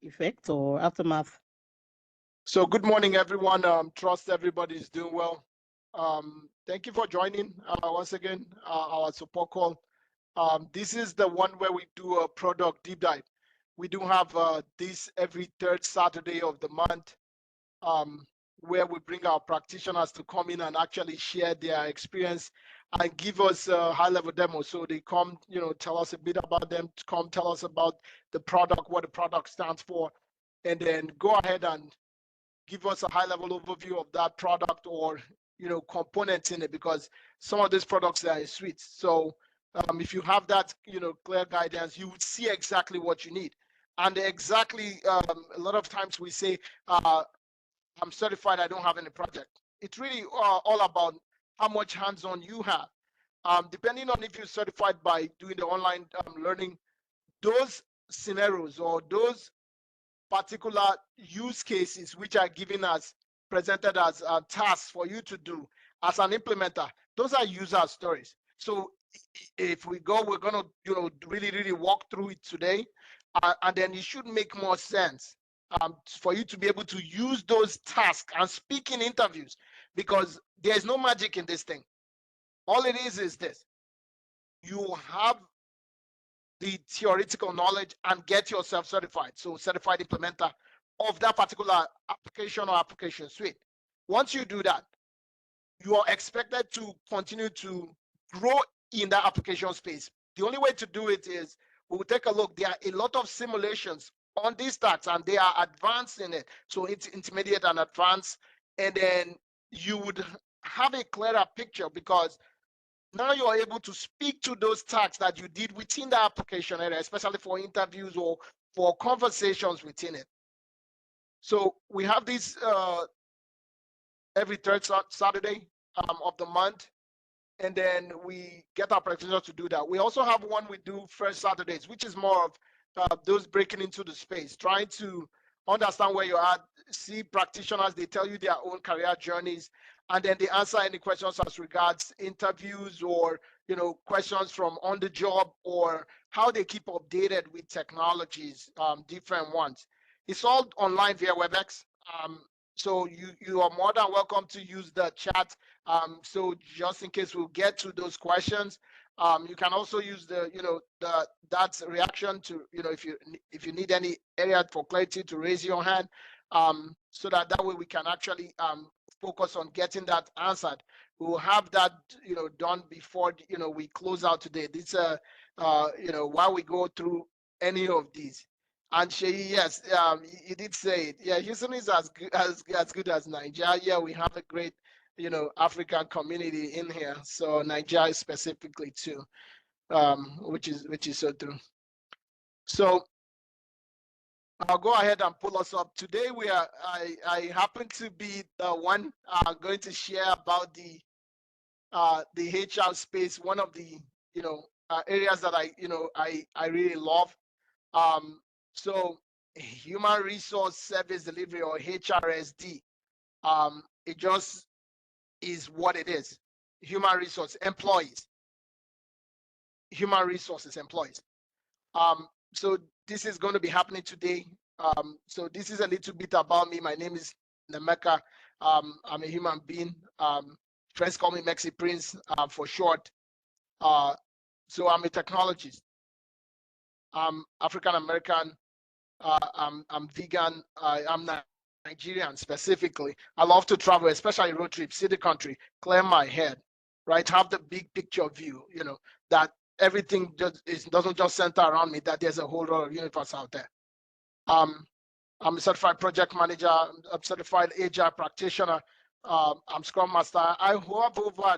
effect or aftermath? So good morning, everyone. Trust everybody's doing well. Thank you for joining once again our support call. This is the one where we do a product deep dive. We do have this every third Saturday of the month, where we bring our practitioners to come in and actually share their experience and give us a high-level demo. So they come, tell us a bit about them, come tell us about the product, what the product stands for, and then go ahead and give us a high-level overview of that product or components in it, because some of these products are in suites. So if you have that clear guidance, you would see exactly what you need. And exactly a lot of times we say I'm certified, I don't have any project. It's really all about how much hands-on you have. Depending on if you're certified by doing the online learning, those scenarios or those particular use cases which are given as presented as tasks for you to do as an implementer, those are user stories. So if we go, we're going to really walk through it today, and then it should make more sense for you to be able to use those tasks and speak in interviews, because there's no magic in this thing. All it is this: you have the theoretical knowledge and get yourself certified. So certified implementer of that particular application or application suite. Once you do that, you are expected to continue to grow in that application space. The only way to do it is we'll take a look. There are a lot of simulations on these stacks and they are advanced in it. So it's intermediate and advanced. And then you would have a clearer picture, because now you are able to speak to those tasks that you did within the application area, especially for interviews or for conversations within it. So we have this every third Saturday of the month, and then we get our practitioners to do that. We also have one we do first Saturdays, which is more of those breaking into the space, trying to understand where you are, see practitioners, they tell you their own career journeys, and then they answer any questions as regards interviews or questions from on the job, or how they keep updated with technologies, different ones. It's all online via WebEx. So you are more than welcome to use the chat. So just in case we'll get to those questions, you can also use that reaction to if you need any area for clarity to raise your hand, so that way we can actually focus on getting that answered. We'll have that done before we close out today. This while we go through any of these. And Shay, yes, you did say it. Yeah, Houston is as good as Nigeria. Yeah, we have a great, African community in here. So Nigeria specifically too, which is so true. So I'll go ahead and pull us up. Today I happen to be the one going to share about the HR space, one of the areas that I really love. So human resource service delivery, or HRSD, it just is what it is. Human resource employees, human resources employees. So this is going to be happening today. So this is a little bit about me. My name is Nemeka. I'm a human being. Friends call me Mexi Prince for short. So I'm a technologist. I'm African American. I'm vegan. I'm Nigerian specifically. I love to travel, especially road trips, see the country, clear my head, right? Have the big picture view, that everything doesn't just center around me, that there's a whole lot of universe out there. I'm a certified project manager. I'm a certified agile practitioner. I'm Scrum Master. I have over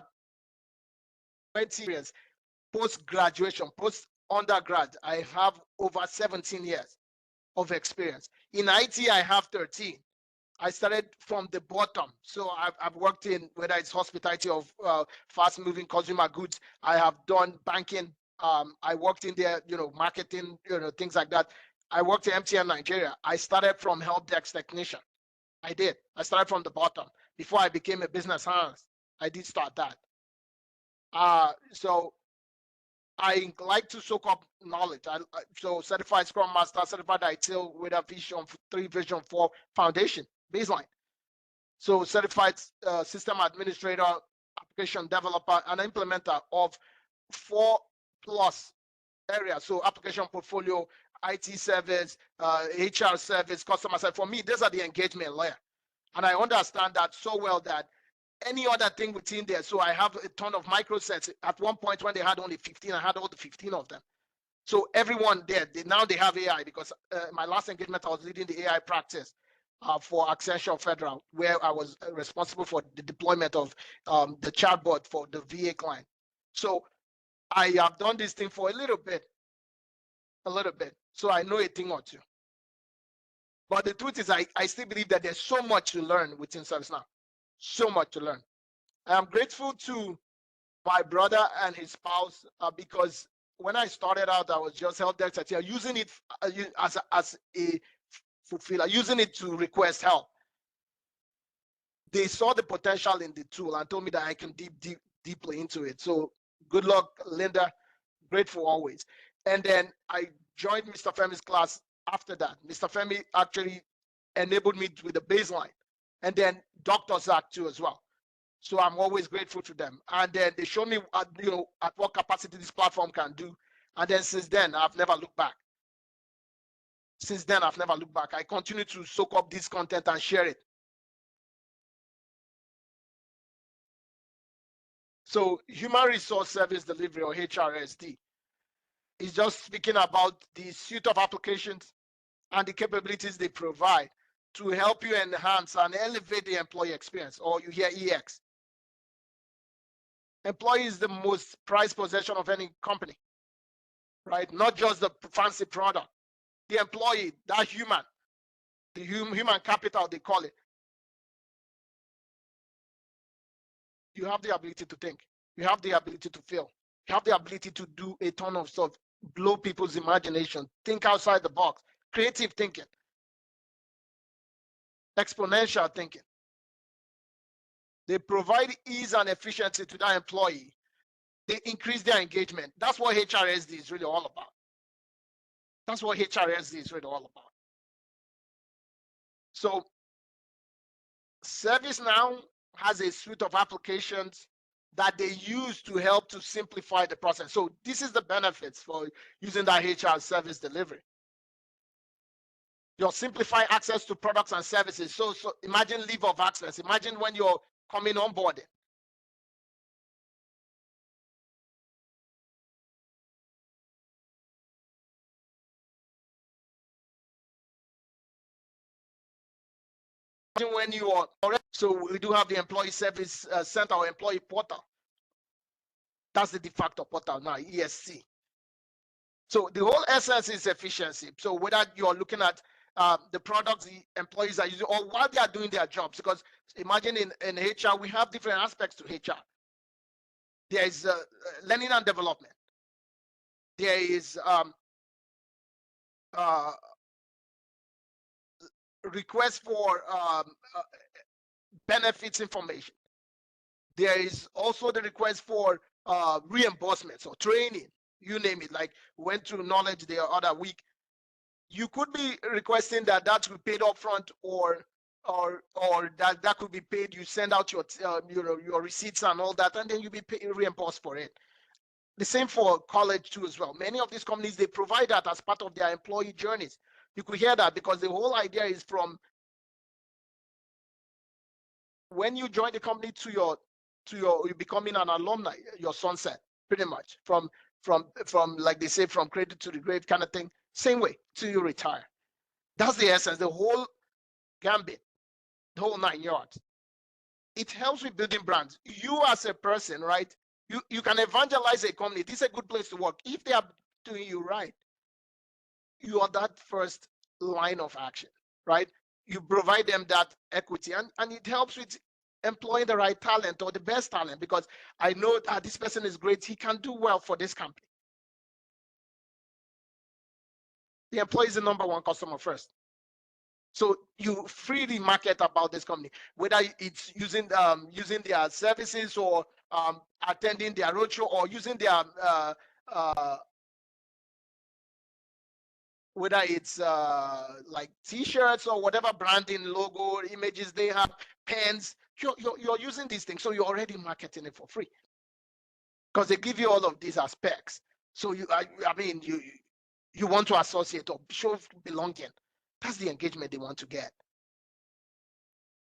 20 years post-graduation, post-undergrad. I have over 17 years of experience. In IT, I have 13. I started from the bottom. So I've worked in, whether it's hospitality of fast-moving consumer goods. I have done banking. I worked in there, marketing, things like that. I worked in MTN Nigeria. I started from help desk technician. I did. I started from the bottom. Before I became a business analyst, I did start that. So I like to soak up knowledge. So certified Scrum Master, certified ITIL with a Vision 3, Vision 4 foundation baseline. So certified system administrator, application developer, and implementer of 4+ areas. So application portfolio, IT service, HR service, customer service. For me, these are the engagement layer. And I understand that so well that any other thing within there. So I have a ton of microsets. At one point when they had only 15, I had all the 15 of them. So everyone there, now they have AI, because my last engagement, I was leading the AI practice for Accenture Federal, where I was responsible for the deployment of the chatbot for the VA client. So I have done this thing for a little bit. So I know a thing or two. But the truth is, I still believe that there's so much to learn within ServiceNow. So much to learn. I am grateful to my brother and his spouse because when I started out, I was just help desk using it as a fulfiller, using it to request help. They saw the potential in the tool and told me that I can deeply into it. So good luck, Linda. Grateful always. And then I joined Mr. Femi's class after that. Mr. Femi actually enabled me with the baseline, and then Dr. Zach too as well. So I'm always grateful to them. And then they showed me, at what capacity this platform can do. And then since then, I've never looked back. I continue to soak up this content and share it. So human resource service delivery, or HRSD, is just speaking about the suite of applications and the capabilities they provide to help you enhance and elevate the employee experience, or you hear EX. Employee is the most prized possession of any company, right? Not just the fancy product. The employee, that human, the human capital, they call it. You have the ability to think. You have the ability to feel. You have the ability to do a ton of stuff, blow people's imagination, think outside the box, creative thinking, exponential thinking. They provide ease and efficiency to that employee. They increase their engagement. That's what HRSD is really all about. So ServiceNow has a suite of applications that they use to help to simplify the process. So this is the benefits for using that HR service delivery. You'll simplify access to products and services. So imagine leave of access. Imagine when you're coming on board. Imagine when you are, so we do have the employee service center or employee portal. That's the de facto portal now, ESC. So the whole essence is efficiency. So whether you're looking at the products the employees are using, or while they are doing their jobs, because imagine in HR, we have different aspects to HR. There is learning and development. There is request for benefits information. There is also the request for reimbursements or training, you name it. Like we went through knowledge the other week. You could be requesting that will be paid upfront, or that could be paid. You send out your receipts and all that, and then you be reimbursed for it. The same for college too as well. Many of these companies, they provide that as part of their employee journeys. You could hear that because the whole idea is from when you join the company to your you becoming an alumni, your sunset, pretty much from like they say, from cradle to the grave kind of thing. Same way till you retire. That's the essence, the whole gambit, the whole 9 yards. It helps with building brands. You as a person, right? You can evangelize a company. This is a good place to work. If they are doing you right, you are that first line of action, right? You provide them that equity, and it helps with employing the right talent or the best talent, because I know that this person is great. He can do well for this company. The employee is the number one customer first. So you freely market about this company, whether it's using their services, or attending their roadshow, or using their whether it's like t-shirts or whatever branding logo images they have, pens, you're using these things, so you're already marketing it for free because they give you all of these aspects. So you want to associate or show belonging. That's the engagement they want to get.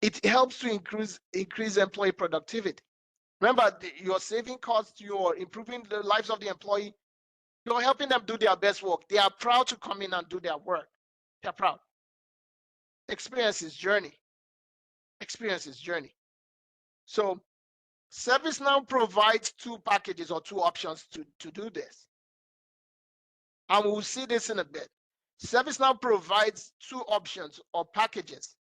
It helps to increase employee productivity. Remember, you're saving costs, you're improving the lives of the employee, you're helping them do their best work. They are proud to come in and do their work. They're proud. Experience is journey. Experience is journey. So ServiceNow provides two packages or two options to do this. And we'll see this in a bit. ServiceNow provides two options or packages,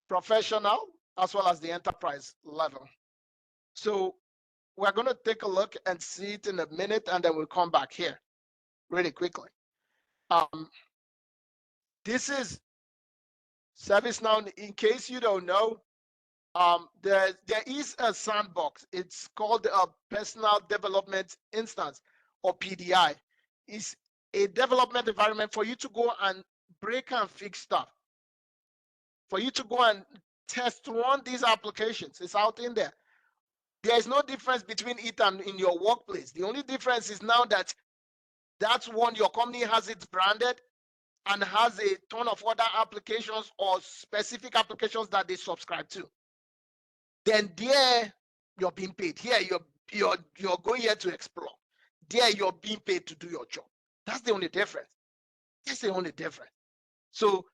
professional as well as the enterprise level. So we're going to take a look and see it in a minute, and then we'll come back here really quickly. This is ServiceNow. In case you don't know, there is a sandbox. It's called a personal development instance, or PDI. It's a development environment for you to go and break and fix stuff, for you to go and test run these applications. It's out in there. There is no difference between it and in your workplace. The only difference is now that that's one, your company has it branded and has a ton of other applications or specific applications that they subscribe to. Then there you're being paid. Here you're going here to explore. There you're being paid to do your job. That's the only difference. That's the only difference. So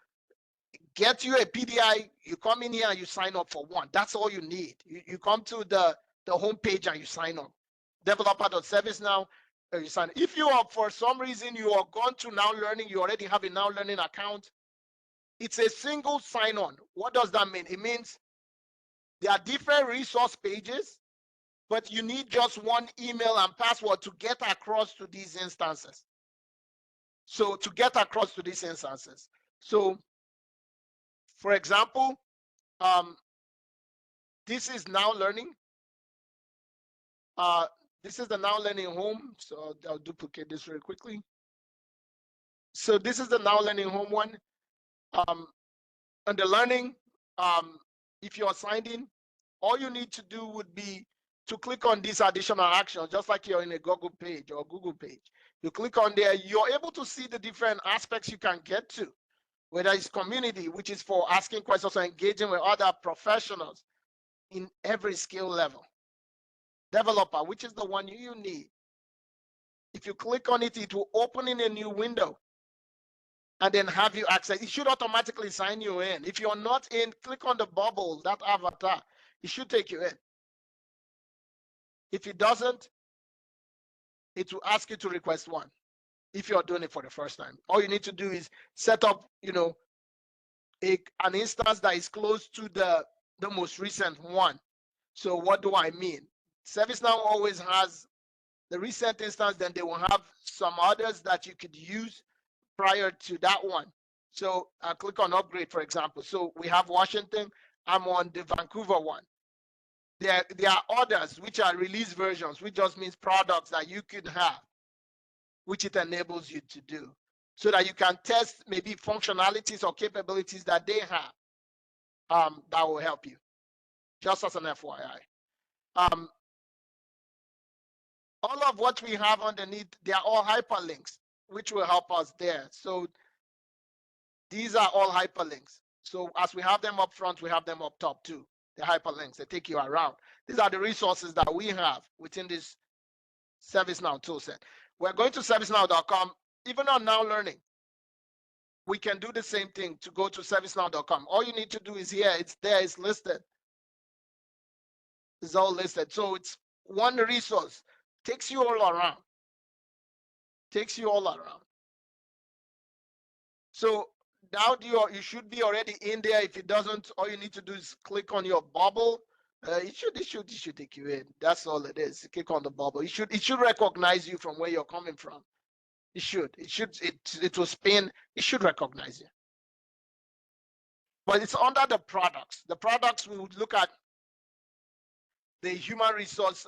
get you a PDI, you come in here and you sign up for one. That's all you need. You come to the homepage and you sign up. Developer.service.now, you sign. If you are, for some reason, you are gone to Now Learning, you already have a Now Learning account, it's a single sign-on. What does that mean? It means there are different resource pages, but you need just one email and password to get across to these instances. So to get across to these instances. So for example, this is Now Learning. This is the Now Learning home. So I'll duplicate this really quickly. So this is the Now Learning home one. Under learning, if you're signed in, all you need to do would be to click on these additional actions, just like you're in a Google page or Google page. You click on there, you're able to see the different aspects you can get to, whether it's community, which is for asking questions or engaging with other professionals in every skill level. Developer, which is the one you need. If you click on it, it will open in a new window and then have you access. It should automatically sign you in. If you're not in, click on the bubble, that avatar. It should take you in. If it doesn't, it will ask you to request one if you're doing it for the first time. All you need to do is set up, an instance that is close to the most recent one. So what do I mean? ServiceNow always has the recent instance, then they will have some others that you could use prior to that one. So I'll click on upgrade, for example. So we have Washington. I'm on the Vancouver one. There are others which are release versions, which just means products that you could have, which it enables you to do, so that you can test maybe functionalities or capabilities that they have that will help you, just as an FYI. All of what we have underneath, they are all hyperlinks, which will help us there. So these are all hyperlinks. So as we have them up front, we have them up top too. The hyperlinks, they take you around. These are the resources that we have within this ServiceNow toolset. We're going to servicenow.com. Even on Now Learning, we can do the same thing to go to servicenow.com. All you need to do is here, it's there, it's listed. It's all listed. So it's one resource, takes you all around. Takes you all around. So now you should be already in there. If it doesn't, all you need to do is click on your bubble. It should take you in. That's all it is. Click on the bubble. It should recognize you from where you're coming from. It will spin. It should recognize you. But it's under the products. The products, we would look at the human resource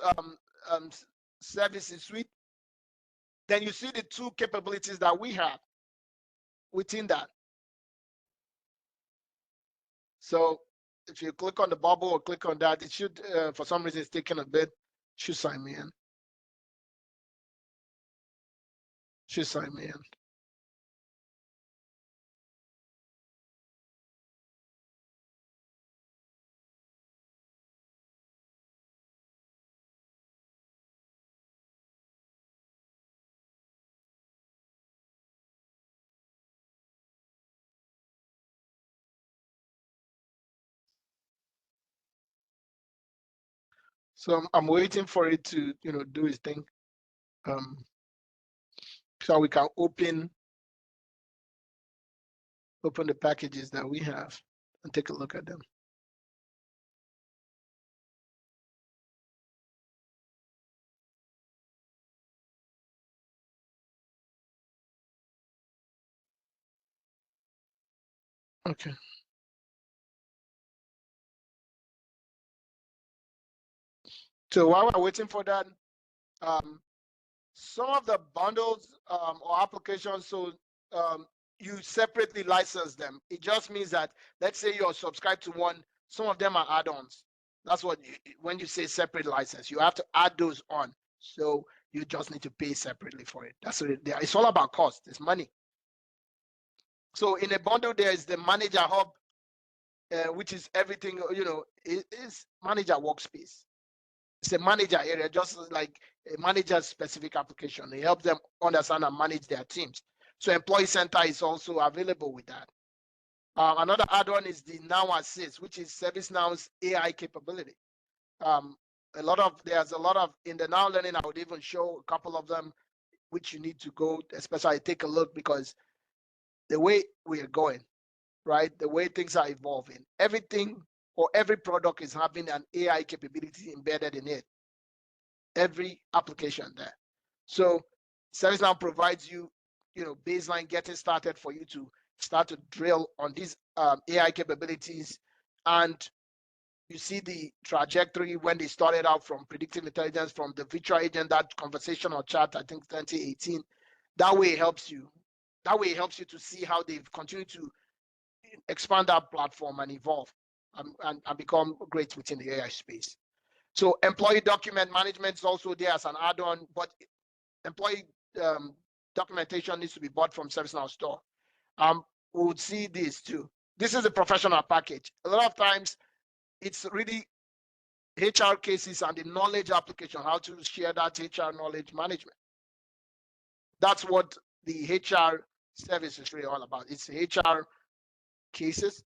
services suite. then you see the two capabilities that we have within that. So if you click on the bubble or click on that, it should, for some reason, it's taking a bit, should sign me in. Should sign me in. So I'm waiting for it to, do its thing. So we can open the packages that we have and take a look at them. Okay. So while we're waiting for that, some of the bundles or applications, so you separately license them. It just means that, let's say you're subscribed to one, some of them are add-ons. That's what, when you say separate license, you have to add those on. So you just need to pay separately for it. That's what it's all about cost, it's money. So in a bundle, there is the manager hub, which is everything, it is manager workspace. It's a manager area, just like a manager specific application. It helps them understand and manage their teams. So Employee Center is also available with that. Another add-on is the Now Assist, which is ServiceNow's AI capability. There's a lot of, in the Now Learning, I would even show a couple of them, which you need to go, especially take a look, because the way we are going, right, the way things are evolving, everything or every product is having an AI capability embedded in it. Every application there. So ServiceNow provides you, baseline getting started for you to start to drill on these AI capabilities. And you see the trajectory when they started out from predictive intelligence, from the virtual agent, that conversational chat, I think 2018. That way it helps you. That way it helps you to see how they've continued to expand that platform and evolve and become great within the AI space. So employee document management is also there as an add-on, but employee documentation needs to be bought from ServiceNow store. We would see this too. This is a professional package. A lot of times it's really HR cases and the knowledge application, how to share that HR knowledge management. That's what the HR service is really all about. It's HR cases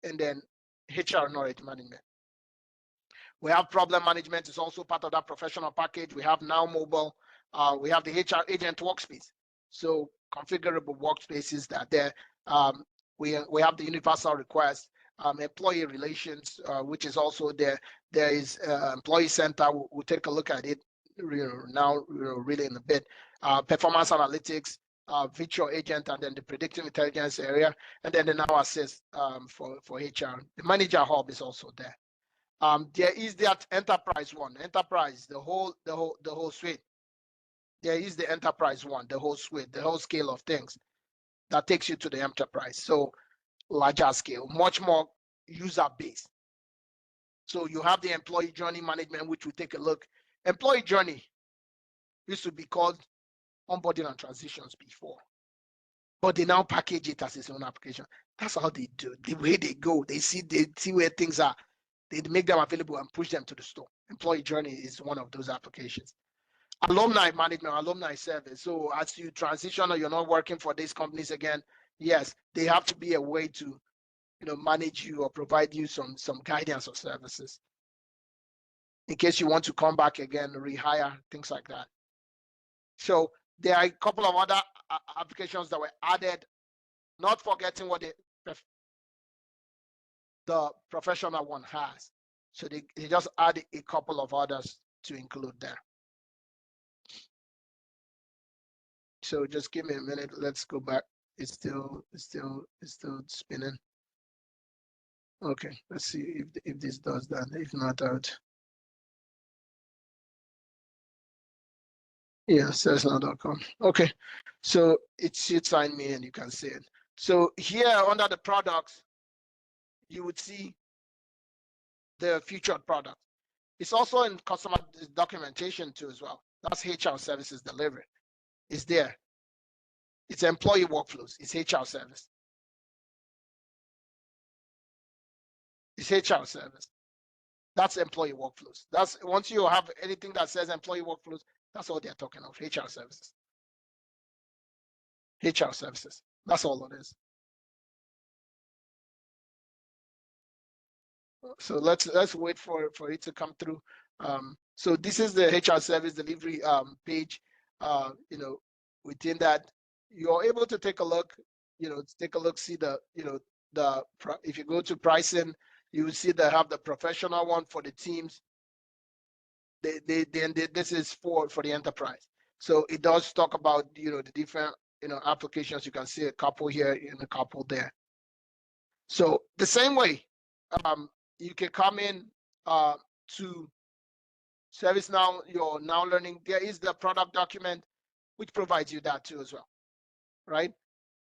and then HR knowledge management. We have problem management is also part of that professional package. We have Now Mobile. We have the HR agent workspace. So configurable workspaces that there. We have the universal request, employee relations, which is also there. There is employee center. We'll take a look at it now, really in a bit. Performance analytics, virtual agent, and then the predictive intelligence area, and then the Now Assist for HR. The manager hub is also there. There is that enterprise one, enterprise, the whole suite. There is the enterprise one, the whole suite, the whole scale of things that takes you to the enterprise. So larger scale, much more user base. So you have the employee journey management, which we take a look. Employee journey used to be called onboarding and transitions before, but they now package it as its own application. That's how they do. The way they go, they see where things are. They make them available and push them to the store. Employee journey is one of those applications. Alumni management, alumni service. So as you transition or you're not working for these companies again, yes, they have to be a way to, manage you or provide you some guidance or services in case you want to come back again, rehire, things like that. So there are a couple of other applications that were added, not forgetting what the professional one has. So they just add a couple of others to include there. So just give me a minute. Let's go back. It's still spinning. Okay, let's see if this does that. If not, out. Yeah, ServiceNow.com. Okay, so it should sign me and you can see it. So here under the products, you would see the featured product. It's also in customer documentation too as well. That's HR services delivery. It's there. It's employee workflows. It's HR service. It's HR service. That's employee workflows. That's once you have anything that says employee workflows, that's all they're talking of. HR services. HR services. That's all it is. So let's wait for it to come through. So this is the HR service delivery page. Within that, you're able to take a look. Take a look, see the if you go to pricing, you will see they have the professional one for the teams. This is for the enterprise. So it does talk about the different applications. You can see a couple here and a couple there. So the same way, you can come in to ServiceNow, your Now Learning. There is the product document, which provides you that too as well, right?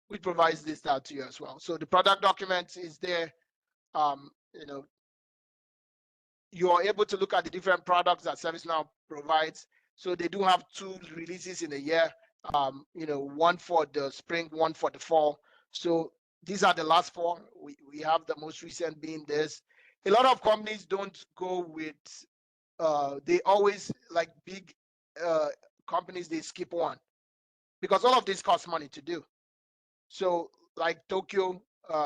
Which provides that to you as well. So the product document is there. You are able to look at the different products that ServiceNow provides. So they do have 2 releases in a year. One for the spring, one for the fall. So these are the last 4. We have the most recent being this. A lot of companies don't go with, they always, like big companies, they skip one because all of this costs money to do. So like Tokyo,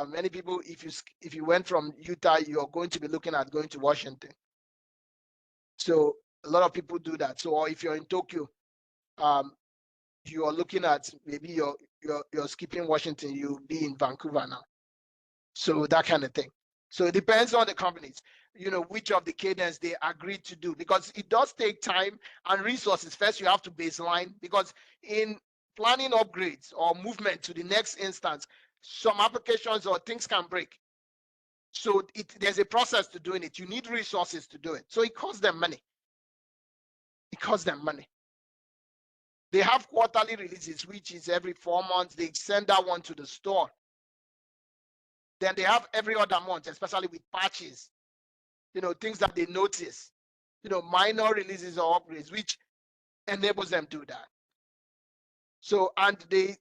many people, if you went from Utah, you're going to be looking at going to Washington. So a lot of people do that. So or if you're in Tokyo, you are looking at maybe you're skipping Washington, you'll be in Vancouver now. So that kind of thing. So it depends on the companies, which of the cadence they agreed to do, because it does take time and resources. First, you have to baseline, because in planning upgrades or movement to the next instance, some applications or things can break. So there's a process to doing it. You need resources to do it. So it costs them money. It costs them money. They have quarterly releases, which is every 4 months. They send that one to the store. Then they have every other month, especially with patches, things that they notice, minor releases or upgrades, which enables them to do that. So, and they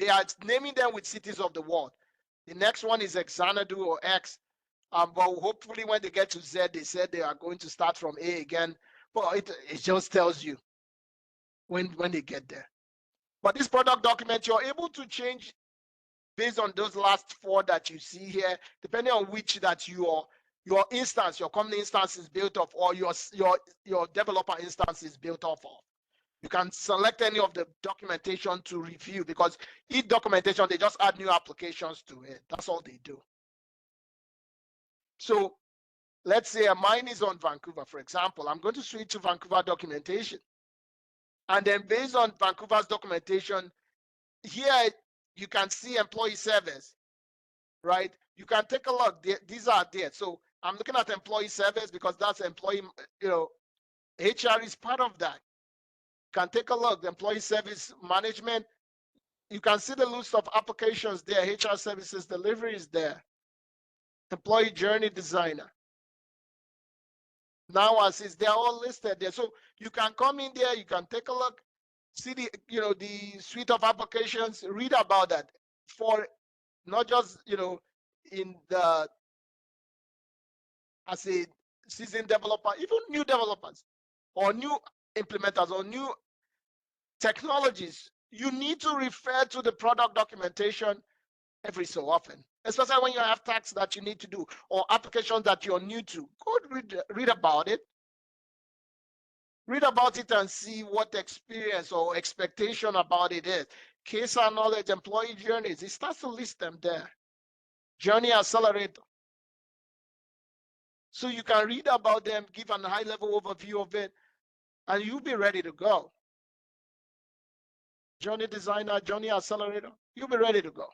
are naming them with cities of the world. The next one is Xanadu or X. But hopefully when they get to Z, they said they are going to start from A again. But it just tells you when they get there. But this product document, you're able to change based on those last 4 that you see here, depending on which that your instance, your company instance is built off, or your developer instance is built off of. You can select any of the documentation to review, because each documentation, they just add new applications to it. That's all they do. So let's say mine is on Vancouver, for example. I'm going to switch to Vancouver documentation. And then based on Vancouver's documentation, here you can see employee service, right? You can take a look. These are there. So I'm looking at employee service because that's employee, HR is part of that. You can take a look. The employee service management, you can see the list of applications there. HR services delivery is there. Employee journey designer. Now assist, they're all listed there. So you can come in there, you can take a look, see the suite of applications, read about that, for not just in the as a seasoned developer, even new developers or new implementers or new technologies. You need to refer to the product documentation every so often, especially when you have tasks that you need to do or applications that you're new to. Go read about it. Read about it and see what experience or expectation about it is. Case and knowledge, employee journeys, it starts to list them there. Journey accelerator. So you can read about them, give a high-level overview of it, and you'll be ready to go. Journey designer, journey accelerator, you'll be ready to go.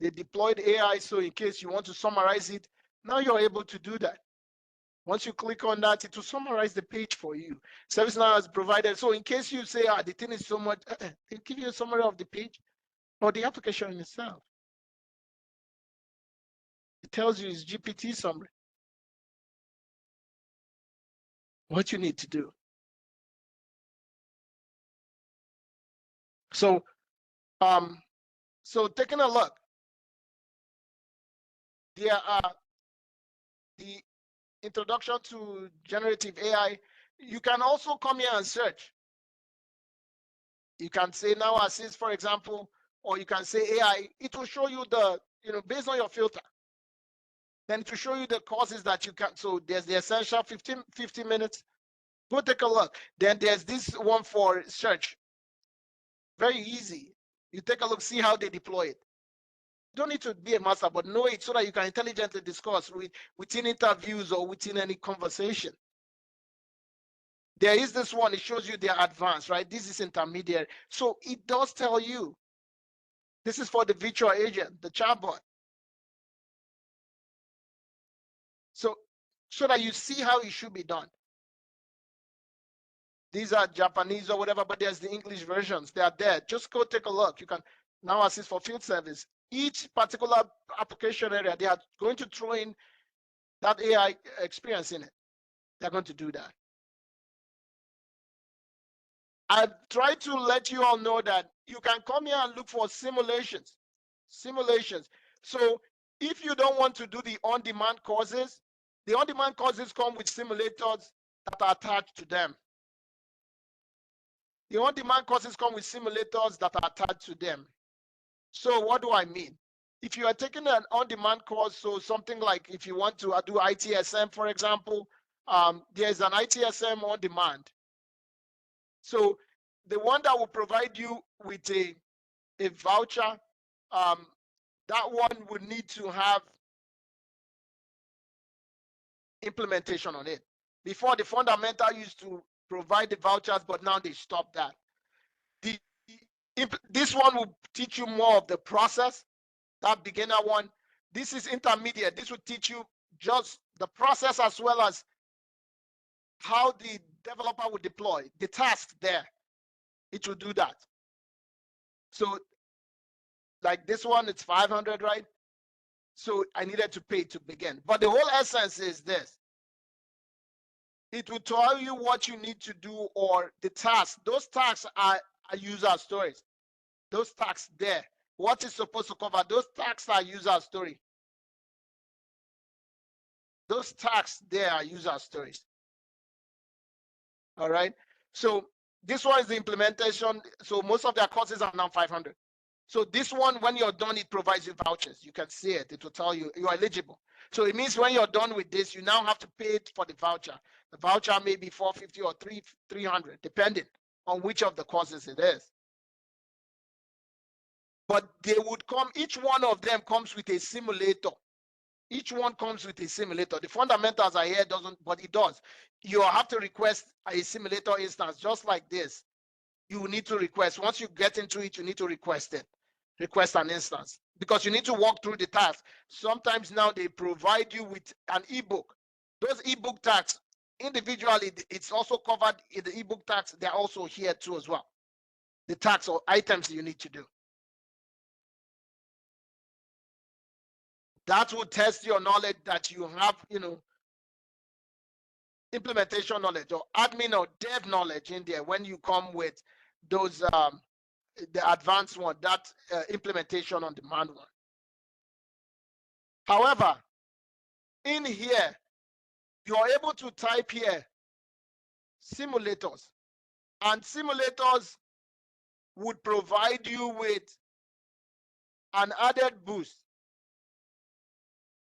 They deployed AI, so in case you want to summarize it, now you're able to do that. Once you click on that, it will summarize the page for you. ServiceNow has provided, so in case you say, the thing is so much, they give you a summary of the page or the application itself. It tells you it's GPT summary. What you need to do. So, taking a look, there are the introduction to generative AI. You can also come here and search. You can say Now Assist, for example, or you can say AI. It will show you the, based on your filter. Then it will show you the courses that you can. So there's the essential 15 minutes. Go take a look. Then there's this one for search. Very easy. You take a look, see how they deploy it. You don't need to be a master, but know it so that you can intelligently discuss within interviews or within any conversation. There is this one, it shows you their advanced, right? This is intermediate. So it does tell you, this is for the virtual agent, the chatbot. So that you see how it should be done. These are Japanese or whatever, but there's the English versions. They are there. Just go take a look. You can Now Assist for field service. Each particular application area, they are going to throw in that AI experience in it. They're going to do that. I've tried to let you all know that you can come here and look for simulations. So if you don't want to do the on-demand courses, the on-demand courses come with simulators that are attached to them. The on-demand courses come with simulators that are attached to them. So what do I mean? If you are taking an on-demand course, so something like if you want to do ITSM, for example, there's an ITSM on demand. So the one that will provide you with a voucher, that one would need to have implementation on it. Before, the fundamental used to provide the vouchers, but now they stopped that. This one will teach you more of the process, that beginner one. This is intermediate. This will teach you just the process as well as how the developer will deploy the task there. It will do that. So like this one, it's 500, right? So I needed to pay to begin. But the whole essence is this. It will tell you what you need to do or the tasks. Those tasks are user stories. Those tasks there. What is supposed to cover? Those tasks are user story. Those tasks there are user stories. All right. So this one is the implementation. So most of their courses are now 500. So this one, when you're done, it provides you vouchers. You can see it. It will tell you you're eligible. So it means when you're done with this, you now have to pay it for the voucher. The voucher may be 450 or 300, depending on which of the courses it is. But they would come, each one of them comes with a simulator. Each one comes with a simulator. The fundamentals are here, doesn't, but it does. You have to request a simulator instance just like this. You need to request. Once you get into it, you need to request it. Request an instance because you need to walk through the task. Sometimes now they provide you with an ebook. Those ebook tasks individually, it's also covered in the ebook tasks. They're also here too as well. The tasks or items you need to do. That will test your knowledge that you have, implementation knowledge or admin or dev knowledge in there when you come with those the advanced one, that implementation on demand one. However, in here, you are able to type here simulators, and simulators would provide you with an added boost,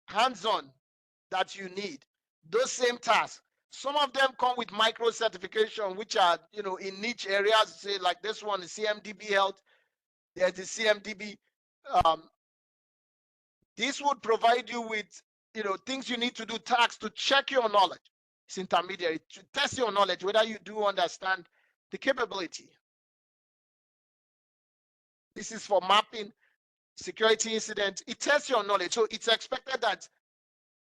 hands-on, that you need. Those same tasks. Some of them come with micro certification, which are in niche areas. Say like this one is CMDB Health. There's the CMDB. This would provide you with things you need to do, tasks to check your knowledge. It's intermediary to test your knowledge whether you do understand the capability. This is for mapping. security incident, it tests your knowledge. So it's expected that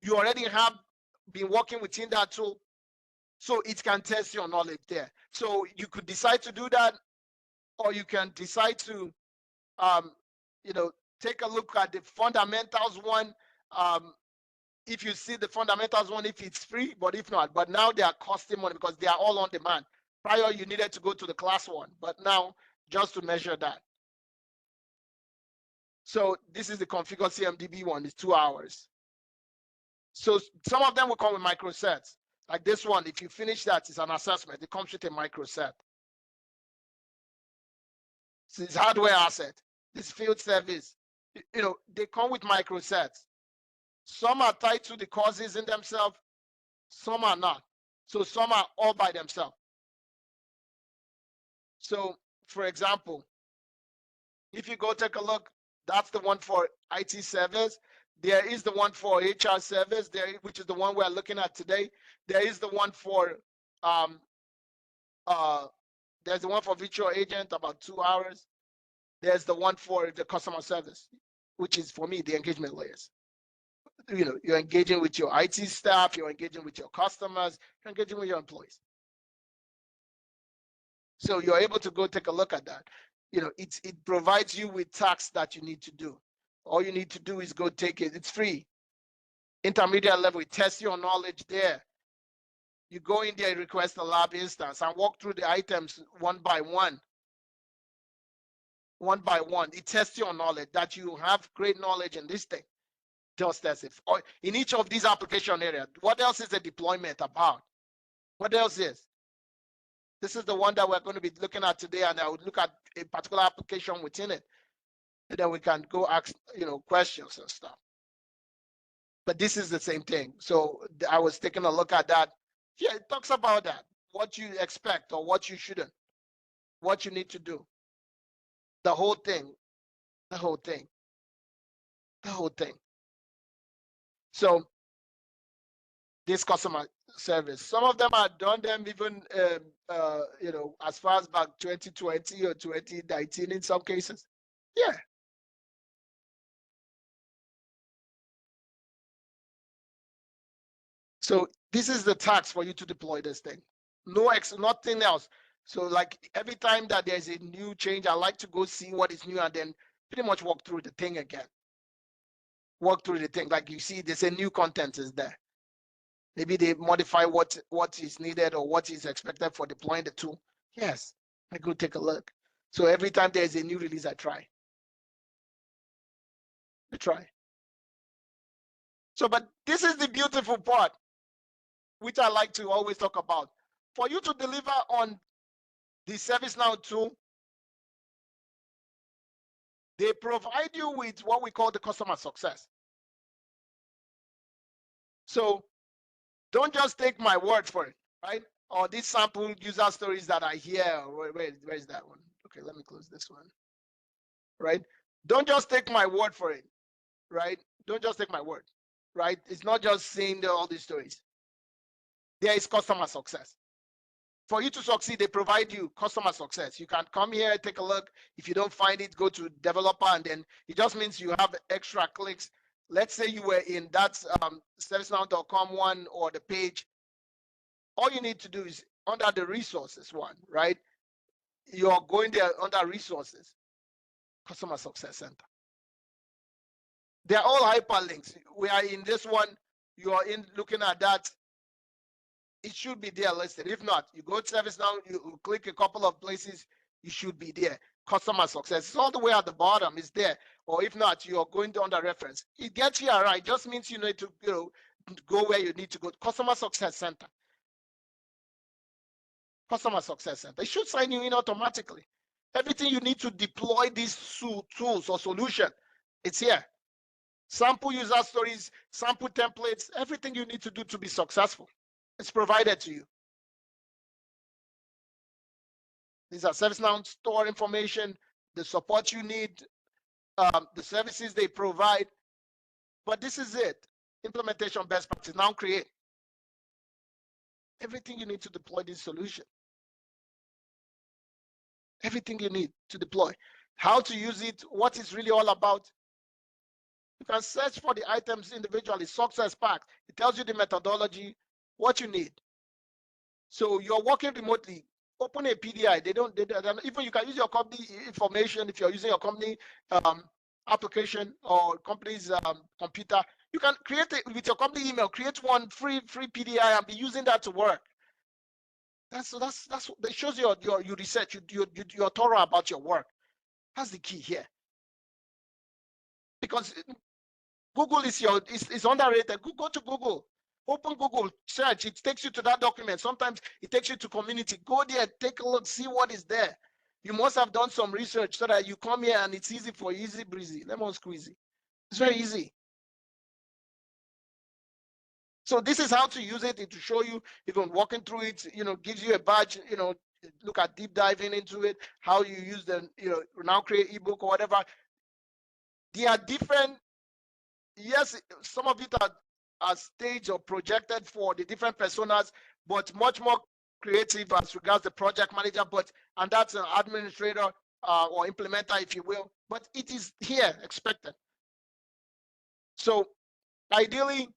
you already have been working within that tool, so it can test your knowledge there. So you could decide to do that, or you can decide to, take a look at the fundamentals one. If you see the fundamentals one, if it's free, but if not, but now they are costing money because they are all on demand. Prior, you needed to go to the class one, but now just to measure that. So this is the configure CMDB one, it's 2 hours. So some of them will come with microsets. Like this one, if you finish that, it's an assessment. It comes with a microset. So it's hardware asset. This field service, they come with microsets. Some are tied to the courses in themselves, some are not. So some are all by themselves. So for example, if you go take a look, that's the one for IT service. There is the one for HR service, which is the one we're looking at today. There is the one for there's the one for virtual agent, about 2 hours. There's the one for the customer service, which is for me the engagement layers. You're engaging with your IT staff, you're engaging with your customers, you're engaging with your employees. So you're able to go take a look at that. It provides you with tasks that you need to do. All you need to do is go take it. It's free. Intermediate level, it tests your knowledge there. You go in there, request a lab instance, and walk through the items one by one. One by one, it tests your knowledge that you have great knowledge in this thing. Just as if, or in each of these application areas, what else is the deployment about? What else is? This is the one that we're going to be looking at today, and I would look at a particular application within it, and then we can go ask, questions and stuff. But this is the same thing. So I was taking a look at that. Yeah, it talks about that, what you expect or what you shouldn't, what you need to do. The whole thing, the whole thing, the whole thing. So this customer service, some of them are done them even, as far as back 2020 or 2019 in some cases. Yeah. So this is the task for you to deploy this thing. Nothing else. So like every time that there's a new change, I like to go see what is new and then pretty much walk through the thing again. Walk through the thing. Like you see, there's a new content is there. Maybe they modify what is needed or what is expected for deploying the tool. Yes, I go take a look. So every time there's a new release, I try. So, but this is the beautiful part, which I like to always talk about. For you to deliver on the ServiceNow tool, they provide you with what we call the customer success. So don't just take my word for it, right? Or these sample user stories that I hear. Where is that one? Okay, let me close this one. Right? Don't just take my word for it, right? Don't just take my word, right? It's not just saying all these stories. There is customer success. For you to succeed, they provide you customer success. You can come here, take a look. If you don't find it, go to developer, and then it just means you have extra clicks. Let's say you were in that ServiceNow.com one or the page. All you need to do is under the resources one, right? You're going there under resources, customer success center. They're all hyperlinks. We are in this one. You are in looking at that. It should be there listed. If not, you go to ServiceNow, you click a couple of places, you should be there. Customer success, it's all the way at the bottom, is there. Or if not, you're going to under reference. It gets you right. Just means you need to go where you need to go. Customer success center. Customer success center. It should sign you in automatically. Everything you need to deploy these tools or solution, it's here. Sample user stories, sample templates, everything you need to do to be successful. It's provided to you. These are ServiceNow store information, the support you need, the services they provide. But this is it. Implementation best practice. Now create everything you need to deploy this solution. Everything you need to deploy. how to use it, what it's really all about. You can search for the items individually, success pack. It tells you the methodology, what you need. So you're working remotely, open a PDI. They don't even you can use your company information if you're using your company application or company's computer. You can create it with your company email, create one free PDI and be using that to work. That shows you research, you're thorough about your work. That's the key here. Because Google is underrated. Go to Google. Open Google, search, it takes you to that document. Sometimes it takes you to community. Go there, take a look, see what is there. You must have done some research so that you come here and it's easy for you, easy breezy, lemon squeezy. It's very easy. So this is how to use it to show you, even walking through it, gives you a badge, look at deep diving into it, how you use the, now create ebook or whatever. They are different. Yes, some of it are staged or projected for the different personas, but much more creative as regards the project manager, and that's an administrator or implementer, if you will, but it is here expected. So ideally,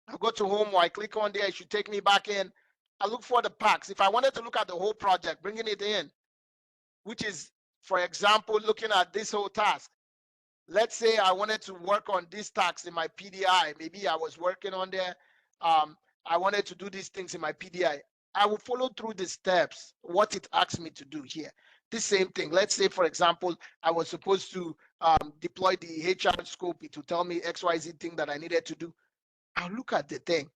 I go to home or I click on there, it should take me back in. I look for the packs. If I wanted to look at the whole project, bringing it in, which is, for example, looking at this whole task. Let's say I wanted to work on these tasks in my PDI. Maybe I was working on there. I wanted to do these things in my PDI. I will follow through the steps, what it asks me to do here. The same thing. Let's say, for example, I was supposed to deploy the HR scope. It will tell me XYZ thing that I needed to do. I'll look at the thing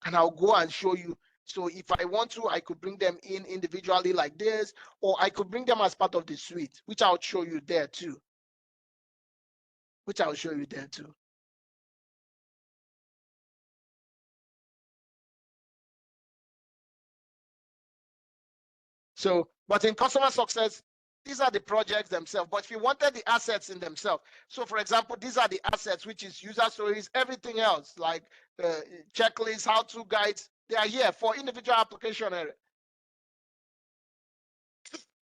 and I'll go and show you. So if I want to, I could bring them in individually like this, or I could bring them as part of the suite, which I'll show you there too. So, but in customer success, these are the projects themselves. But if you wanted the assets in themselves, so for example, these are the assets, which is user stories, everything else like checklists, how-to guides, they are here for individual application area.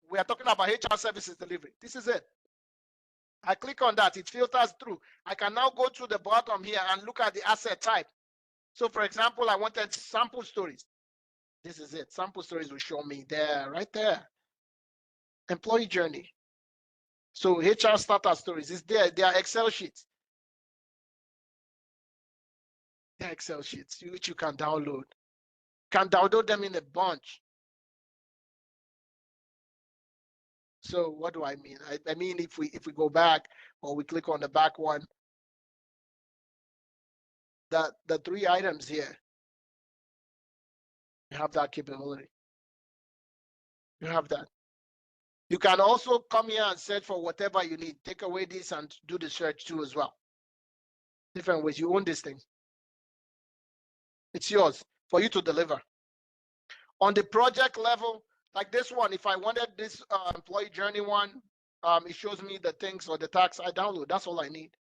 We are talking about HR services delivery. This is it. I click on that, it filters through. I can now go to the bottom here and look at the asset type. So for example, I wanted sample stories. This is it. Sample stories will show me there, right there. Employee journey. So HR starter stories is there. They are Excel sheets. They're Excel sheets which you can download. Can download them in a bunch. So what do I mean? I mean if we go back or we click on the back one, the 3 items here, you have that capability. You have that. You can also come here and search for whatever you need. Take away this and do the search too as well. Different ways. You own this thing. It's yours for you to deliver. On the project level, like this one, if I wanted this employee journey one, it shows me the things or the tasks I download. That's all I need.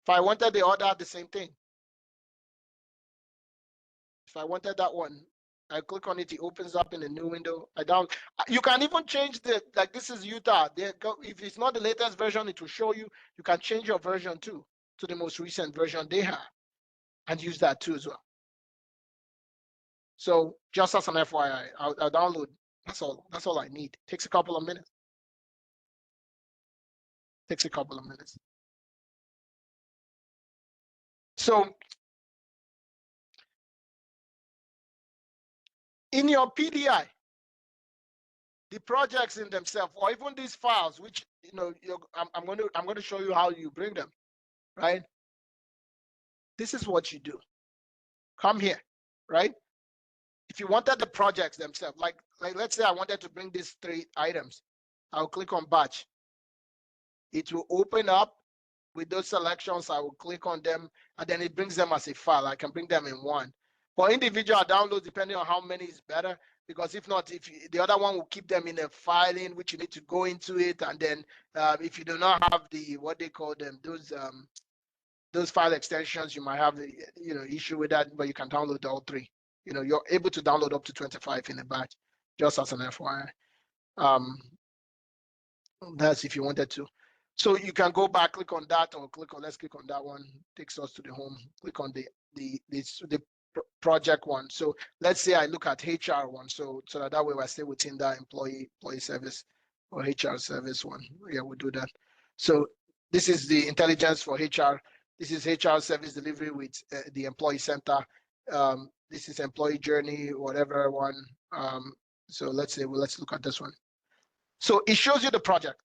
If I wanted the other, the same thing. If I wanted that one, I click on it, it opens up in a new window. You can even change like this is Utah. If it's not the latest version, it will show you. You can change your version too to the most recent version they have and use that too as well. So just as an FYI, I'll download. That's all I need. Takes a couple of minutes. So in your PDI, the projects in themselves, or even these files, which I'm going to show you how you bring them, right? This is what you do. Come here, right? If you wanted the projects themselves, like let's say I wanted to bring these 3 items, I'll click on batch. It will open up with those selections. I will click on them, and then it brings them as a file. I can bring them in one. For individual downloads, depending on how many is better, because if not, if the other one will keep them in a filing, which you need to go into it, and then if you do not have the what they call them, those file extensions, you might have the issue with that, but you can download all 3. You're able to download up to 25 in a batch, just as an FYI. That's if you wanted to. So you can go back, click on that, or let's click on that one. Takes us to the home. Click on the project one. So let's say I look at HR one. So that way I stay within that employee service or HR service one. Yeah, we'll do that. So this is the intelligence for HR. This is HR service delivery with the employee center. This is employee journey, whatever one. So let's look at this one. So it shows you the project,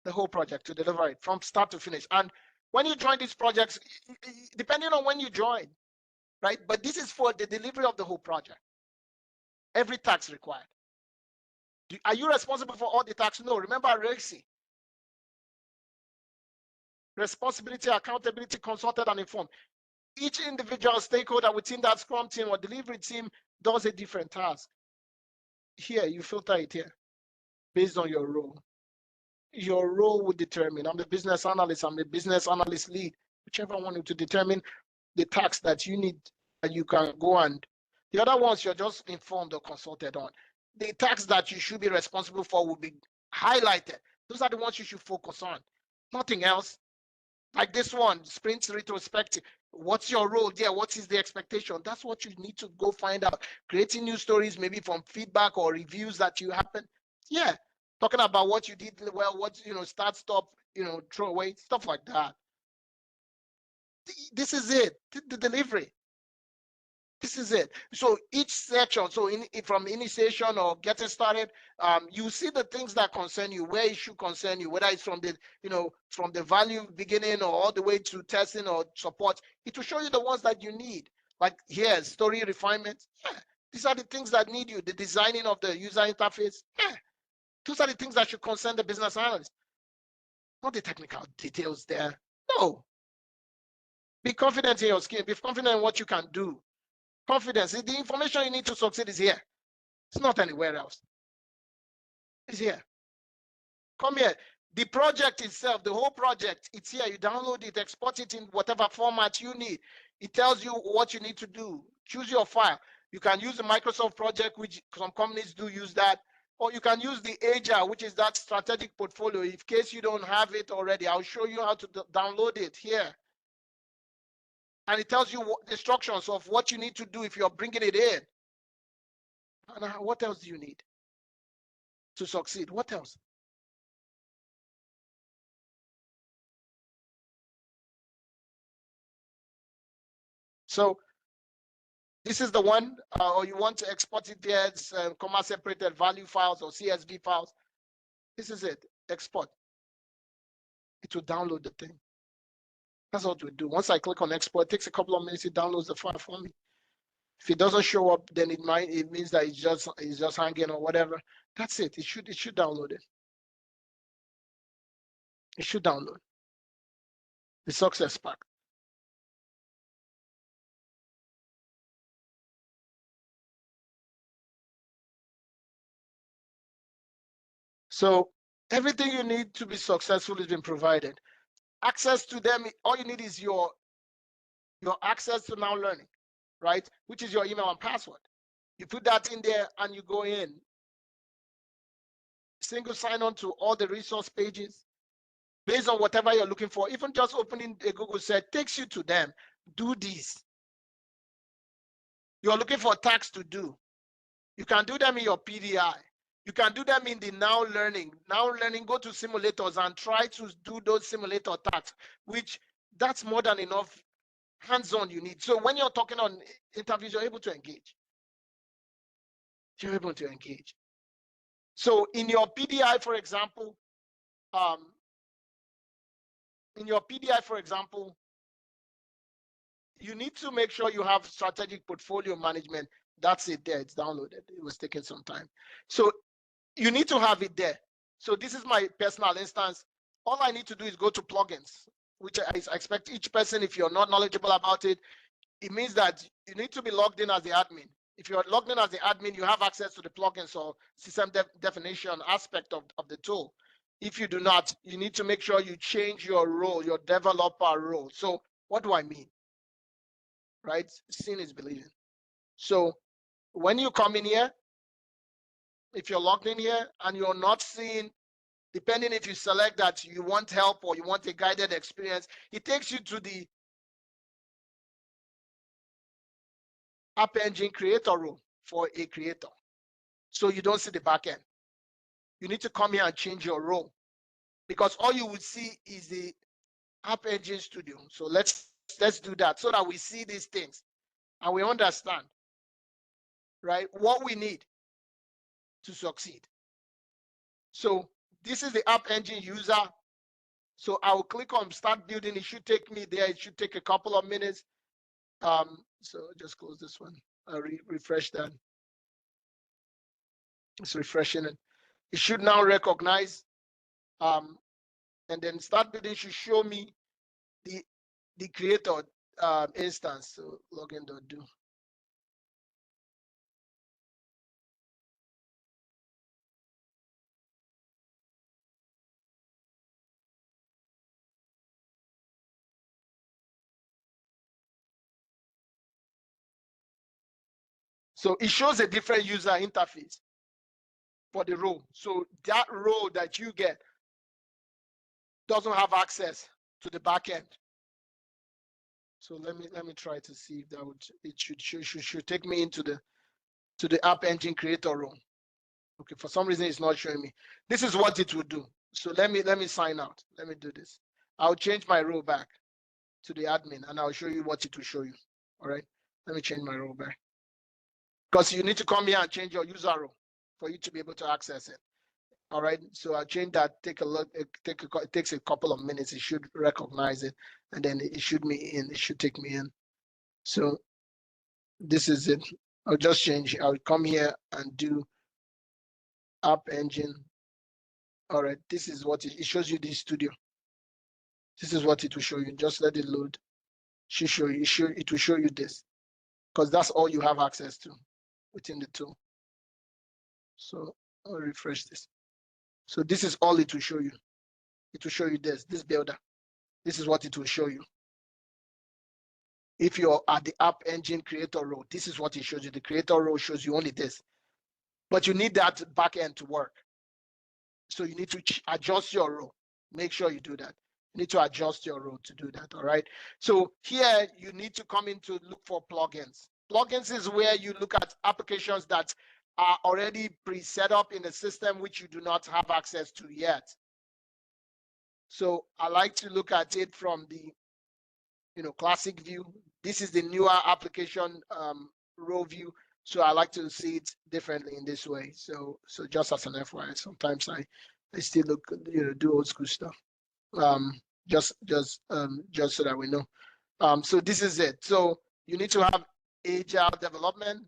the whole project, to deliver it from start to finish. And when you join these projects, depending on when you join, right? But this is for the delivery of the whole project. Every task required. Are you responsible for all the tasks? No. Remember REXI. Responsibility, accountability, consulted, and informed. Each individual stakeholder within that Scrum team or delivery team does a different task. Here, you filter it here based on your role. Your role will determine. I'm the business analyst. I'm the business analyst lead. Whichever one to determine the tasks that you need, that you can go and. The other ones you're just informed or consulted on. The tasks that you should be responsible for will be highlighted. Those are the ones you should focus on. Nothing else. Like this one, sprint retrospective. What's your role there? What is the expectation? That's what you need to go find out. Creating new stories, maybe from feedback or reviews that you happen. Yeah. Talking about what you did well, what, start, stop, throw away, stuff like that. This is it, the delivery. This is it. So each section, so from initiation or getting started, you see the things that concern you, where it should concern you, whether it's from the, from the value beginning or all the way to testing or support. It will show you the ones that you need. Like here, story refinement. Yeah. These are the things that need you. The designing of the user interface. Yeah. Those are the things that should concern the business analyst. Not the technical details there. No. Be confident in your skill. Be confident in what you can do. Confidence. The information you need to succeed is here. It's not anywhere else. It's here. Come here. The project itself, the whole project, it's here. You download it, export it in whatever format you need. It tells you what you need to do. Choose your file. You can use the Microsoft project, which some companies do use that. Or you can use the Agile, which is that strategic portfolio. In case you don't have it already, I'll show you how to download it here. And it tells you the instructions of what you need to do if you're bringing it in. And what else do you need to succeed? What else? So this is the one, or you want to export it there, it's comma separated value files or CSV files. This is it, export. It will download the thing. That's what we do. Once I click on export, it takes a couple of minutes, it downloads the file for me. If it doesn't show up, then it means that it's just hanging or whatever. That's it. It should download it. It should download the success pack. So everything you need to be successful has been provided. Access to them, all you need is your access to Now Learning, right? Which is your email and password. You put that in there and you go in. Single sign on to all the resource pages based on whatever you're looking for. Even just opening a Google search takes you to them. Do this. You're looking for tasks to do. You can do them in your PDI. You can do them in the Now Learning. Now Learning, go to simulators and try to do those simulator tasks, which that's more than enough hands-on you need. So when you're talking on interviews, you're able to engage. You're able to engage. So in your PDI, for example, you need to make sure you have strategic portfolio management. That's it there. It's downloaded. It was taking some time. So you need to have it there. So this is my personal instance. All I need to do is go to plugins, which I expect each person, if you're not knowledgeable about it, it means that you need to be logged in as the admin. If you're logged in as the admin, you have access to the plugins or system definition aspect of the tool. If you do not, you need to make sure you change your role, your developer role. So what do I mean? Right? Seeing is believing. So when you come in here, if you're logged in here and you're not seeing, depending if you select that you want help or you want a guided experience, it takes you to the App Engine creator role for a creator. So you don't see the back end. You need to come here and change your role, because all you would see is the App Engine Studio. So let's do that so that we see these things and we understand, right, what we need to succeed. So this is the App Engine user. So I will click on start building. It should take me there. It should take a couple of minutes. So just close this one. I'll refresh that. It's refreshing it. It should now recognize, and then start building should show me the creator instance. So login.do. So it shows a different user interface for the role. So that role that you get doesn't have access to the back end. So let me try to see if that would, it should take me into the App Engine creator role. Okay, for some reason it's not showing me. This is what it would do. So let me sign out. Let me do this. I'll change my role back to the admin and I'll show you what it will show you. All right, let me change my role back, because you need to come here and change your user role for you to be able to access it. All right, so I'll change that. Take a look. It takes a couple of minutes. It should recognize it, and then it should take me in. So this is it. I'll just change. I'll come here and do App Engine. All right, this is what it shows you. The studio. This is what it will show you. Just let it load. It should show you. It will show you this, because that's all you have access to within the tool. So I'll refresh this. So this is all it will show you. It will show you this builder. This is what it will show you. If you're at the App Engine creator role, this is what it shows you. The creator role shows you only this, but you need that back end to work. So you need to adjust your role. Make sure you do that. You need to adjust your role to do that. All right. So here you need to come in to look for plugins. Plugins is where you look at applications that are already pre-set up in the system, which you do not have access to yet. So I like to look at it from the classic view. This is the newer application row view. So I like to see it differently in this way. So just as an FYI, sometimes I still look, do old school stuff. Just so that we know. So this is it. So you need to have agile development.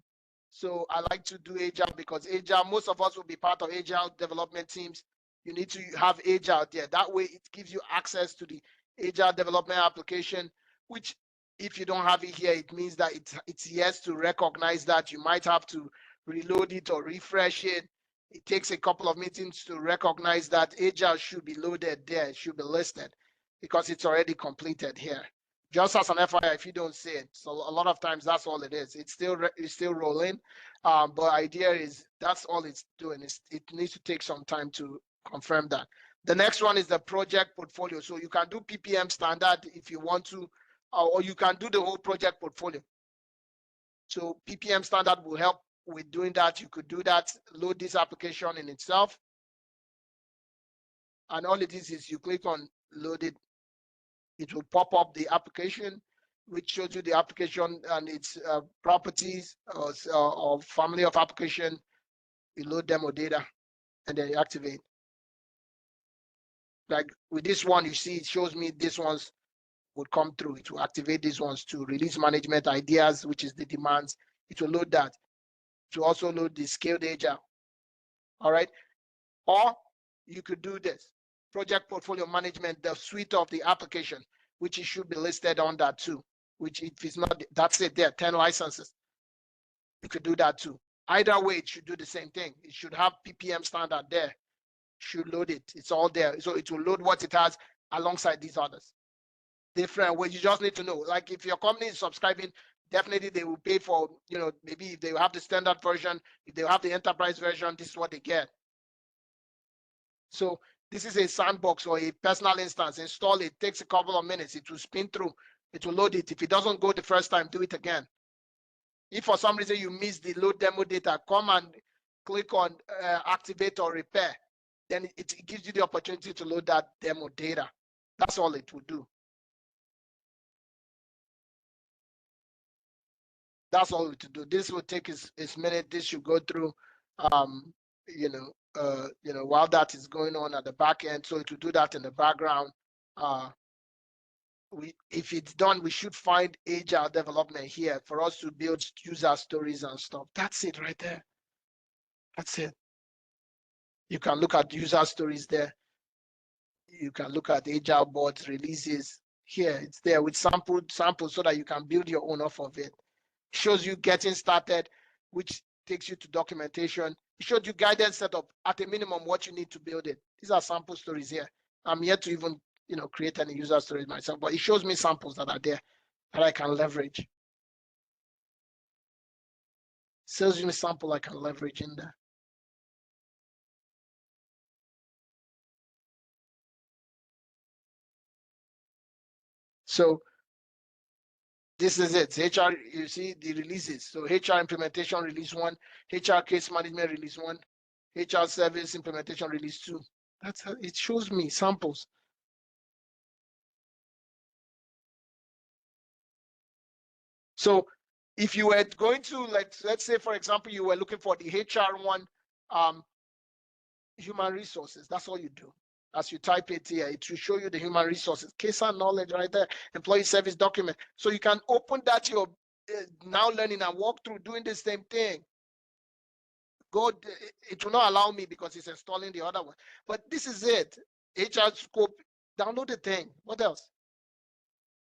So I like to do agile because agile, most of us will be part of agile development teams. You need to have agile there. That way it gives you access to the agile development application, which if you don't have it here, it means that it's yes to recognize that you might have to reload it or refresh it. It takes a couple of meetings to recognize that agile should be loaded there. It should be listed because it's already completed here. Just as an FYI, if you don't see it, so a lot of times that's all it is. It's still rolling, but idea is that's all it's doing. It needs to take some time to confirm that. The next one is the project portfolio. So you can do PPM standard if you want to, or you can do the whole project portfolio. So PPM standard will help with doing that. You could do that, load this application in itself. And all it is you click on load it. It will pop up the application, which shows you the application and its properties or family of application. You load demo data and then you activate. Like with this one, you see it shows me these ones would come through. It will activate these ones to release management ideas, which is the demands. It will load that. It will also load the scaled agile. All right. Or you could do this project portfolio management, the suite of the application, which it should be listed on that too, which if it's not, that's it there, 10 licenses. You could do that too. Either way, it should do the same thing. It should have PPM standard there. Should load it. It's all there. So it will load what it has alongside these others. Different ways. You just need to know. Like if your company is subscribing definitely they will pay for, maybe if they have the standard version, if they have the enterprise version, this is what they get. So this is a sandbox or a personal instance. Install it, takes a couple of minutes. It will spin through. It will load it. If it doesn't go the first time, do it again. If for some reason you miss the load demo data, come and click on activate or repair. Then it gives you the opportunity to load that demo data. That's all it will do. That's all to do. This will take its minute. This should go through, while that is going on at the back end. So it will do that in the background. If it's done, we should find agile development here for us to build user stories and stuff. That's it right there. That's it. You can look at user stories there. You can look at agile boards releases here. It's there with samples so that you can build your own off of it. Shows you getting started, which takes you to documentation. It shows you guided setup at a minimum what you need to build it. These are sample stories here. I'm yet to even create any user stories myself, but it shows me samples that are there that I can leverage. Shows me sample I can leverage in there. So this is it. HR, you see the releases. So HR implementation release 1, HR case management release 1, HR service implementation release 2. That's how it shows me samples. So if you were going to, let's say, for example, you were looking for the HR one, human resources, that's all you do. As you type it here, it will show you the human resources, case and knowledge right there, employee service document. So you can open that to your now learning and walk through doing the same thing. It will not allow me because it's installing the other one. But this is it. HR scope, download the thing. What else?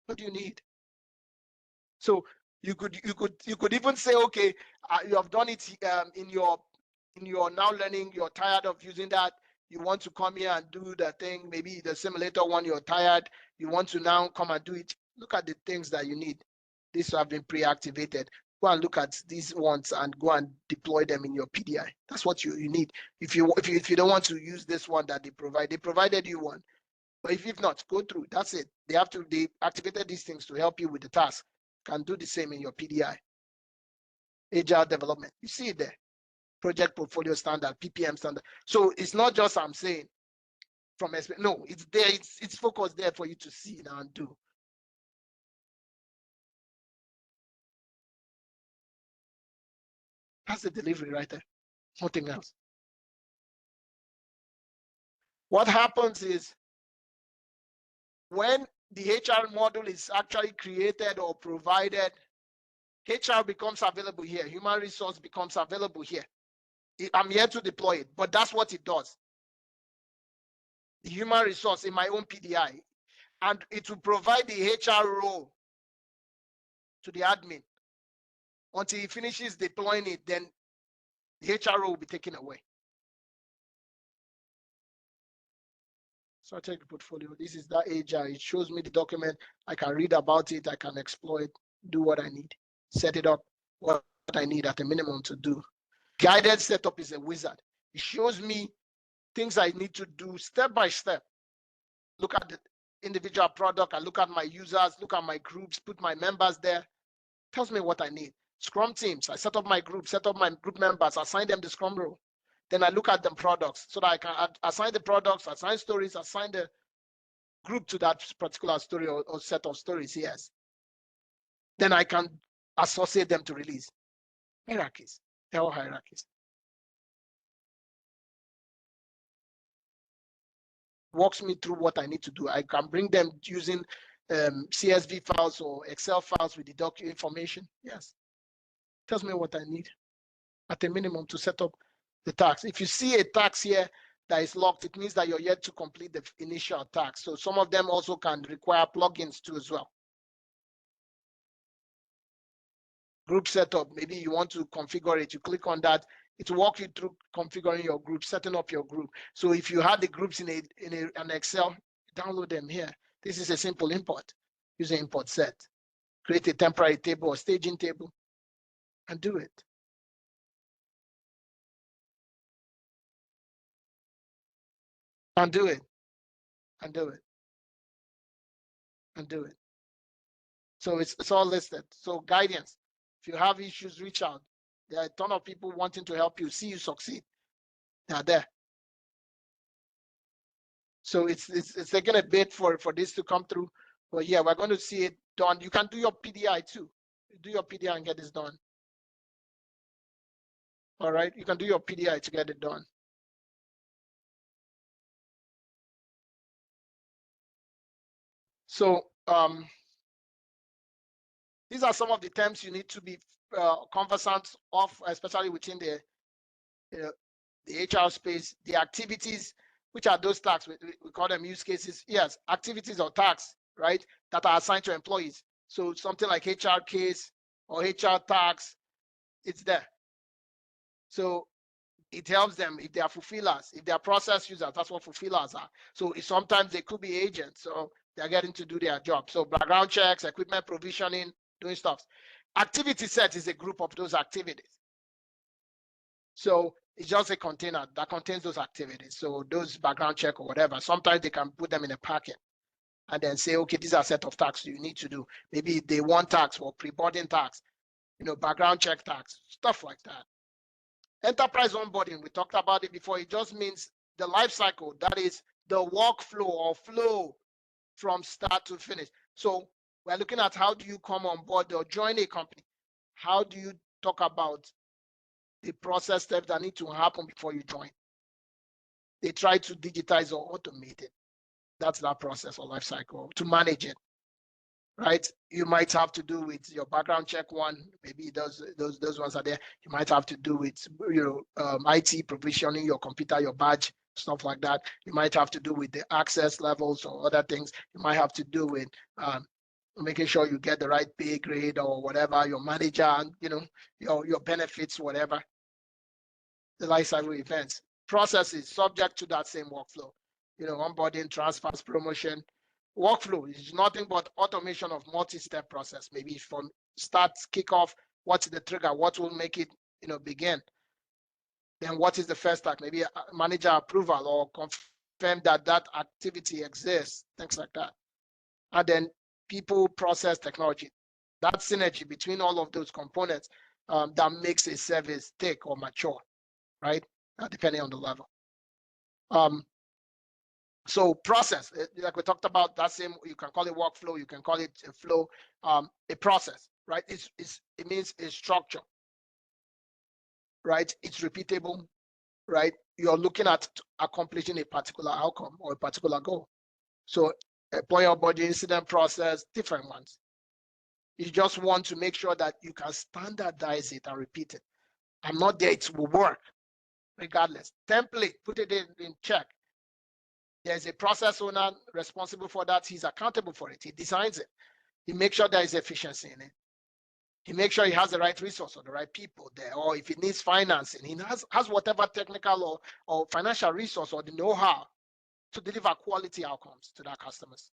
What do you need? So you could even say, okay, you have done it in your now learning, you're tired of using that. You want to come here and do the thing, maybe the simulator one, you're tired, you want to now come and do it. Look at the things that you need. These have been pre-activated. Go and look at these ones and go and deploy them in your PDI. That's what you need. If you don't want to use this one that they provided you one. But if not, go through. That's it. They activated these things to help you with the task. Can do the same in your PDI. Agile development. You see it there. Project portfolio standard, PPM standard. So it's not just I'm saying from no, it's there, it's focused there for you to see now and do. That's the delivery right there. Nothing else. What happens is when the HR module is actually created or provided, HR becomes available here. Human resource becomes available here. I'm here to deploy it, but that's what it does. The human resource in my own PDI, and it will provide the HR role to the admin. Until he finishes deploying it, then the HR role will be taken away. So I take the portfolio. This is that HR. It shows me the document. I can read about it. I can explore it, do what I need, set it up, what I need at a minimum to do. Guided setup is a wizard. It shows me things I need to do step by step. Look at the individual product. I look at my users, look at my groups, put my members there. Tells me what I need. Scrum teams. I set up my group, set up my group members, assign them the Scrum role. Then I look at them products so that I can assign the products, assign stories, assign the group to that particular story or set of stories. Yes. Then I can associate them to release. Hierarchies. They're all hierarchies. Walks me through what I need to do. I can bring them using CSV files or Excel files with the document information. Yes. Tells me what I need at a minimum to set up the task. If you see a task here that is locked, it means that you're yet to complete the initial task. So some of them also can require plugins too as well. Group setup, maybe you want to configure it, you click on that, it will walk you through configuring your group, setting up your group. So if you had the groups in an Excel, download them here. This is a simple import. Use an import set. create a temporary table or staging table, and do it. And do it. And do it. And do it. So it's all listed. So guidance. If you have issues, reach out. There are a ton of people wanting to help you, see you succeed. They are there. So it's taking a bit for this to come through. But yeah, we're going to see it done. You can do your PDI too. Do your PDI and get this done. All right, you can do your PDI to get it done. So these are some of the terms you need to be conversant of, especially within the HR space. The activities, which are those tasks, we call them use cases. Yes, activities or tasks, right, that are assigned to employees. So something like HR case or HR tasks, it's there. So it helps them if they are fulfillers, if they are process users, that's what fulfillers are. So sometimes they could be agents, so they're getting to do their job. So background checks, equipment provisioning, doing stuff. Activity set is a group of those activities. So it's just a container that contains those activities. So those background check or whatever, sometimes they can put them in a packet and then say, okay, these are a set of tasks you need to do. Maybe they want tasks or pre-boarding tasks, background check tasks, stuff like that. Enterprise onboarding, we talked about it before. It just means the life cycle, that is the workflow or flow from start to finish. So we're looking at how do you come on board or join a company? How do you talk about the process steps that need to happen before you join? They try to digitize or automate it. That's that process or life cycle to manage it. Right, you might have to do with your background check one. Maybe those ones are there. You might have to do with IT provisioning, your computer, your badge, stuff like that. You might have to do with the access levels or other things. You might have to do with making sure you get the right pay grade or whatever. Your manager, and your benefits, whatever. The life cycle events, processes subject to that same workflow. Onboarding, transfers, promotion. Workflow is nothing but automation of multi-step process. Maybe from start, kickoff, what's the trigger, what will make it begin. Then what is the first step? Maybe a manager approval or confirm that activity exists, things like that. And then people, process, technology. That synergy between all of those components that makes a service tick or mature, right? Depending on the level. So process, like we talked about, that same, you can call it workflow, you can call it a flow, a process, right? It means a structure, right? It's repeatable, right? You're looking at accomplishing a particular outcome or a particular goal. So employee onboarding, incident process, different ones. You just want to make sure that you can standardize it and repeat it. I'm not there, it will work regardless. Template, put it in check. There's a process owner responsible for that. He's accountable for it. He designs it. He makes sure there is efficiency in it. He makes sure he has the right resource or the right people there. Or if it needs financing, he has whatever technical or financial resource or the know-how to deliver quality outcomes to their customers.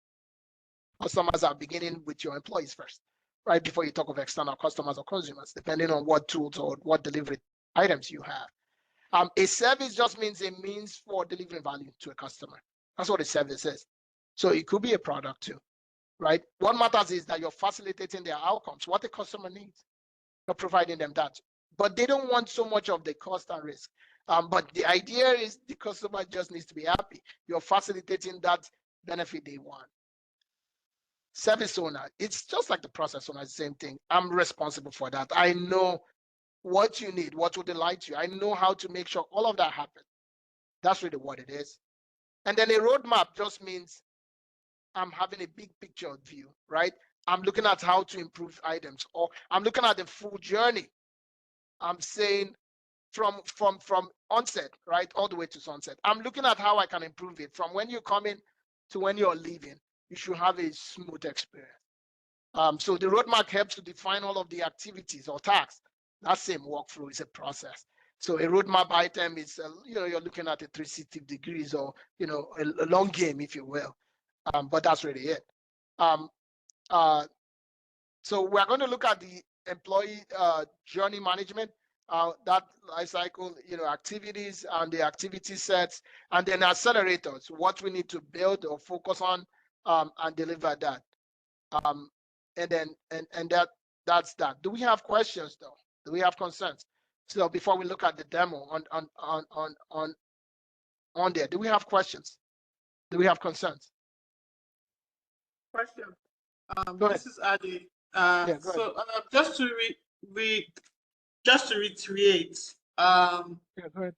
Customers are beginning with your employees first, right? Before you talk of external customers or consumers, depending on what tools or what delivery items you have. A service just means a means for delivering value to a customer. That's what a service is. So it could be a product too, right? What matters is that you're facilitating their outcomes, what the customer needs. You're providing them that. But they don't want so much of the cost and risk. But the idea is the customer just needs to be happy. You're facilitating that benefit they want. Service owner, it's just like the process owner, the same thing. I'm responsible for that. I know what you need, what will delight you. I know how to make sure all of that happens. That's really what it is. And then a roadmap just means I'm having a big picture view, right? I'm looking at how to improve items, or I'm looking at the full journey. I'm saying from onset, right, all the way to sunset. I'm looking at how I can improve it. From when you're coming to when you're leaving, you should have a smooth experience. So the roadmap helps to define all of the activities or tasks. That same workflow is a process. So a roadmap item is, you're looking at a 360 degrees or, a long game, if you will. But that's really it. So we're going to look at the employee journey management, that life cycle, activities and the activity sets, and then accelerators, what we need to build or focus on and deliver that. And then that's that. Do we have questions though? Do we have concerns? So before we look at the demo on there, do we have questions? Do we have concerns? Question. Go ahead. This is Adi. Yeah, go So just to reiterate, yeah, go ahead.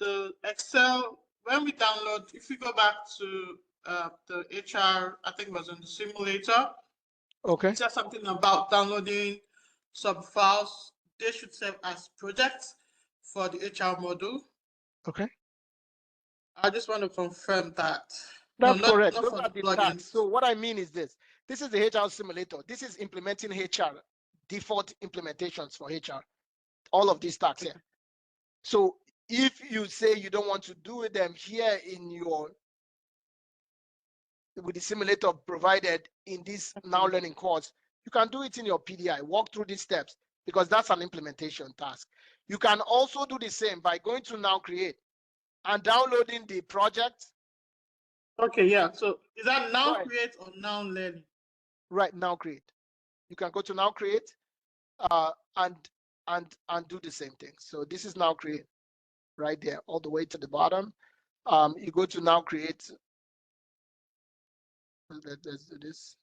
the Excel, when we download, if we go back to the HR, I think it was in the simulator. Okay. It says something about downloading sub files. They should serve as projects for the HR module. Okay. I just want to confirm that. That's no, correct. not Those for are the the plugins. tasks. So what I mean is this. This is the HR simulator. This is implementing HR, default implementations for HR. All of these tasks here. So if you say you don't want to do them here with the simulator provided in this Now Learning course, you can do it in your PDI. Walk through these steps because that's an implementation task. You can also do the same by going to Now Create and downloading the project. Okay, yeah. So is that Now Right. Create or Now Learning? Right, Now Create. You can go to Now Create and do the same thing. So this is Now Create right there, all the way to the bottom. You go to Now Create. Let's do this.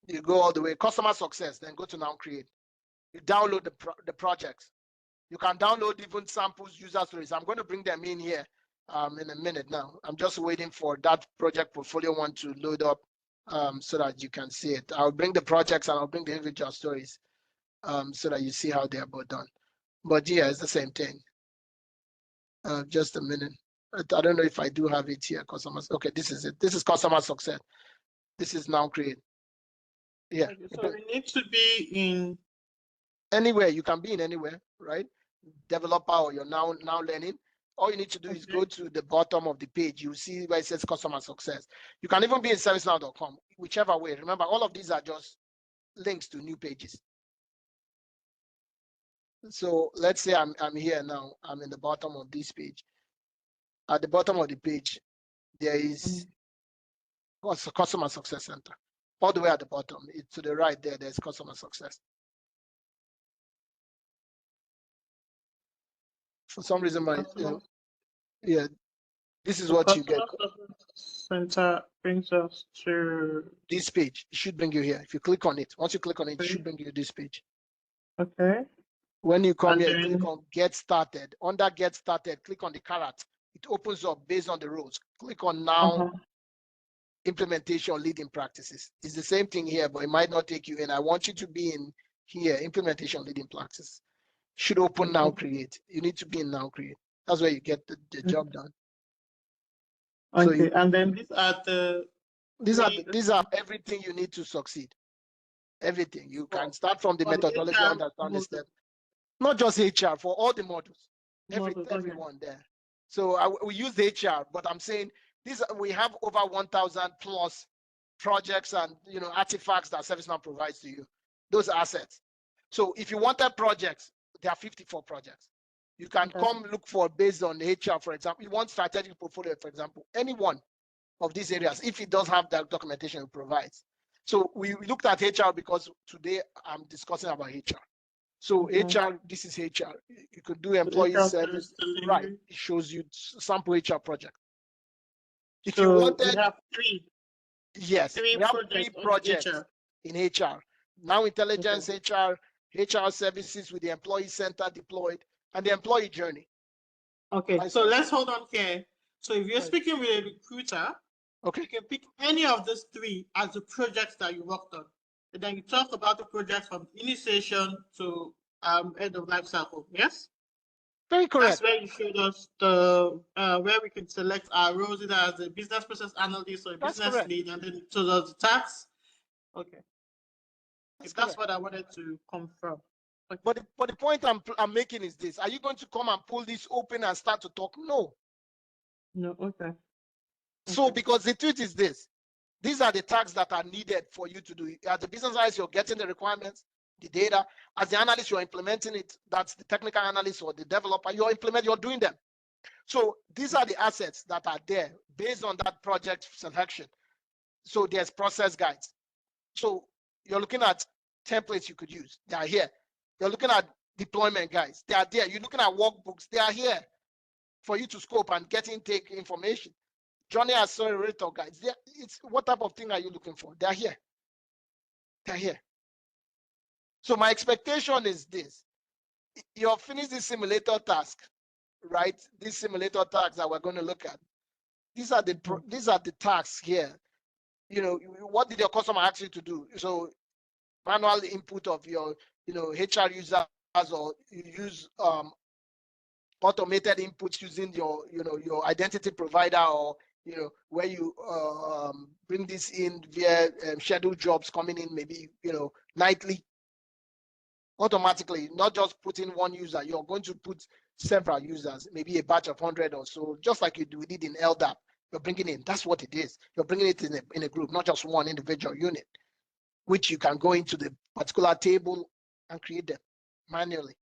You go all the way, customer success, then go to Now Create. You download the projects. You can download even samples, user stories. I'm going to bring them in here in a minute now. I'm just waiting for that project portfolio one to load up so that you can see it. I'll bring the projects and I'll bring the individual stories so that you see how they're both done. But yeah, it's the same thing. Just a minute. I don't know if I do have it here. Customers. Okay, this is it. This is customer success. This is Now Create. Yeah. Okay, so we need to be in anywhere. You can be in anywhere, right? Developer or you're now learning. All you need to do is go to the bottom of the page. You see where it says customer success. You can even be in servicenow.com, whichever way. Remember, all of these are just links to new pages. So let's say I'm here now. I'm in the bottom of this page. At the bottom of the page, there is Customer Success Center. All the way at the bottom, to the right there, there's Customer Success. For some reason, yeah, this is what you get. Center brings us to this page. It should bring you here. If you click on it, once you click on it, it should bring you this page. Okay. When you come here, click on Get Started. Under Get Started, click on the caret. It opens up based on the roles. Click on Now Implementation Leading Practices. It's the same thing here, but it might not take you in. I want you to be in here, Implementation Leading Practices. Should open Now Create. You need to be in Now Create. That's where you get the job done. Okay, so and then these are everything you need to succeed. Everything. You can start from the methodology, understand the step. Not just HR, for all the modules. Everyone there. So we use the HR, but I'm saying we have over 1,000 plus projects and artifacts that ServiceNow provides to you. Those assets. So if you wanted projects, there are 54 projects. You can come look for based on HR, for example. You want strategic portfolio, for example, any one of these areas, if it does have that documentation, it provides. So we looked at HR because today I'm discussing about HR. So HR, this is HR. You could do employee service, right? It shows you sample HR project. If you wanted, we have three. Yes, we have three projects in HR. Now Intelligence HR, HR services with the employee center deployed, and the employee journey. Okay, so let's hold on here. So if you're speaking with a recruiter, you can pick any of those three as the projects that you worked on. And then you talk about the project from initiation to end of life cycle. Yes? Very correct. That's where you showed us the where we can select our roles either as a business process analyst or a business lead, and then to the tasks. Okay. That's what I wanted to confirm. Okay. But the point I'm making is this: are you going to come and pull this open and start to talk? No. No. Okay. So because the truth is this: These are the tasks that are needed for you to do. As the business analyst, you're getting the requirements, the data. As the analyst, you're implementing it. That's the technical analyst or the developer. You're doing them. So these are the assets that are there based on that project selection. So there's process guides. So you're looking at templates you could use. They are here. You're looking at deployment guides. They are there. You're looking at workbooks. They are here for you to scope and get intake information. Journey accelerator guides. It's what type of thing are you looking for? They're here. They're here. So my expectation is this. You'll finish this simulator task, right? These simulator tasks that we're going to look at. These are the tasks here. You know, what did your customer ask you to do? So manual input of your, HR users, or you use automated inputs using your, your identity provider, or where you bring this in via scheduled jobs coming in, maybe nightly, automatically, not just putting one user. You're going to put several users, maybe a batch of 100 or so, just like we did in LDAP. You're bringing in. That's what it is. You're bringing it in a group, not just one individual unit, which you can go into the particular table and create them manually.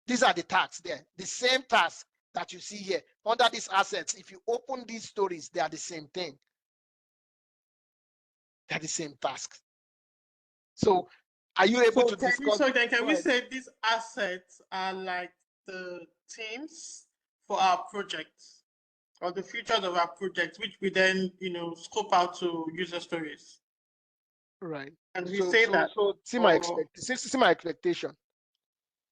These are the tasks there. The same task that you see here under these assets. If you open these stories, they are the same thing. They're the same task. So are you able to discuss? So then can we say these assets are like the teams for our projects, or the features of our projects, which we then, scope out to user stories? Right. And we say that. So see my expectation.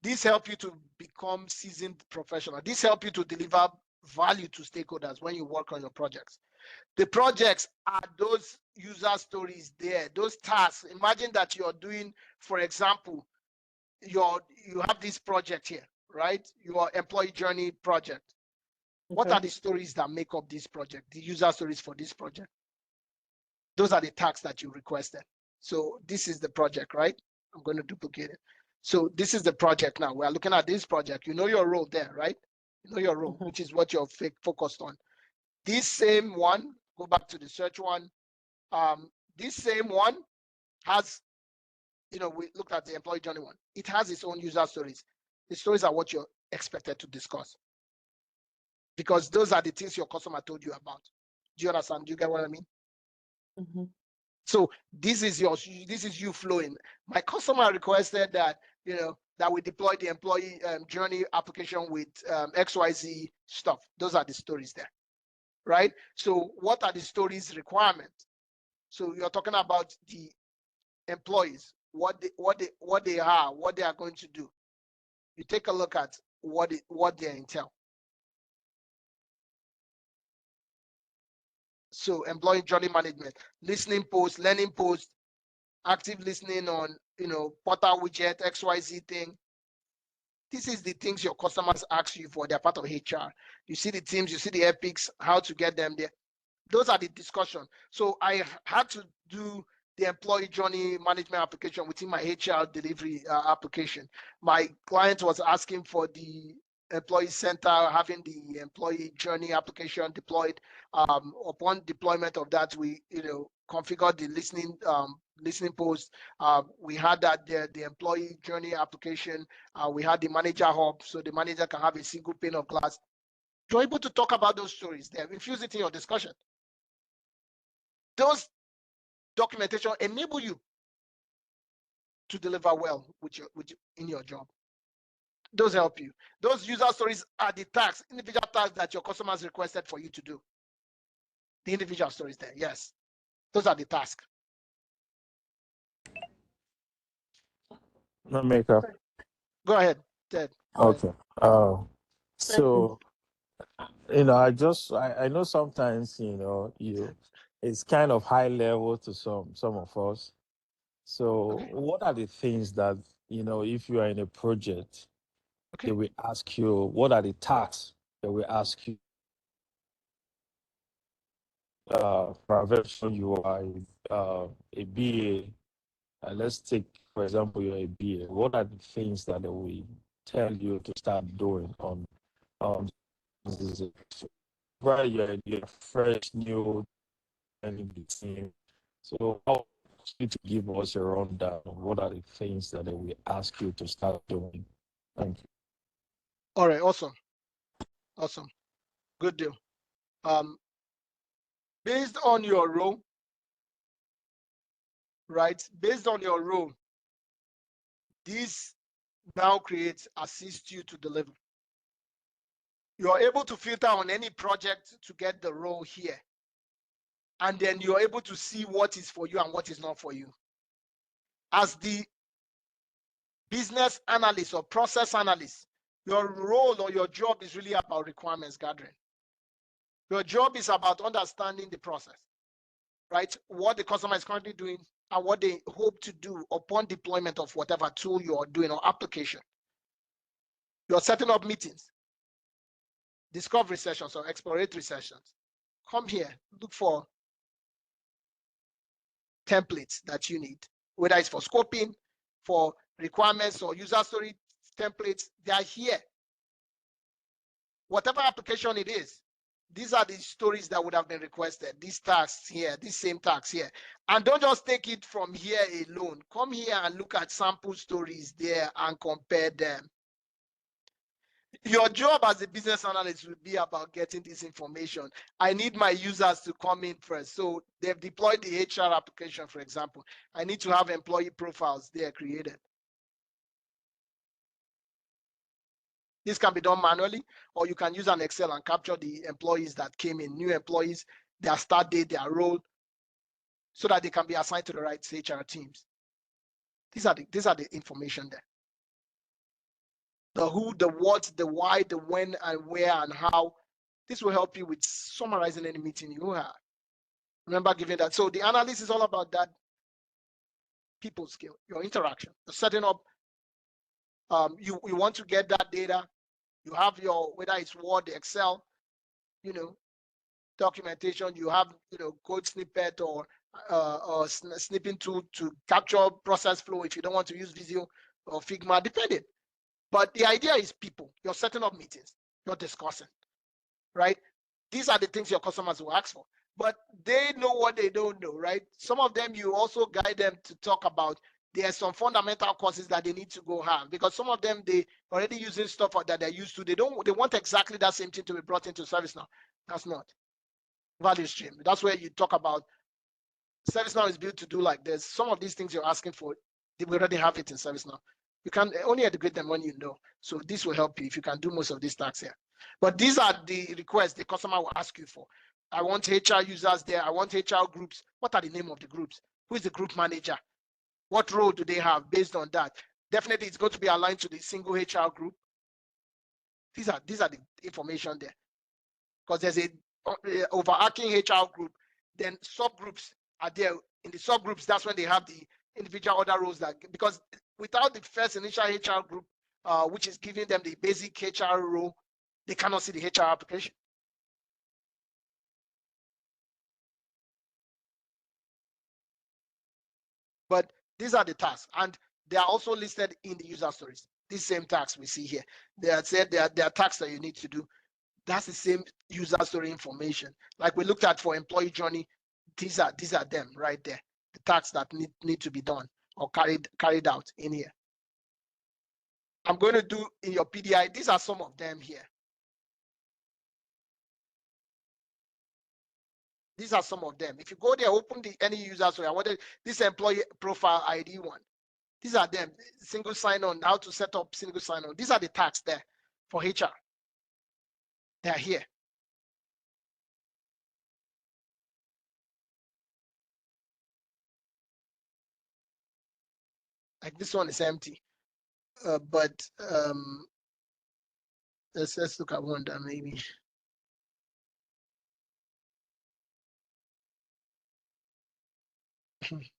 These help you to become seasoned professional. These help you to deliver value to stakeholders when you work on your projects. The projects are those user stories there, those tasks. Imagine that you're doing, for example, you have this project here, right? Your employee journey project. Okay. What are the stories that make up this project, the user stories for this project? Those are the tasks that you requested. So this is the project, right? I'm going to duplicate it. So this is the project now. We are looking at this project. You know your role there, right? You know your role, which is what you're focused on. This same one, go back to the search one. This same one has, we looked at the employee journey one. It has its own user stories. The stories are what you're expected to discuss, because those are the things your customer told you about. Do you understand? Do you get what I mean? Mm-hmm. So this is you flowing. My customer requested that, that we deploy the employee journey application with XYZ stuff. Those are the stories there, right? So what are the stories requirements? So you're talking about the employees, what they are going to do. You take a look at what they entail. So employee journey management, listening post, learning post, active listening on, portal widget, XYZ thing. This is the things your customers ask you for. They're part of HR. You see the teams, you see the epics, how to get them there. Those are the discussion. So I had to do the employee journey management application within my HR delivery application. My client was asking for the employee center, having the employee journey application deployed. Upon deployment of that, we configured the listening post. We had that the employee journey application. We had the manager hub, so the manager can have a single pane of glass. You're able to talk about those stories there, infuse it in your discussion. Those documentation enable you to deliver well in your job. Those help you. Those user stories are the tasks, individual tasks that your customers requested for you to do. The individual stories there, yes. Those are the tasks. No makeup. Go ahead, Ted. Okay. So I know sometimes it's kind of high level to some of us. So what are the things that if you are in a project, they will ask you, what are the tasks they will ask you? Prevention, you are a BA. Let's take, for example, you're a BA. What are the things that they will tell you to start doing on this you're fresh, new, and in the team. So I want you to give us a rundown of what are the things that we ask you to start doing. Thank you. All right, awesome. Good deal. Based on your role, right? Based on your role, this now creates assist you to deliver. You are able to filter on any project to get the role here. And then you're able to see what is for you and what is not for you. As the business analyst or process analyst, your role or your job is really about requirements gathering. Your job is about understanding the process, right? What the customer is currently doing and what they hope to do upon deployment of whatever tool you are doing or application. You're setting up meetings, discovery sessions or exploratory sessions. Come here, look for templates that you need, whether it's for scoping, for requirements or user story templates, they are here. Whatever application it is, these are the stories that would have been requested, these tasks here, these same tasks here. And don't just take it from here alone. Come here and look at sample stories there and compare them. Your job as a business analyst will be about getting this information. I need my users to come in first. So they've deployed the HR application, for example. I need to have employee profiles there created. This can be done manually, or you can use an Excel and capture the employees that came in, new employees, their start date, their role, so that they can be assigned to the right HR teams. These are the information there. The who, the what, the why, the when, and where, and how. This will help you with summarizing any meeting you have. Remember giving that. So the analysis is all about that people skill, your interaction, the setting up. You want to get that data. You have your, whether it's Word, Excel, documentation. You have, code snippet or snipping tool to capture process flow if you don't want to use Visio or Figma, depending. But the idea is people. You're setting up meetings. You're discussing, right? These are the things your customers will ask for. But they know what they don't know, right? Some of them, you also guide them to talk about. There are some fundamental courses that they need to go have, because some of them, they already using stuff that they're used to. They want exactly that same thing to be brought into ServiceNow. That's not value stream. That's where you talk about ServiceNow is built to do like this. Some of these things you're asking for, they already have it in ServiceNow. You can only integrate them when you know. So this will help you if you can do most of these tasks here. But these are the requests the customer will ask you for. I want HR users there. I want HR groups. What are the name of the groups? Who is the group manager? What role do they have based on that? Definitely it's going to be aligned to the single HR group. These are the information there. Because there's a overarching HR group, then subgroups are there. In the subgroups, that's when they have the individual other roles, that because without the first initial HR group, which is giving them the basic HR role, they cannot see the HR application. But these are the tasks, and they are also listed in the user stories. These same tasks we see here, they are said they are tasks that you need to do. That's the same user story information. Like we looked at for employee journey, these are them right there. The tasks that need to be done or carried out in here. I'm going to do in your PDI. These are some of them here. These are some of them. If you go there, open any user story. I wanted this employee profile ID one. These are them. Single sign-on, how to set up single sign-on. These are the tasks there for HR. They are here. Like this one is empty, but let's look at one that maybe.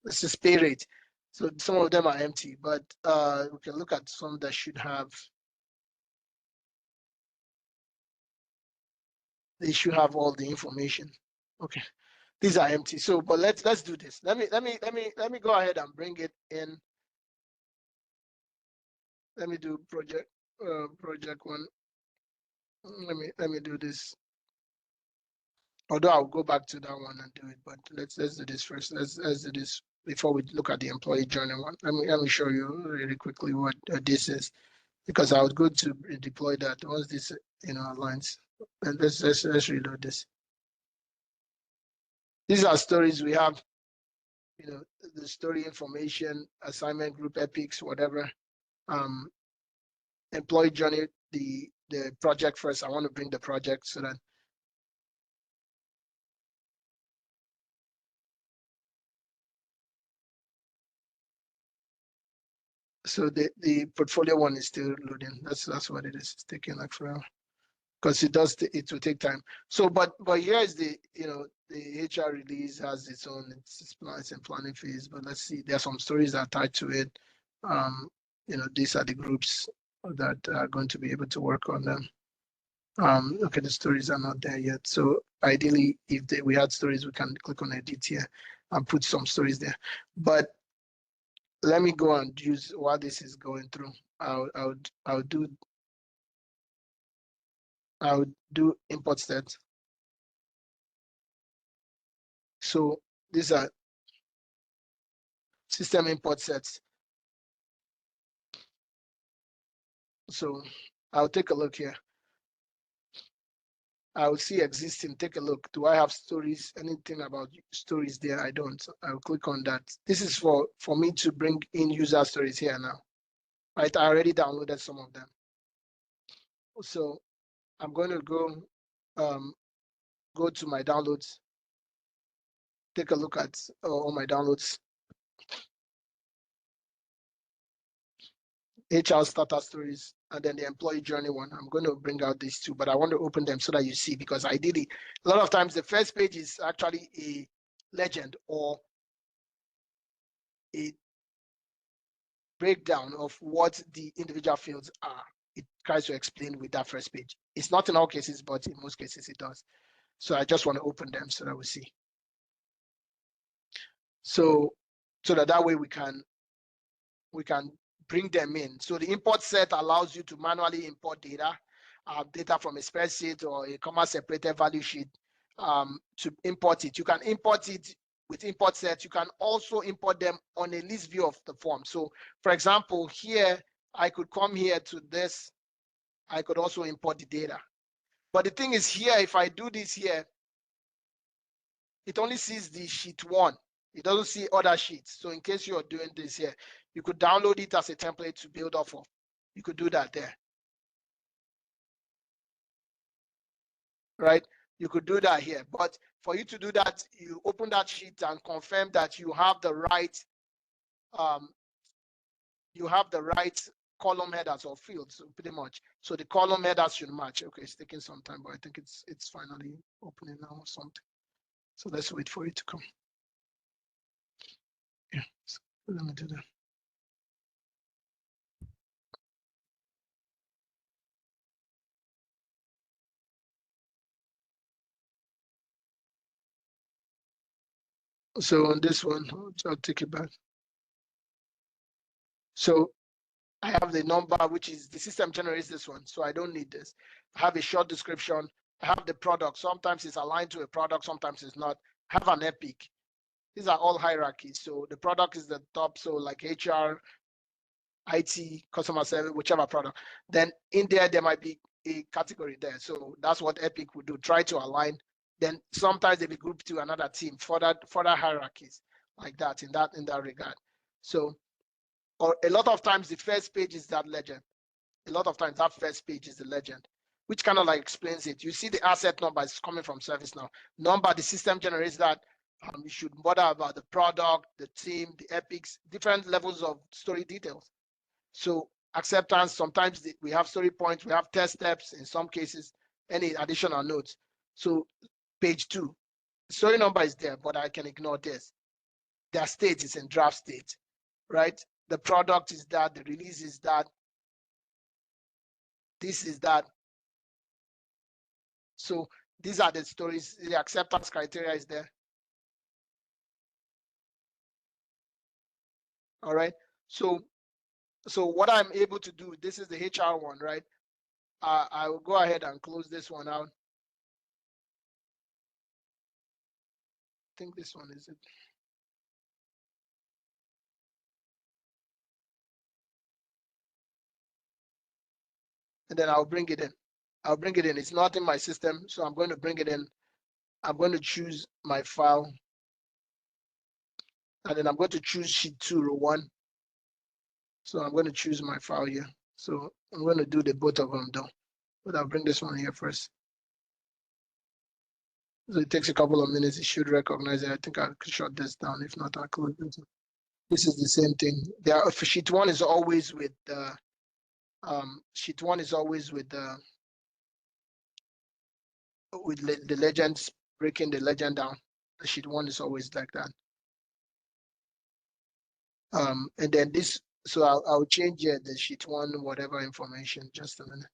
This is pay rate. So some of them are empty, but we can look at some that should have. They should have all the information. Okay, these are empty. So, but let's do this. Let me go ahead and bring it in. Let me do project one. Let me do this. Although I'll go back to that one and do it, but let's do this first. Let's do this before we look at the employee journey one. Let me show you really quickly what this is, because I was going to deploy that once this aligns. And let's reload this. These are stories we have. The story information, assignment group, epics, whatever. Employee journey, the project first. I want to bring the project so that the portfolio one is still loading. That's what it is. It's taking like forever because it will take time. So but here is the the HR release has its own it's in planning phase. But let's see, there are some stories that are tied to it. These are the groups that are going to be able to work on them. Okay, the stories are not there yet. So ideally, if we had stories, we can click on edit here and put some stories there. But let me go and use while this is going through. I'll do import sets. So these are system import sets. So I'll take a look here. I'll see existing, take a look. Do I have stories, anything about stories there? I don't. I'll click on that. This is for me to bring in user stories here now. Right, I already downloaded some of them. So I'm going to go to my downloads, take a look at all my downloads. HR starter stories, and then the employee journey one. I'm going to bring out these two, but I want to open them so that you see, because ideally, a lot of times the first page is actually a legend or a breakdown of what the individual fields are. It tries to explain with that first page. It's not in all cases, but in most cases it does. So I just want to open them so that we see. So that way we can bring them in. So the import set allows you to manually import data from a spreadsheet or a comma separated value sheet to import it. You can import it with import sets. You can also import them on a list view of the form. So for example, here, I could come here to this. I could also import the data. But the thing is here, if I do this here, it only sees the sheet one. It doesn't see other sheets. So in case you're doing this here, you could download it as a template to build off of. You could do that there. Right? You could do that here. But for you to do that, you open that sheet and confirm that you have the right column headers or fields, pretty much. So the column headers should match. Okay, it's taking some time, but I think it's finally opening now or something. So let's wait for it to come. Yeah, so let me do that. So on this one, I'll take it back. So I have the number, which is the system generates this one. So I don't need this. I have a short description. I have the product. Sometimes it's aligned to a product, sometimes it's not. I have an epic. These are all hierarchies. So the product is the top. So like HR, IT, customer service, whichever product. Then in there might be a category there. So that's what epic would do. Try to align. Then sometimes they be grouped to another team, further hierarchies like that in that regard. So, or a lot of times the first page is that legend. A lot of times that first page is the legend, which kind of like explains it. You see the asset number is coming from ServiceNow. Number, the system generates that. You should bother about the product, the team, the epics, different levels of story details. So acceptance, sometimes we have story points, we have test steps, in some cases, any additional notes. So page 2, story number is there, but I can ignore this. Their state is in draft state, right? The product is that, the release is that, this is that. So these are the stories, the acceptance criteria is there. All right, so what I'm able to do, this is the HR one, right? I will go ahead and close this one out. think this one is it. And then I'll bring it in. I'll bring it in. It's not in my system, so I'm going to bring it in. I'm going to choose my file. And then I'm going to choose sheet 2, row 1. So I'm going to choose my file here. So I'm going to do the both of them though. But I'll bring this one here first. So it takes a couple of minutes. It should recognize it. I think I could shut this down. If not, I'll close it. This is the same thing. There, sheet 1 is always with sheet 1 is always with the legends, breaking the legend down. The sheet 1 is always like that. And then this, so I'll change the sheet 1 whatever information. Just a minute.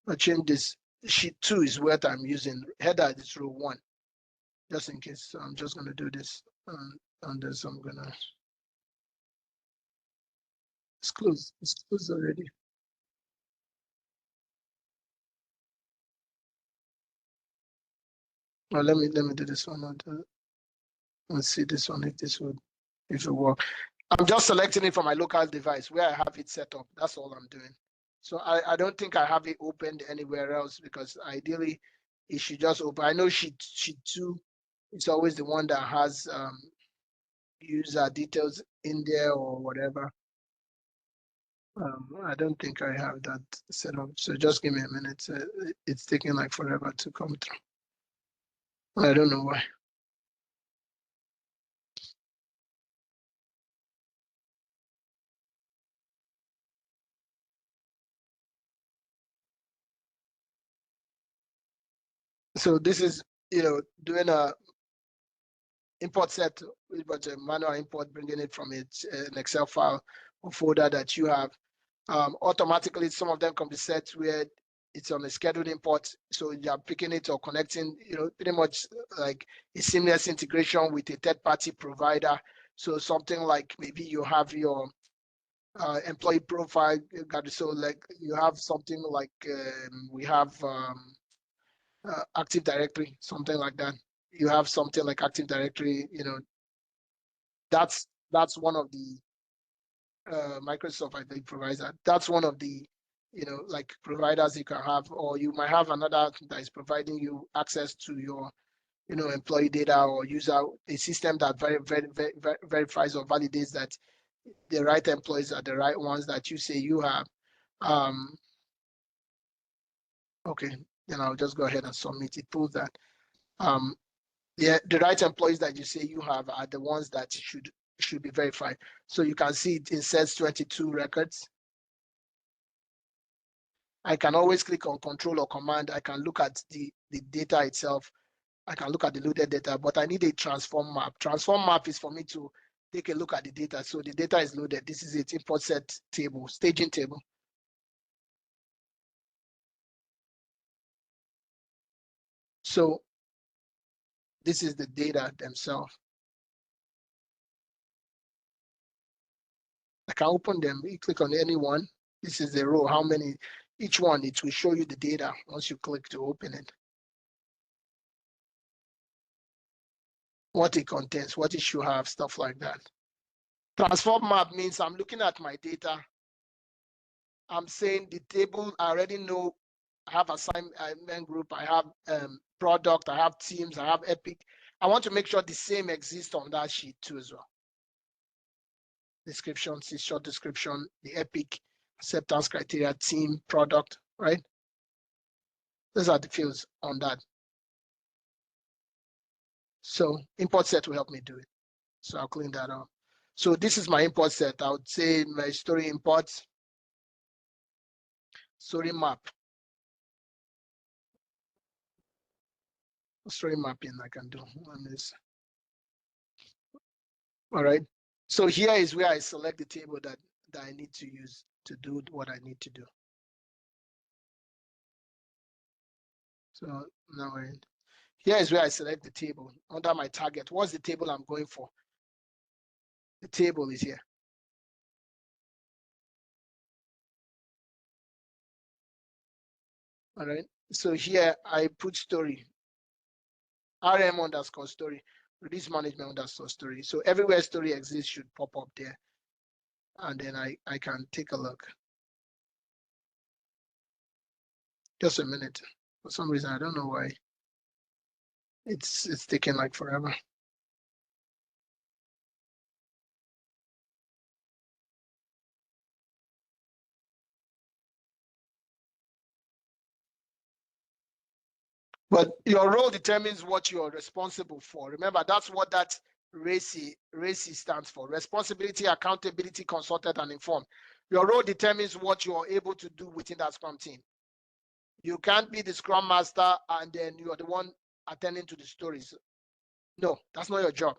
I'll change this. Sheet 2 is what I'm using. Header is row 1, just in case. So I'm just gonna do this, and this I'm gonna. It's closed. It's closed already. Well, let me do this one. Let's see this one if it work. I'm just selecting it from my local device where I have it set up. That's all I'm doing. So I don't think I have it opened anywhere else because ideally it should just open. I know sheet 2 is always the one that has user details in there or whatever. I don't think I have that set up. So just give me a minute. It's taking like forever to come through. I don't know why. So this is, doing a import set, but a manual import, bringing it from an Excel file or folder that you have. Automatically, some of them can be set where it's on a scheduled import. So you're picking it or connecting, pretty much like a seamless integration with a third-party provider. So something like maybe you have your employee profile. So like you have something like we have Active Directory, something like that. You have something like Active Directory, that's one of the Microsoft, I think, provides that. That's one of the, like providers you can have, or you might have another that is providing you access to your, employee data or user, a system that verifies or validates that the right employees are the right ones that you say you have. Okay, then I'll just go ahead and submit it. Prove that. The right employees that you say you have are the ones that should be verified. So you can see it says 22 records. I can always click on Control or Command. I can look at the data itself. I can look at the loaded data, but I need a transform map. Transform map is for me to take a look at the data. So the data is loaded. This is it, import set table, staging table. So this is the data themselves. I can open them. You click on any one. This is the row. How many? Each one, it will show you the data once you click to open it. What it contains, what it should have, stuff like that. Transform map means I'm looking at my data. I'm saying the table, I already know I have assignment group, I have product, I have teams, I have Epic. I want to make sure the same exists on that sheet too as well. Description, see short description, the Epic, acceptance criteria, team, product, right? Those are the fields on that. So import set will help me do it. So I'll clean that up. So this is my import set. I would say my story imports, story map. Story mapping I can do on this. All right. So here is where I select the table that I need to use to do what I need to do. So now here is where I select the table under my target. What's the table I'm going for? The table is here. All right. So here I put story, RM_story, release management _story. So everywhere story exists should pop up there. And then I can take a look. Just a minute. For some reason, I don't know why. It's taking like forever. But your role determines what you're responsible for. Remember, that's what that RACI stands for. Responsibility, accountability, consulted, and informed. Your role determines what you're able to do within that Scrum team. You can't be the Scrum Master and then you're the one attending to the stories. No, that's not your job.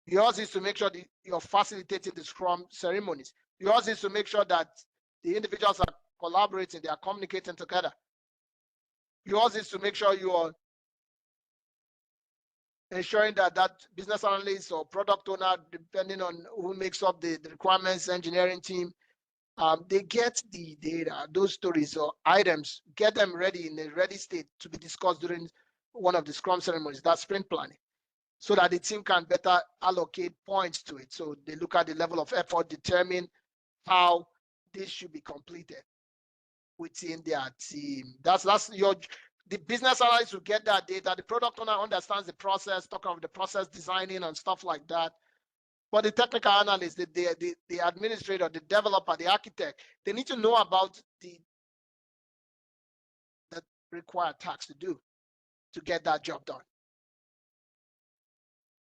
Yours is to make sure that you're facilitating the Scrum ceremonies. Yours is to make sure that the individuals are collaborating, they are communicating together. Yours is to make sure you are ensuring that that business analyst or product owner, depending on who makes up the requirements engineering team, they get the data, those stories or items, get them ready in a ready state to be discussed during one of the Scrum ceremonies, that's sprint planning, so that the team can better allocate points to it. So they look at the level of effort, determine how this should be completed within their team. That's the business analyst will get that data. The product owner understands the process, talk of the process designing and stuff like that. But the technical analyst, the administrator, the developer, the architect, they need to know about the required tasks to do to get that job done,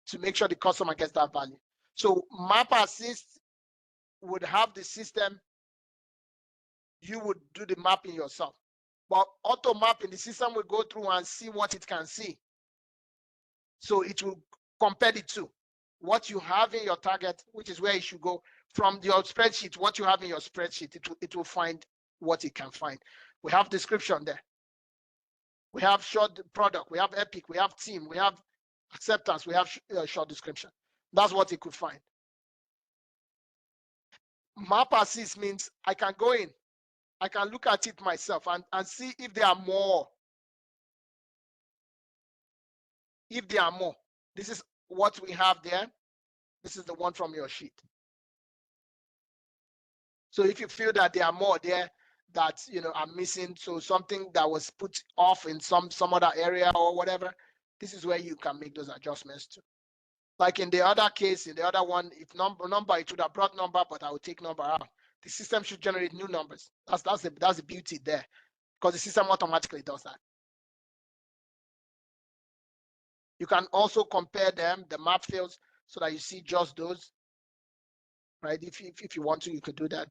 to make sure the customer gets that value. So Map Assist would have the system, you would do the mapping yourself. But auto mapping, the system will go through and see what it can see. So it will compare the two. What you have in your target, which is where it should go, from your spreadsheet, what you have in your spreadsheet, it will find what it can find. We have description there. We have short product, we have epic, we have team, we have acceptance, we have short description. That's what it could find. Map Assist means I can go in, I can look at it myself and see if there are more. If there are more, this is what we have there. This is the one from your sheet. So if you feel that there are more there that are missing, so something that was put off in some other area or whatever, this is where you can make those adjustments too. Like in the other case, in the other one, if number it would have brought number, but I would take number out. The system should generate new numbers. That's the beauty there, because the system automatically does that. You can also compare them, the map fields, so that you see just those, right? If you want to, you could do that.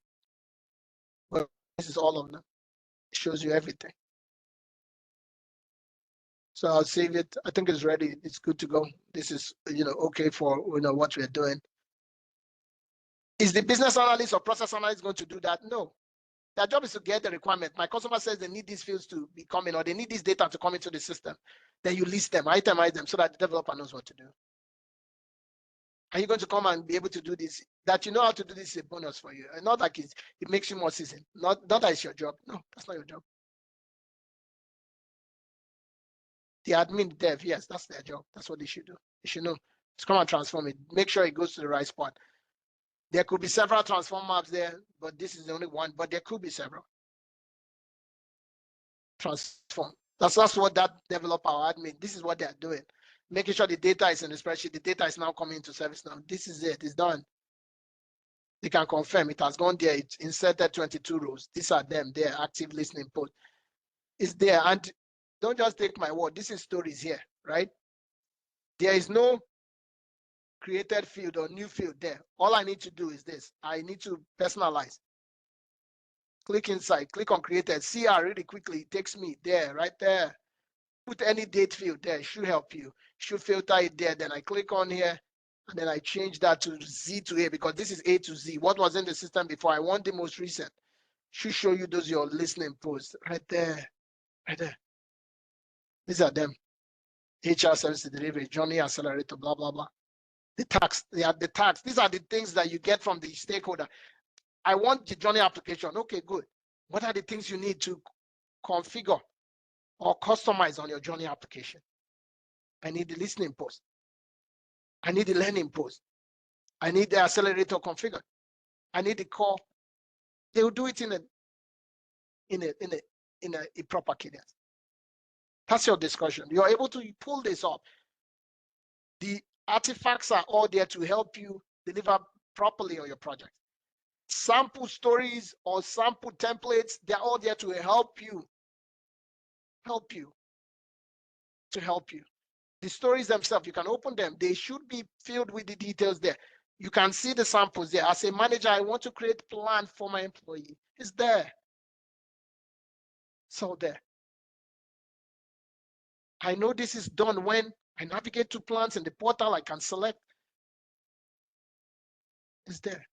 But this is all of them. It shows you everything. So I'll save it. I think it's ready. It's good to go. This is okay for what we're doing. Is the business analyst or process analyst going to do that? No. Their job is to get the requirement. My customer says they need these fields to be coming, or they need this data to come into the system. Then you list them, itemize them, so that the developer knows what to do. Are you going to come and be able to do this? That you know how to do this is a bonus for you. And not like it makes you more seasoned. Not that it's your job. No, that's not your job. The admin, dev, yes, that's their job. That's what they should do. They should know. Just come and transform it. Make sure it goes to the right spot. There could be several transform maps there, but this is the only one. But there could be several. Transform. That's what that developer or admin, this is what they're doing. Making sure the data is in the spreadsheet. The data is now coming into service now. This is it. It's done. They can confirm it has gone there. It's inserted 22 rows. These are them. They're active listening post. It's there. And don't just take my word. This is stories here, right? There is no created field or new field there. All I need to do is this. I need to personalize. Click inside, click on created, CR really quickly. It takes me there, right there. Put any date field there. It should help you. Should filter it there. Then I click on here and then I change that to Z to A, because this is A to Z. What was in the system before? I want the most recent. Should show you those your listening posts right there, right there. These are them. HR service delivery, journey accelerator, blah, blah, blah. The tax, they are the tax. These are the things that you get from the stakeholder. I want the journey application. Okay, good. What are the things you need to configure or customize on your journey application. I need the listening post. I need the learning post. I need the accelerator configured. I need the core. They will do it in a proper cadence. That's your discussion. You're able to pull this up. The artifacts are all there to help you deliver properly on your project. Sample stories or sample templates, they're all there to help you. The stories themselves, you can open them. They should be filled with the details there. You can see the samples there. As a manager, I want to create a plan for my employee. It's there. It's all there. I know this is done when I navigate to plans in the portal. I can select. It's there.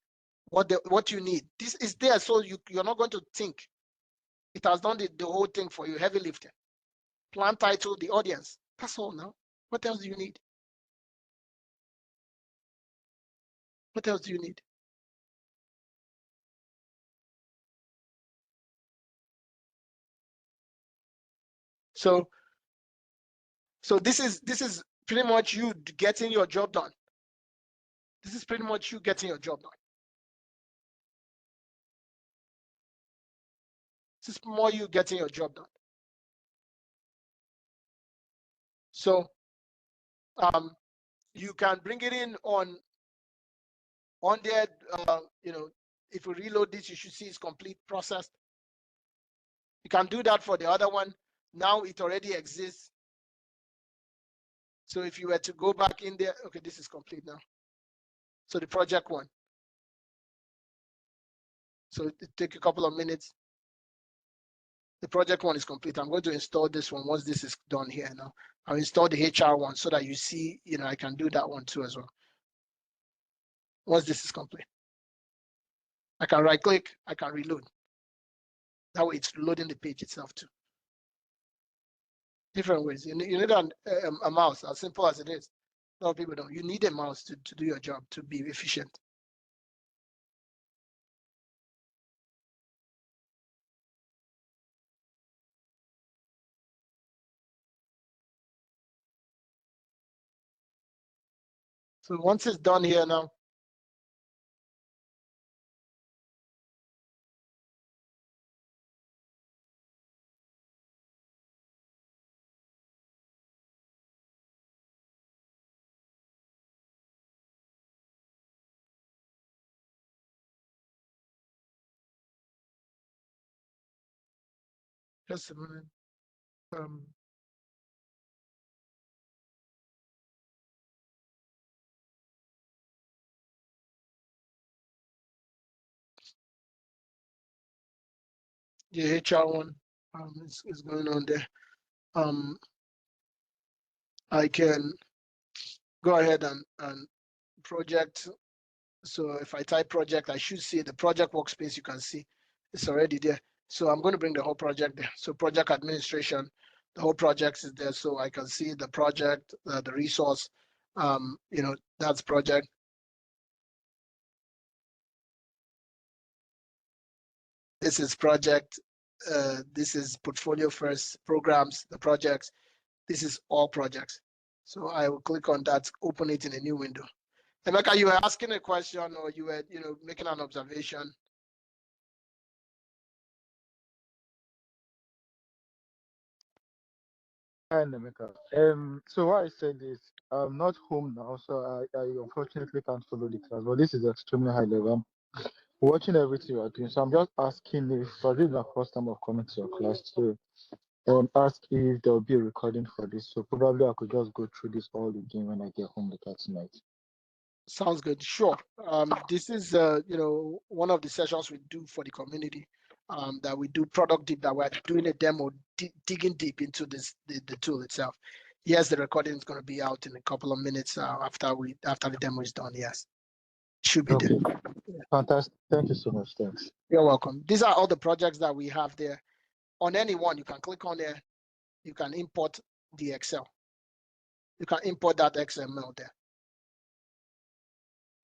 What you need. This is there, so you're not going to think. It has done the whole thing for you, heavy lifting. Plan title, the audience. That's all now. What else do you need? What else do you need? So this is pretty much you getting your job done. This is pretty much you getting your job done. This is more you getting your job done. So you can bring it in on there. If we reload this, you should see it's complete processed. You can do that for the other one. Now it already exists. So if you were to go back in there, okay, this is complete now. So the project one. So it take a couple of minutes. The project one is complete. I'm going to install this one once this is done here now. I'll install the HR one so that you see, I can do that one too as well. Once this is complete, I can right click, I can reload. That way it's loading the page itself too. Different ways. You need a mouse, as simple as it is. A lot of people don't. You need a mouse to do your job, to be efficient. So once it's done here now, just a minute. The HR one is going on there. I can go ahead and project. So if I type project, I should see the project workspace. You can see it's already there. So I'm going to bring the whole project there. So project administration, the whole project is there. So I can see the project, the resource, that's project. This is project. This is portfolio first, programs, the projects. This is all projects. So I will click on that, open it in a new window. Emeka, you were asking a question or you were, making an observation. Hi, Nemeka. So what I said is I'm not home now, so I unfortunately can't follow the class, but this is extremely high level. I'm watching everything you are doing, so I'm just asking if, this is my first time of coming to your class, to ask if there will be a recording for this, so probably I could just go through this all again when I get home later tonight. Sounds good. Sure. This is, one of the sessions we do for the community, that we do product deep, that we're doing a demo, digging deep into the tool itself. Yes, the recording is going to be out in a couple of minutes after the demo is done. Yes, should be Okay. there. Fantastic. Thank you so much. Thanks. You're welcome. These are all the projects that we have there. On any one, you can click on there. You can import the Excel. You can import that XML there.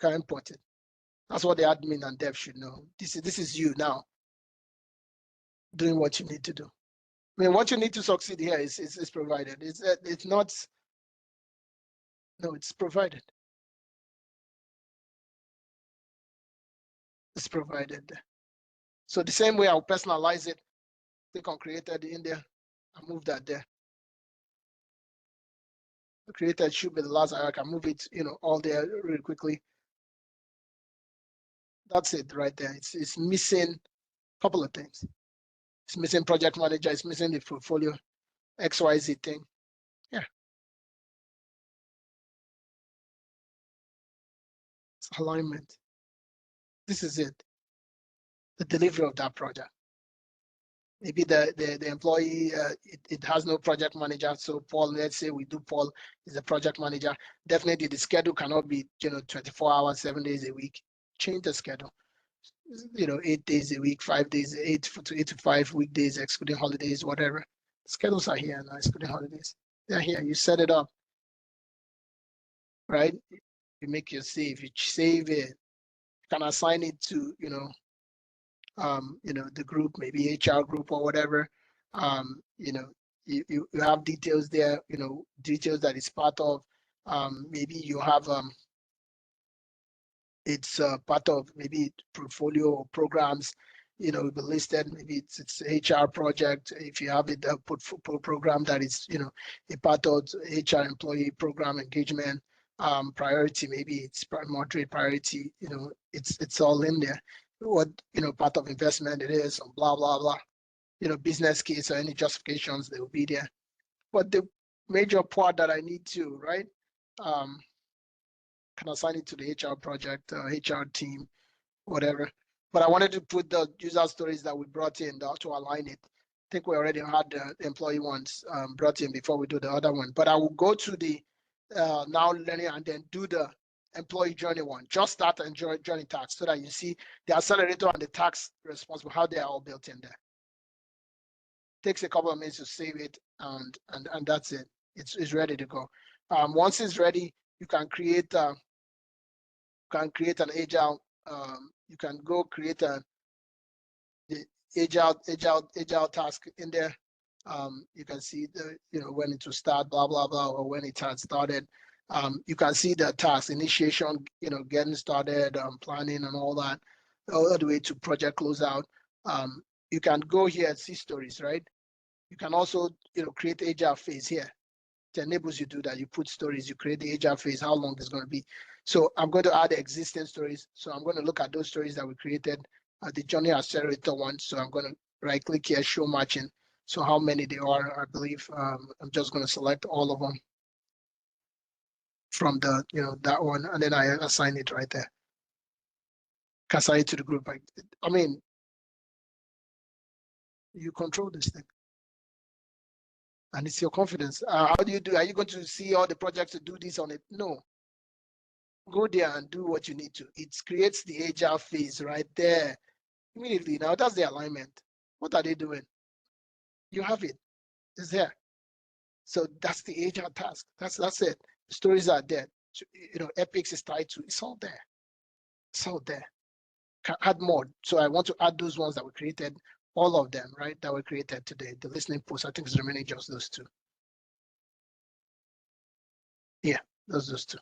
You can import it. That's what the admin and dev should know. This is you now doing what you need to do. I mean, what you need to succeed here is provided. It's not. No, it's provided. It's provided. So the same way I'll personalize it. Click on created in there. I move that there. Created should be the last. I can move it, all there really quickly. That's it right there. It's missing a couple of things. It's missing project manager. It's missing the portfolio XYZ thing. Yeah. It's alignment. This is it. The delivery of that project. Maybe the employee, it has no project manager. So Paul, let's say we do Paul is the project manager. Definitely the schedule cannot be, 24 hours, 7 days a week. Change the schedule. 8 days a week, 5 days, 8 to 5 weekdays, excluding holidays, whatever. Schedules are here now, excluding holidays. They're here. You set it up, right? You make your save. You save it. You can assign it to, the group, maybe HR group or whatever. You have details there. Details that is part of. Maybe you have it's part of maybe portfolio or programs, be listed. Maybe it's HR project. If you have it, program that is, a part of HR employee program engagement priority. Maybe it's moderate priority. It's all in there. What part of investment it is, and blah blah blah. Business case or any justifications, they will be there. But the major part that I need to, right? Can assign it to the HR project, HR team, whatever. But I wanted to put the user stories that we brought in to align it. I think we already had the employee ones brought in before we do the other one. But I will go to the now learning and then do the employee journey one. Just start and journey task so that you see the accelerator and the task responsible, how they are all built in there. Takes a couple of minutes to save it, and that's it. It's ready to go. Once it's ready, you can create an agile. You can go create the agile task in there. You can see the when it will start, blah blah blah, or when it had started. You can see the task initiation, getting started, planning and all that, all the way to project closeout. You can go here and see stories, right? You can also create agile phase here. It enables you to do that. You put stories, you create the agile phase, how long it's going to be. So I'm going to add the existing stories. So I'm going to look at those stories that we created, the journey accelerator one. So I'm going to right click here, show matching. So how many they are, I believe. I'm just going to select all of them from the, that one, and then I assign it right there. Assign it to the group. I mean, you control this thing. And it's your confidence. How do you do? Are you going to see all the projects to do this on it? No. Go there and do what you need to. It creates the agile phase right there immediately. Now that's the alignment. What are they doing? You have it. It's there. So that's the agile task. That's it. The stories are there. Epics is tied to. It's all there. It's all there. Can add more. So I want to add those ones that we created. All of them, right? That were created today. The listening post, I think is remaining just those two. Yeah, those two.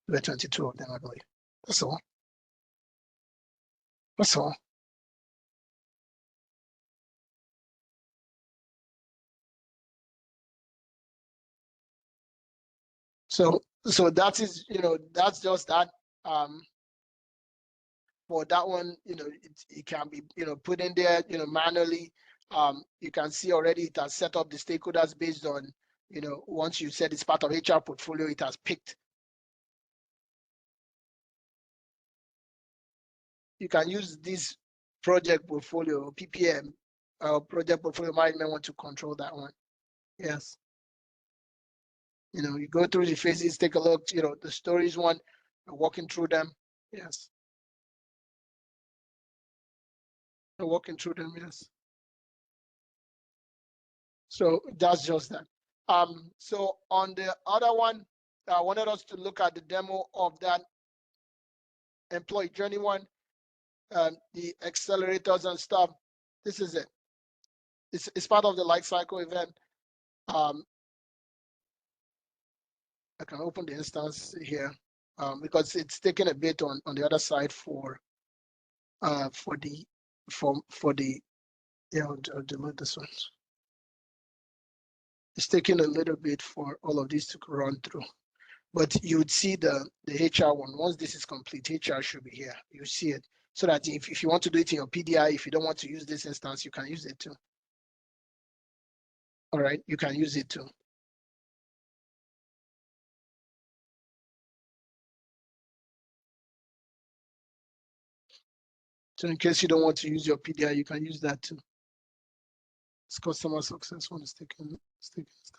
There were 22 of them, I believe. That's all. That's all. So that is, that's just that. For that one, it can be, put in there, manually. You can see already it has set up the stakeholders based on, once you said it's part of HR portfolio, it has picked. You can use this project portfolio, PPM, project portfolio management want to control that one. Yes. You go through the phases, take a look, the stories one, walking through them. Yes. Walking through them, yes. So that's just that. So on the other one, I wanted us to look at the demo of that employee journey one, the accelerators and stuff. This is it. it's part of the life cycle event. I can open the instance here because it's taking a bit on the other side for the yeah, I'll delete this one. It's taking a little bit for all of these to run through, but you would see the HR one. Once this is complete, HR should be here. You see it, so that if you want to do it in your PDI, if you don't want to use this instance, you can use it too. All right, you can use it too. So in case you don't want to use your PDI, you can use that too. It's customer success one is taken.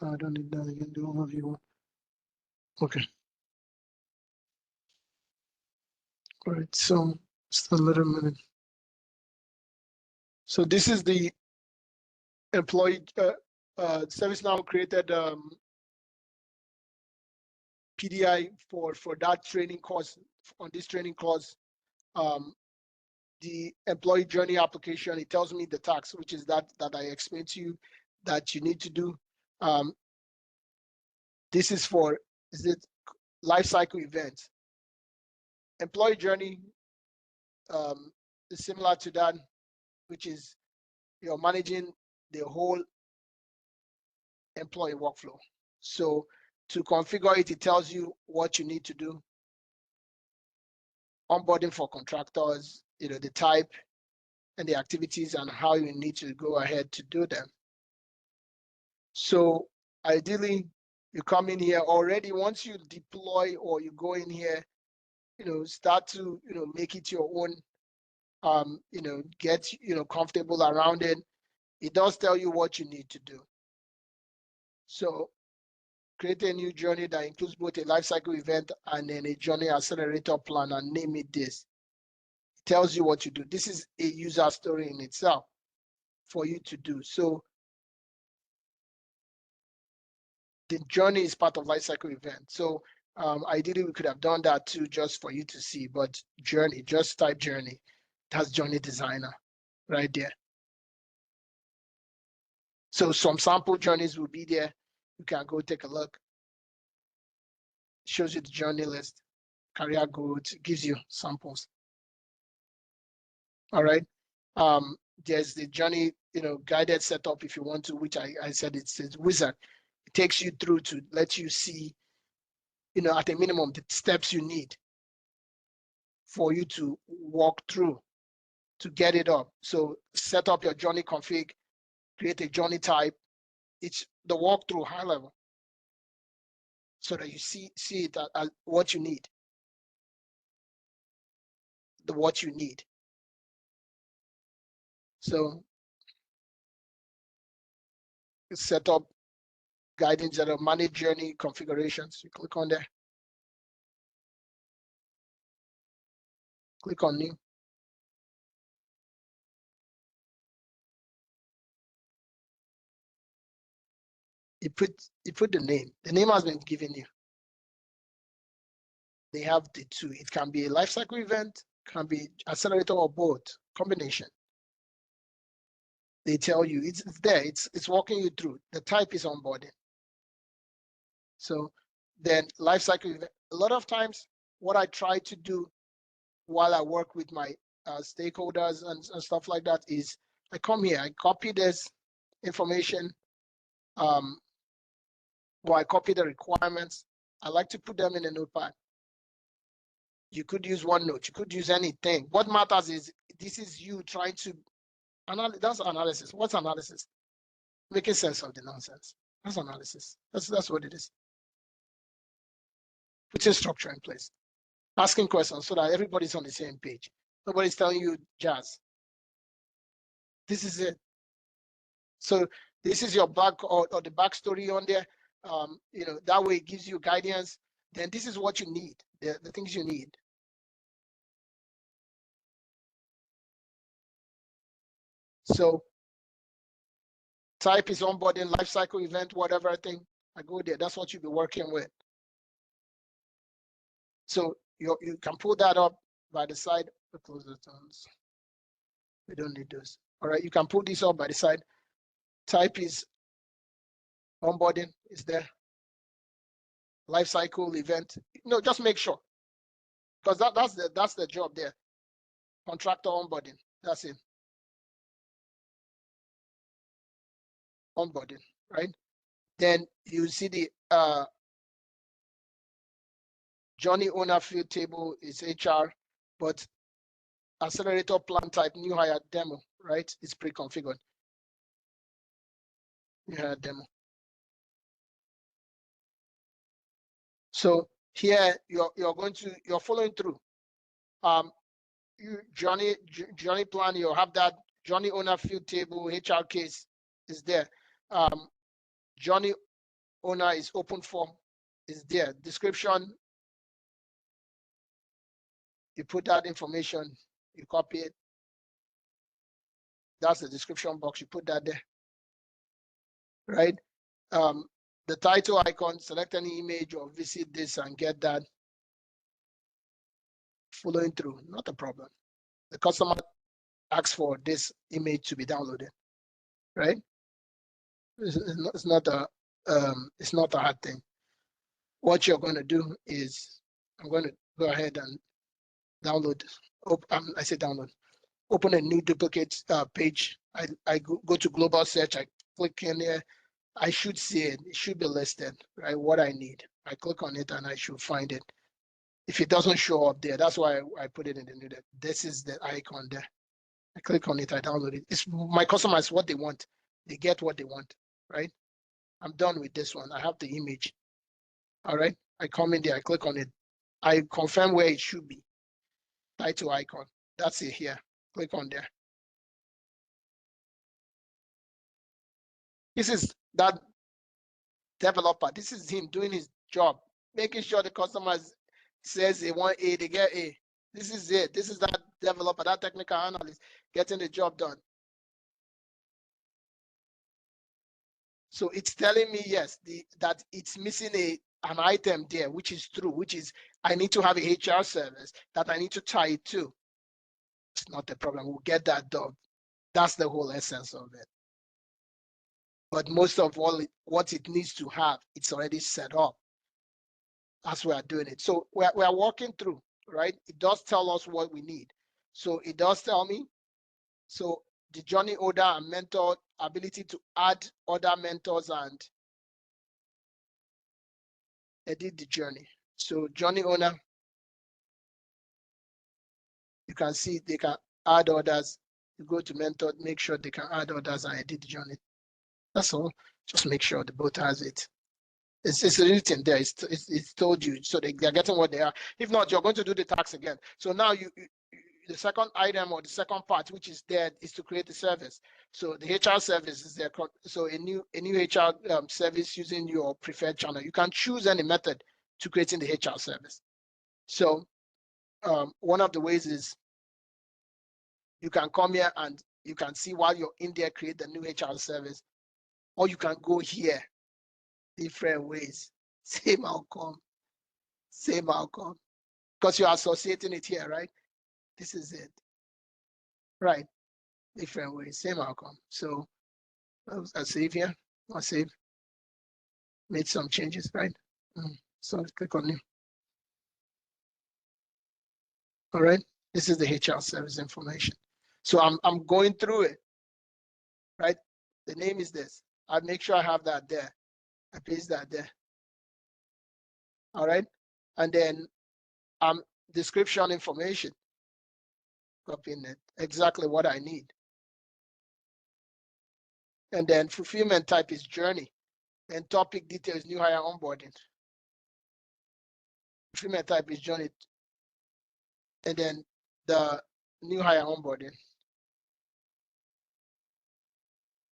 I don't need that again. The overview one. Okay. All right. So just a little minute. So this is the employee ServiceNow created PDI for that training course. On this training course, the employee journey application, it tells me the task, which is that I explained to you that you need to do. This is for life cycle events. Employee journey is similar to that, which is you're managing the whole employee workflow. So to configure it, it tells you what you need to do. Onboarding for contractors, the type and the activities and how you need to go ahead to do them. So ideally, you come in here already. Once you deploy or you go in here, start to make it your own. Get comfortable around it. It does tell you what you need to do. So create a new journey that includes both a lifecycle event and then a journey accelerator plan and name it this. It tells you what you do. This is a user story in itself for you to do. So the journey is part of lifecycle event. So ideally we could have done that too, just for you to see, but journey, just type journey. That's journey designer right there. So some sample journeys will be there. You can go take a look. It shows you the journey list, career growth, gives you samples. All right. There's the journey, guided setup if you want to, which I said it's a wizard. It takes you through to let you see, at a minimum, the steps you need for you to walk through to get it up. So set up your journey config, create a journey type. It's the walkthrough high level so that you see it as what you need. What you need. So set up guidance that are manage journey configurations. You click on there. Click on new. You put the name. The name has been given you. They have the two. It can be a lifecycle event, can be accelerator or both, combination. They tell you it's there. It's walking you through. The type is onboarding. So then lifecycle event. A lot of times, what I try to do while I work with my stakeholders and stuff like that is I come here, I copy this information, or I copy the requirements. I like to put them in a notepad. You could use OneNote, you could use anything. What matters is this is you trying to that's analysis. What's analysis? Making sense of the nonsense. That's analysis. That's what it is. Putting structure in place. Asking questions so that everybody's on the same page. Nobody's telling you jazz. This is it. So this is your back or the backstory on there. That way it gives you guidance. Then this is what you need, the things you need. So type is onboarding, lifecycle event, whatever thing. I go there. That's what you'll be working with. So you can pull that up by the side. Close the terms. We don't need those. All right, you can pull this up by the side. type is onboarding is there. Life cycle event. No, just make sure, because that's the job there. Contractor onboarding. That's it. Onboarding, right? Then you see the Johnny owner field table is HR, but accelerator plan type new hire demo, right? It's pre-configured. New hire demo. So here you're following through. Johnny plan, you have that Johnny owner field table, HR case is there. Johnny owner is open form is there. Description, you put that information, you copy it. That's the description box, you put that there, right? The title icon, select any image or visit this and get that. Following through, not a problem. The customer asks for this image to be downloaded, right? It's not a hard thing. What you're going to do is, I'm going to go ahead and download. I say download. Open a new duplicate page. I go to global search. I click in there. I should see it. It should be listed, right? What I need. I click on it and I should find it. If it doesn't show up there, that's why I put it in the new. This is the icon there. I click on it. I download it. It's my customers what they want. They get what they want, right? I'm done with this one. I have the image. All right. I come in there. I click on it. I confirm where it should be. Title icon. That's it here. Click on there. This is that developer. This is him doing his job, making sure the customers says they want A, they get A. This is it. This is that developer, that technical analyst getting the job done. So it's telling me, yes, that it's missing an item there, which is true, which is I need to have a HR service that I need to tie it to. It's not a problem. We'll get that done. That's the whole essence of it. But most of all, what it needs to have, it's already set up as we are doing it. So we are walking through, right? It does tell us what we need. So it does tell me, so the journey order and mentor ability to add other mentors and edit the journey. So journey owner, you can see they can add others. You go to mentor, make sure they can add others and edit the journey. That's all. Just make sure the bot has it. It's written there. It's told you, so they're getting what they are. If not, you're going to do the tax again. So now the second item or the second part, which is there, is to create the service. So the HR service is there. So a new HR service using your preferred channel. You can choose any method to creating the HR service. So one of the ways is you can come here and you can see while you're in there, create the new HR service, or you can go here. Different ways, same outcome, because you're associating it here, right? This is it, right? Different ways, same outcome. So I'll save here. I'll save. Made some changes, right? So click on new. All right. This is the HR service information. So I'm going through it, right? The name is this. I'll make sure I have that there. I paste that there. All right. And then description information. Copying it, exactly what I need. And then fulfillment type is journey. And topic details, new hire onboarding. Fulfillment type is journey. And then the new hire onboarding.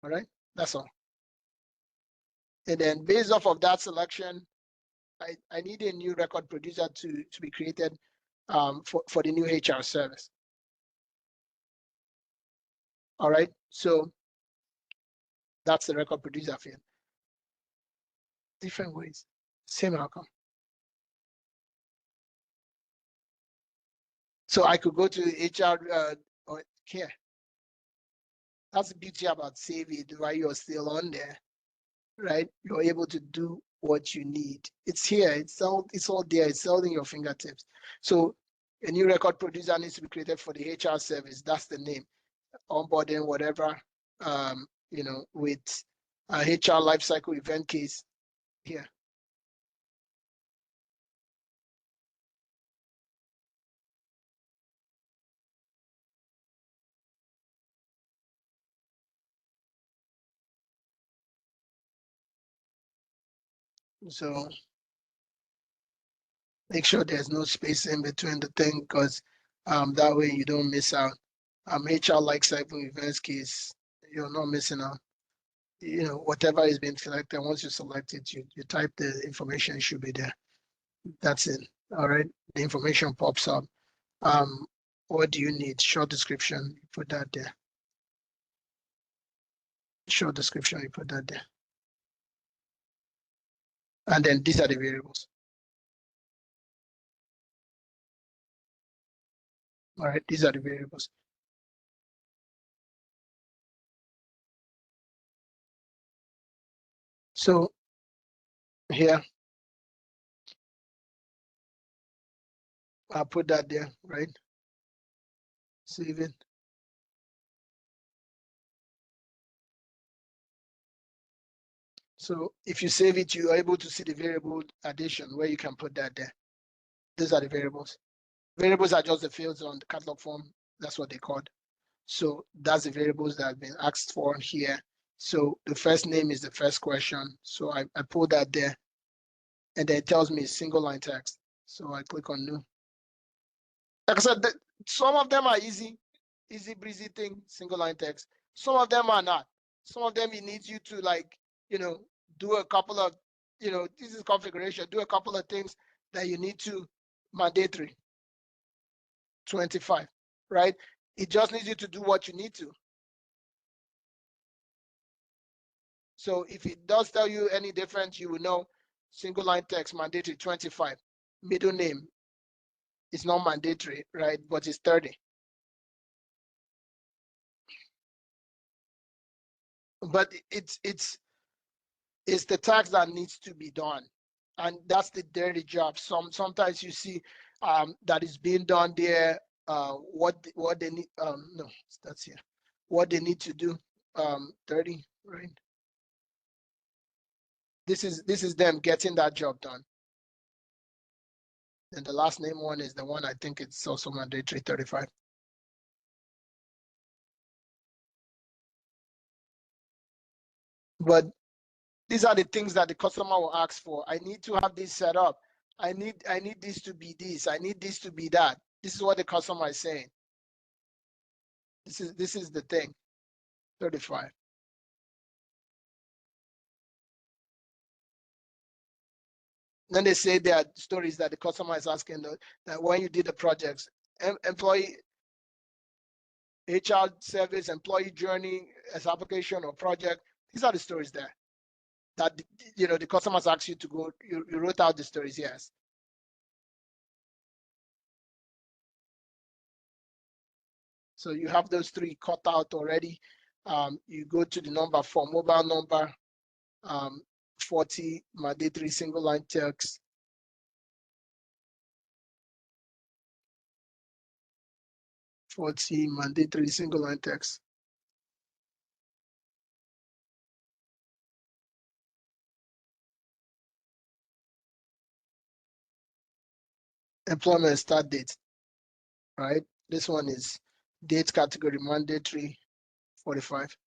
All right, that's all. And then based off of that selection, I need a new record producer to be created for the new HR service. All right, so that's the record producer field. Different ways, same outcome. So I could go to HR or here. That's the beauty about Save It while you're still on there, right? You're able to do what you need. It's here. It's all there. It's all in your fingertips. So a new record producer needs to be created for the HR service. That's the name. Onboarding, whatever, with a HR lifecycle event case here. So make sure there's no space in between the thing, because that way you don't miss out. HR lifecycle events case, you're not missing out. Whatever is being selected, once you select it, you type the information, it should be there. That's it. All right. The information pops up. What do you need? Short description, you put that there. Short description, you put that there. And then these are the variables. All right, these are the variables. So here, I'll put that there, right? Save it. So if you save it, you are able to see the variable addition where you can put that there. These are the variables. Variables are just the fields on the catalog form. That's what they called. So that's the variables that have been asked for here. So the first name is the first question. So I put that there, and then it tells me single line text. So I click on new. Like I said, some of them are easy breezy thing, single line text. Some of them are not. Some of them it needs you to do a couple of, this is configuration, do a couple of things that you need to mandatory. 25, right? It just needs you to do what you need to. So if it does tell you any difference, you will know single line text mandatory 25. Middle name is not mandatory, right? But it's 30. But it's the tax that needs to be done, and that's the dirty job. Sometimes you see that is being done there. What they need, no, that's here. What they need to do, 30, right? This is them getting that job done. And the last name one is the one I think it's also mandatory 35. But these are the things that the customer will ask for. I need to have this set up. I need this to be this. I need this to be that. This is what the customer is saying. This is the thing. 35. Then they say there are stories that the customer is asking that when you did the projects, employee HR service, employee journey as application or project. These are the stories there that the customers ask you to go. You wrote out the stories, yes. So you have those three cut out already. You go to the number for mobile number, 40 mandatory single line text. Mandatory single line text. Employment start date, right? This one is date category mandatory 45.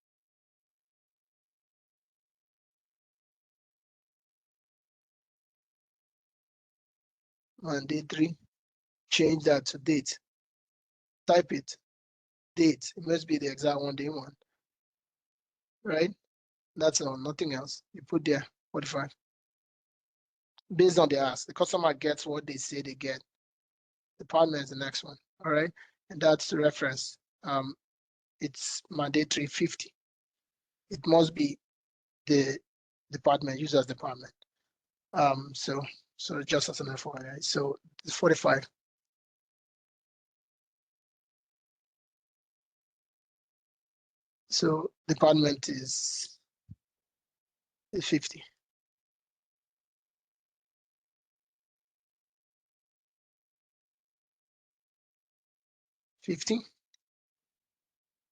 Mandatory, change that to date. Type it, date. It must be the exact one they want, right? That's all, nothing else. You put there 45. Based on the ask, the customer gets what they say they get. Department is the next one, all right? And that's the reference. It's mandatory 50. It must be the department, users department. So just as an FYI, so it's 45. So department is 50.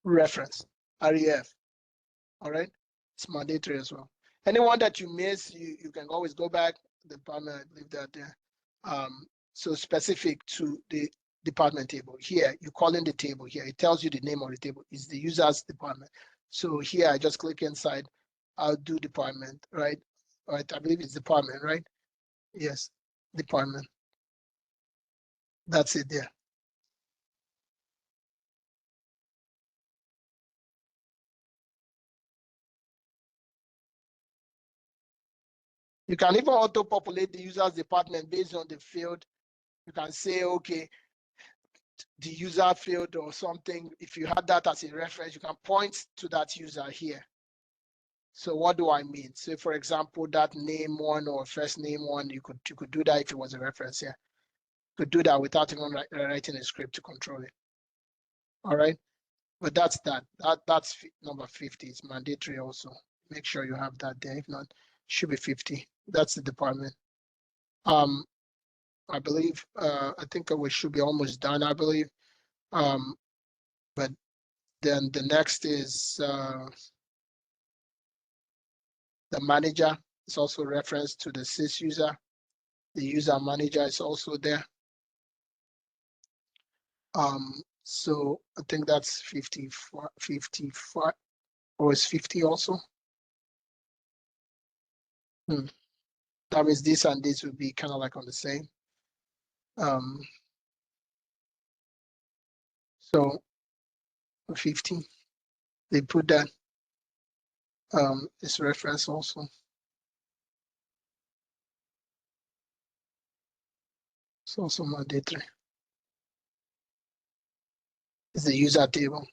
Reference, REF. All right, it's mandatory as well. Anyone that you miss, you can always go back. The department, leave that there. So specific to the department table here, you call in the table here. It tells you the name of the table. It's the user's department. So here I just click inside. I'll do department, right? Right. I believe it's department, right? Yes, department. That's it there. You can even auto-populate the user's department based on the field. You can say, okay, the user field or something. If you had that as a reference, you can point to that user here. So what do I mean? So for example, that name one or first name one, you could do that if it was a reference here. You could do that without even writing a script to control it. All right, but that's that's number 50. It's mandatory also. Make sure you have that there. If not, it should be 50. That's the department. I believe I think we should be almost done. I believe, but then the next is the manager. It's also reference to the sys user. The user manager is also there. So I think that's 55, or is 50 also? That means this and this would be kind of like on the same. So 50, they put that as reference also. It's also mandatory. It's the user table.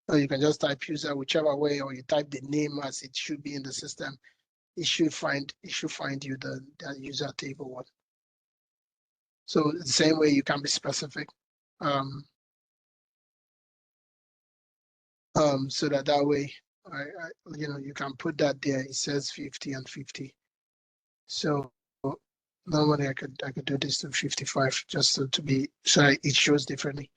So you can just type user whichever way, or you type the name as it should be in the system. It should find you the user table one. So the same way you can be specific, so that way, you can put that there. It says 50 and 50. So normally I could do this to 55 just to be so it shows differently.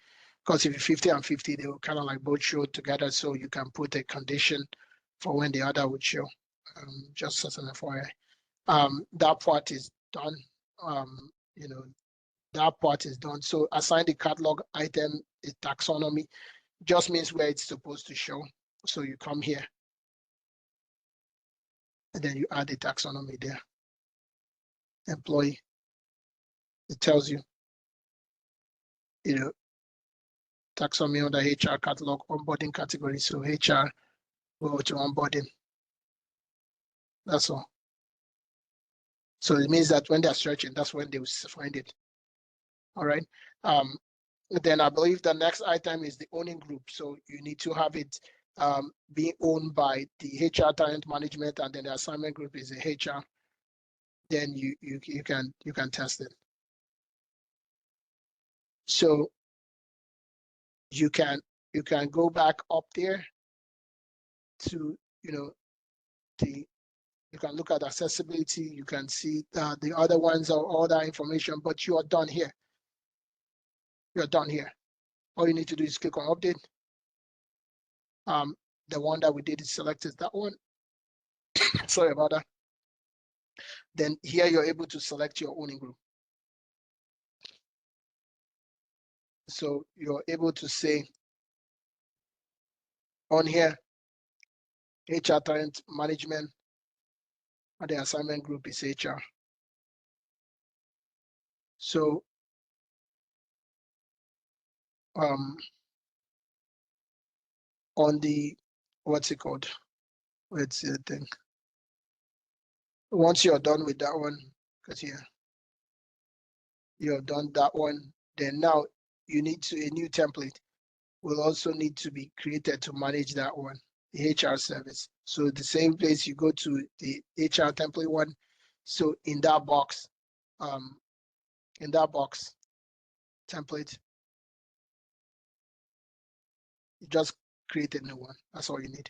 Because if 50 and 50, they will kind of like both show together, so you can put a condition for when the other would show. Just as an FYI. That part is done. That part is done. So assign the catalog item a taxonomy just means where it's supposed to show. So you come here and then you add the taxonomy there. Employee, it tells you, taxonomy under HR catalog onboarding category. So HR, go to onboarding. That's all. So it means that when they're searching, that's when they will find it. All right. Then I believe the next item is the owning group. So you need to have it being owned by the HR talent management, and then the assignment group is the HR. Then you can test it. So you can go back up there to you can look at accessibility. You can see the other ones are all that information, but you are done here. You're done here. All you need to do is click on update. The one that we did is selected that one. Sorry about that. Then here you're able to select your owning group. So you're able to say on here, HR talent management, and the assignment group is HR. So on the, what's it called? Let's see the thing. Once you're done with that one, because here, you've done that one, then now you need a new template will also need to be created to manage that one, the HR service. So the same place you go to the HR template one, So in that box template, you just create a new one. That's all you need.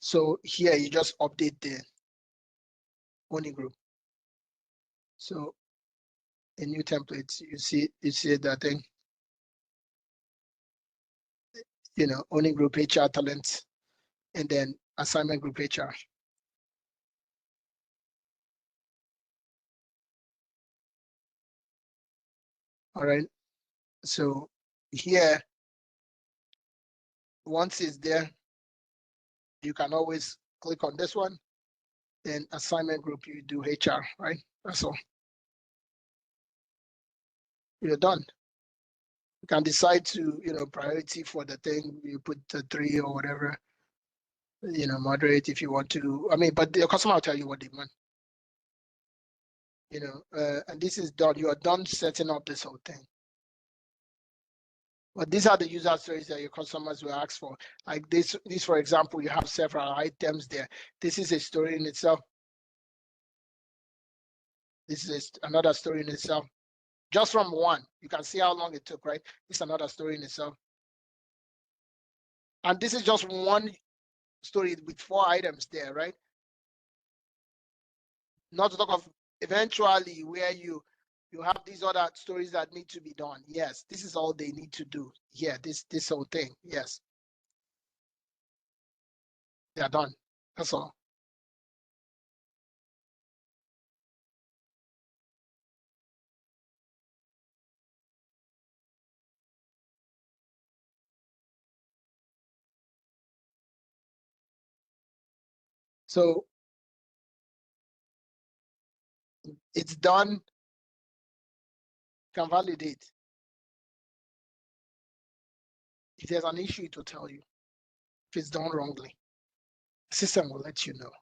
So here you just update the owning group. So a new template, you see that thing, owning group HR talent, and then assignment group HR. All right. So here, once it's there, you can always click on this one. Then assignment group, you do HR, right? That's all. You're done. You can decide to, priority for the thing. You put the 3 or whatever. Moderate if you want to. I mean, but the customer will tell you what they want. And this is done. You are done setting up this whole thing. But these are the user stories that your customers will ask for. Like this, for example, you have several items there. This is a story in itself. This is another story in itself. Just from one, you can see how long it took, right? It's another story in itself. And this is just one story with 4 items there, right? Not to talk of eventually where you have these other stories that need to be done. Yes, this is all they need to do. Yeah, this whole thing. Yes, they are done. That's all. So it's done. You can validate. If there's an issue, it will tell you. If it's done wrongly, the system will let you know.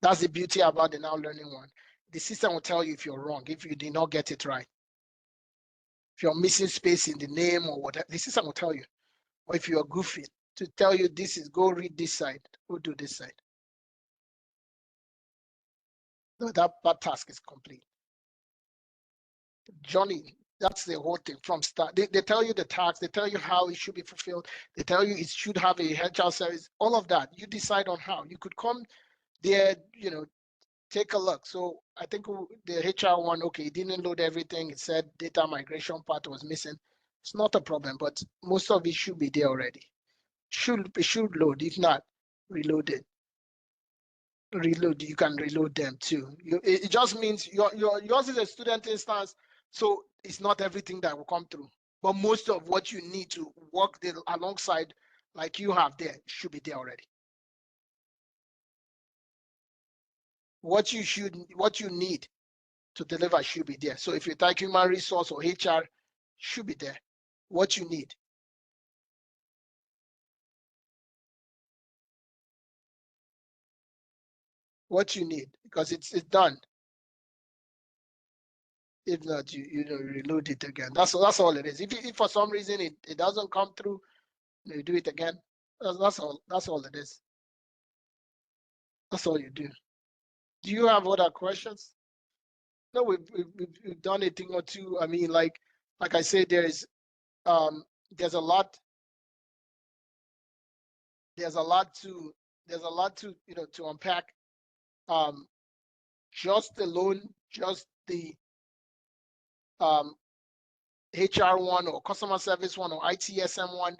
That's the beauty about the now learning one. The system will tell you if you're wrong, if you did not get it right. If you're missing space in the name or whatever, the system will tell you. Or if you're goofy, to tell you this is, go read this side, go do this side. So that task is complete. Johnny, that's the whole thing from start. They tell you the task, they tell you how it should be fulfilled, they tell you it should have a HR service, all of that. You decide on how. You could come there, take a look. So I think the HR one, okay, it didn't load everything. It said data migration part was missing. It's not a problem, but most of it should be there already. It should load. If not, reload it. Reload, you can reload them too. It just means yours is a student instance, so it's not everything that will come through. But most of what you need to work alongside, like you have there, should be there already. What you need to deliver should be there. So if you type human resource or HR, should be there. What you need. What you need, because it's done. If not, you reload it again. That's all it is. If for some reason it doesn't come through, you do it again. That's all it is. That's all you do. Do you have other questions? No, we've done a thing or two. I mean, like I said, there's a lot to to unpack. Just the HR one or customer service one or ITSM one.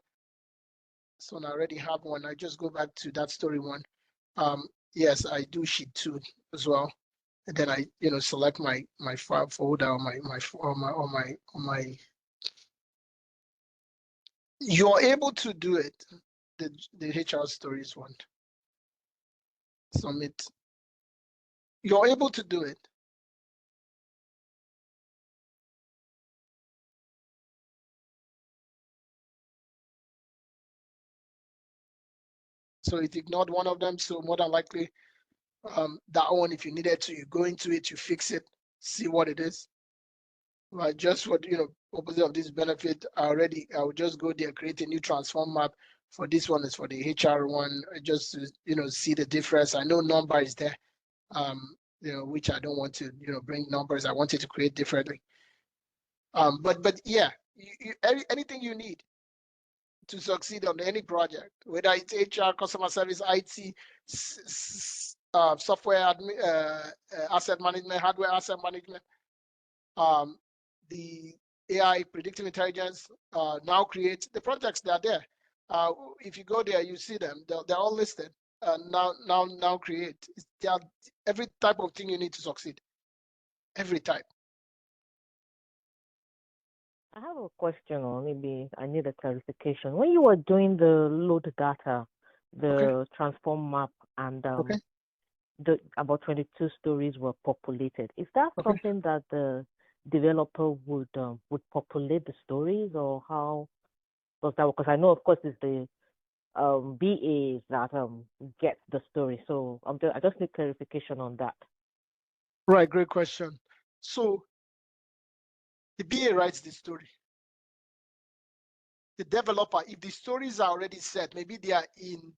So I already have one. I just go back to that story one. Yes, I do sheet 2 as well. And then I select my file folder or my you're able to do it. The HR stories one. Submit. You're able to do it. So it ignored one of them. So more than likely, that one, if you needed to, you go into it, you fix it, see what it is. Right, just what opposite of this benefit, I would just go there, create a new transform map, For this one is for the HR one, just to, see the difference. I know number is there, which I don't want to, bring numbers. I wanted to create differently. But yeah, anything you need to succeed on any project, whether it's HR, customer service, IT, software, asset management, hardware asset management, the AI, predictive intelligence, now create the projects that are there. If you go there, you see them. They're all listed. Now create. Every type of thing you need to succeed. Every type. I have a question, or maybe I need a clarification. When you were doing the load data, the transform map, and about 22 stories were populated, is that something that the developer would populate the stories, or how does that work? Because I know, of course, it's the BAs that get the story. So I just need clarification on that. Right, great question. So the BA writes the story. The developer, if the stories are already set, maybe they are in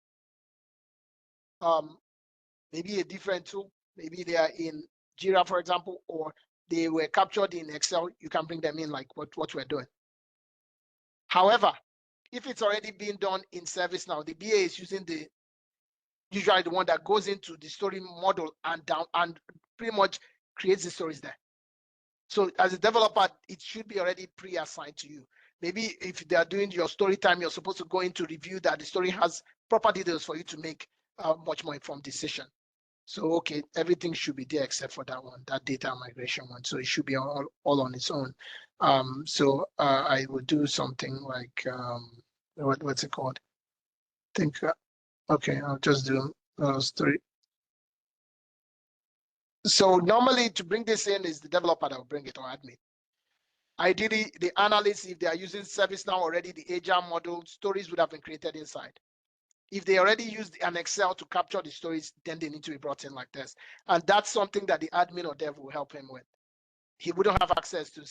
maybe a different tool, maybe they are in Jira, for example, or they were captured in Excel, you can bring them in like what we're doing. However, if it's already been done in ServiceNow, the BA is using usually the one that goes into the story model and pretty much creates the stories there. So as a developer, it should be already pre-assigned to you. Maybe if they are doing your story time, you're supposed to go into review that the story has proper details for you to make a much more informed decision. So, okay, everything should be there except for that one, that data migration one. So it should be all on its own. So I would do something like, what's it called? Okay, I'll just do story. So normally to bring this in is the developer that will bring it, or admin. Ideally, the analysts, if they are using ServiceNow already, the agile model, stories would have been created inside. If they already used an Excel to capture the stories, then they need to be brought in like this. And that's something that the admin or dev will help him with. He wouldn't have access to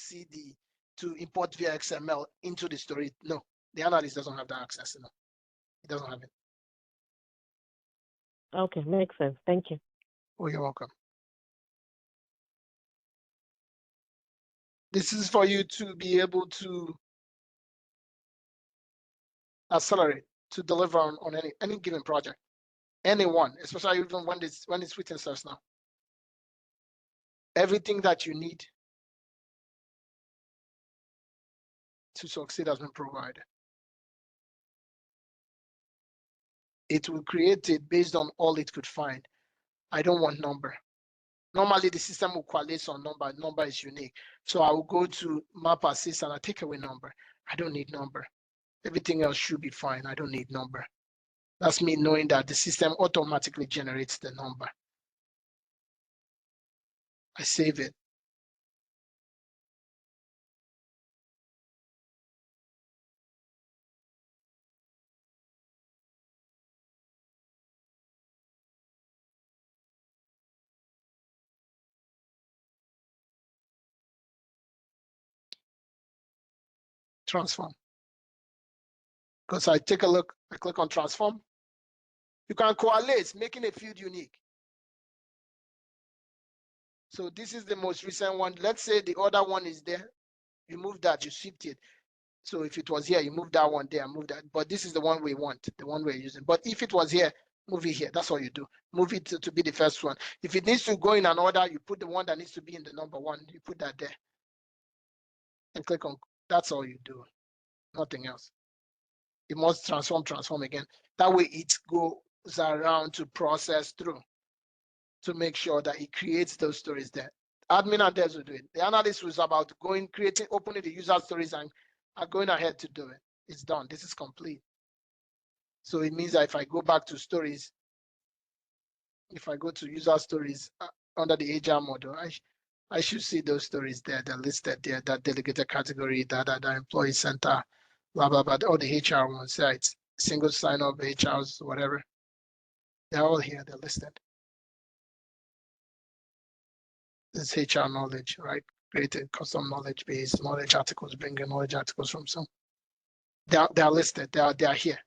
to import via XML into the story. No, the analyst doesn't have that access. No, he doesn't have it. Okay, makes sense. Thank you. Oh, you're welcome. This is for you to be able to accelerate, to deliver on any given project, anyone, especially even when it's written ServiceNow. Everything that you need to succeed has been provided. It will create it based on all it could find. I don't want number. Normally the system will coalesce on number. Number is unique. So I will go to map assist and I take away number. I don't need number. Everything else should be fine. I don't need number. That's me knowing that the system automatically generates the number. I save it. Transform. Because I take a look, I click on transform. You can coalesce, making a field unique. So this is the most recent one. Let's say the other one is there. You move that, you shift it. So if it was here, you move that one there, move that. But this is the one we want, the one we're using. But if it was here, move it here. That's all you do. Move it to be the first one. If it needs to go in an order, you put the one that needs to be in the number one. You put that there. And click on, that's all you do. Nothing else. It must transform again. That way it goes around to process through to make sure that it creates those stories there. Admin and devs will do it. The analyst was about going, creating, opening the user stories and are going ahead to do it. It's done. This is complete. So it means that if I go back to stories, if I go to user stories under the agile model, I should see those stories there. They're listed there, that delegated category, that employee center, blah, blah, blah, all the HR ones, yeah, it's single sign-up, HRs, whatever. They're all here, they're listed. This HR knowledge, right? Created custom knowledge base, knowledge articles, bringing knowledge articles from some. They are listed, they are here.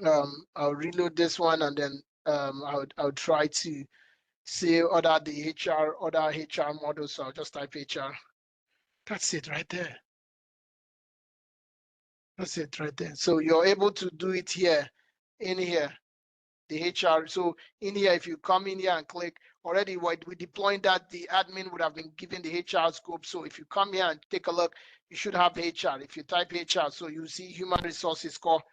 I'll reload this one, and then I'll try to see other HR models. So I'll just type HR. That's it right there. That's it right there. So you're able to do it here, in here, the HR. So in here, if you come in here and click, already we deploying that, the admin would have been given the HR scope. So if you come here and take a look, you should have HR. If you type HR, so you see human resources core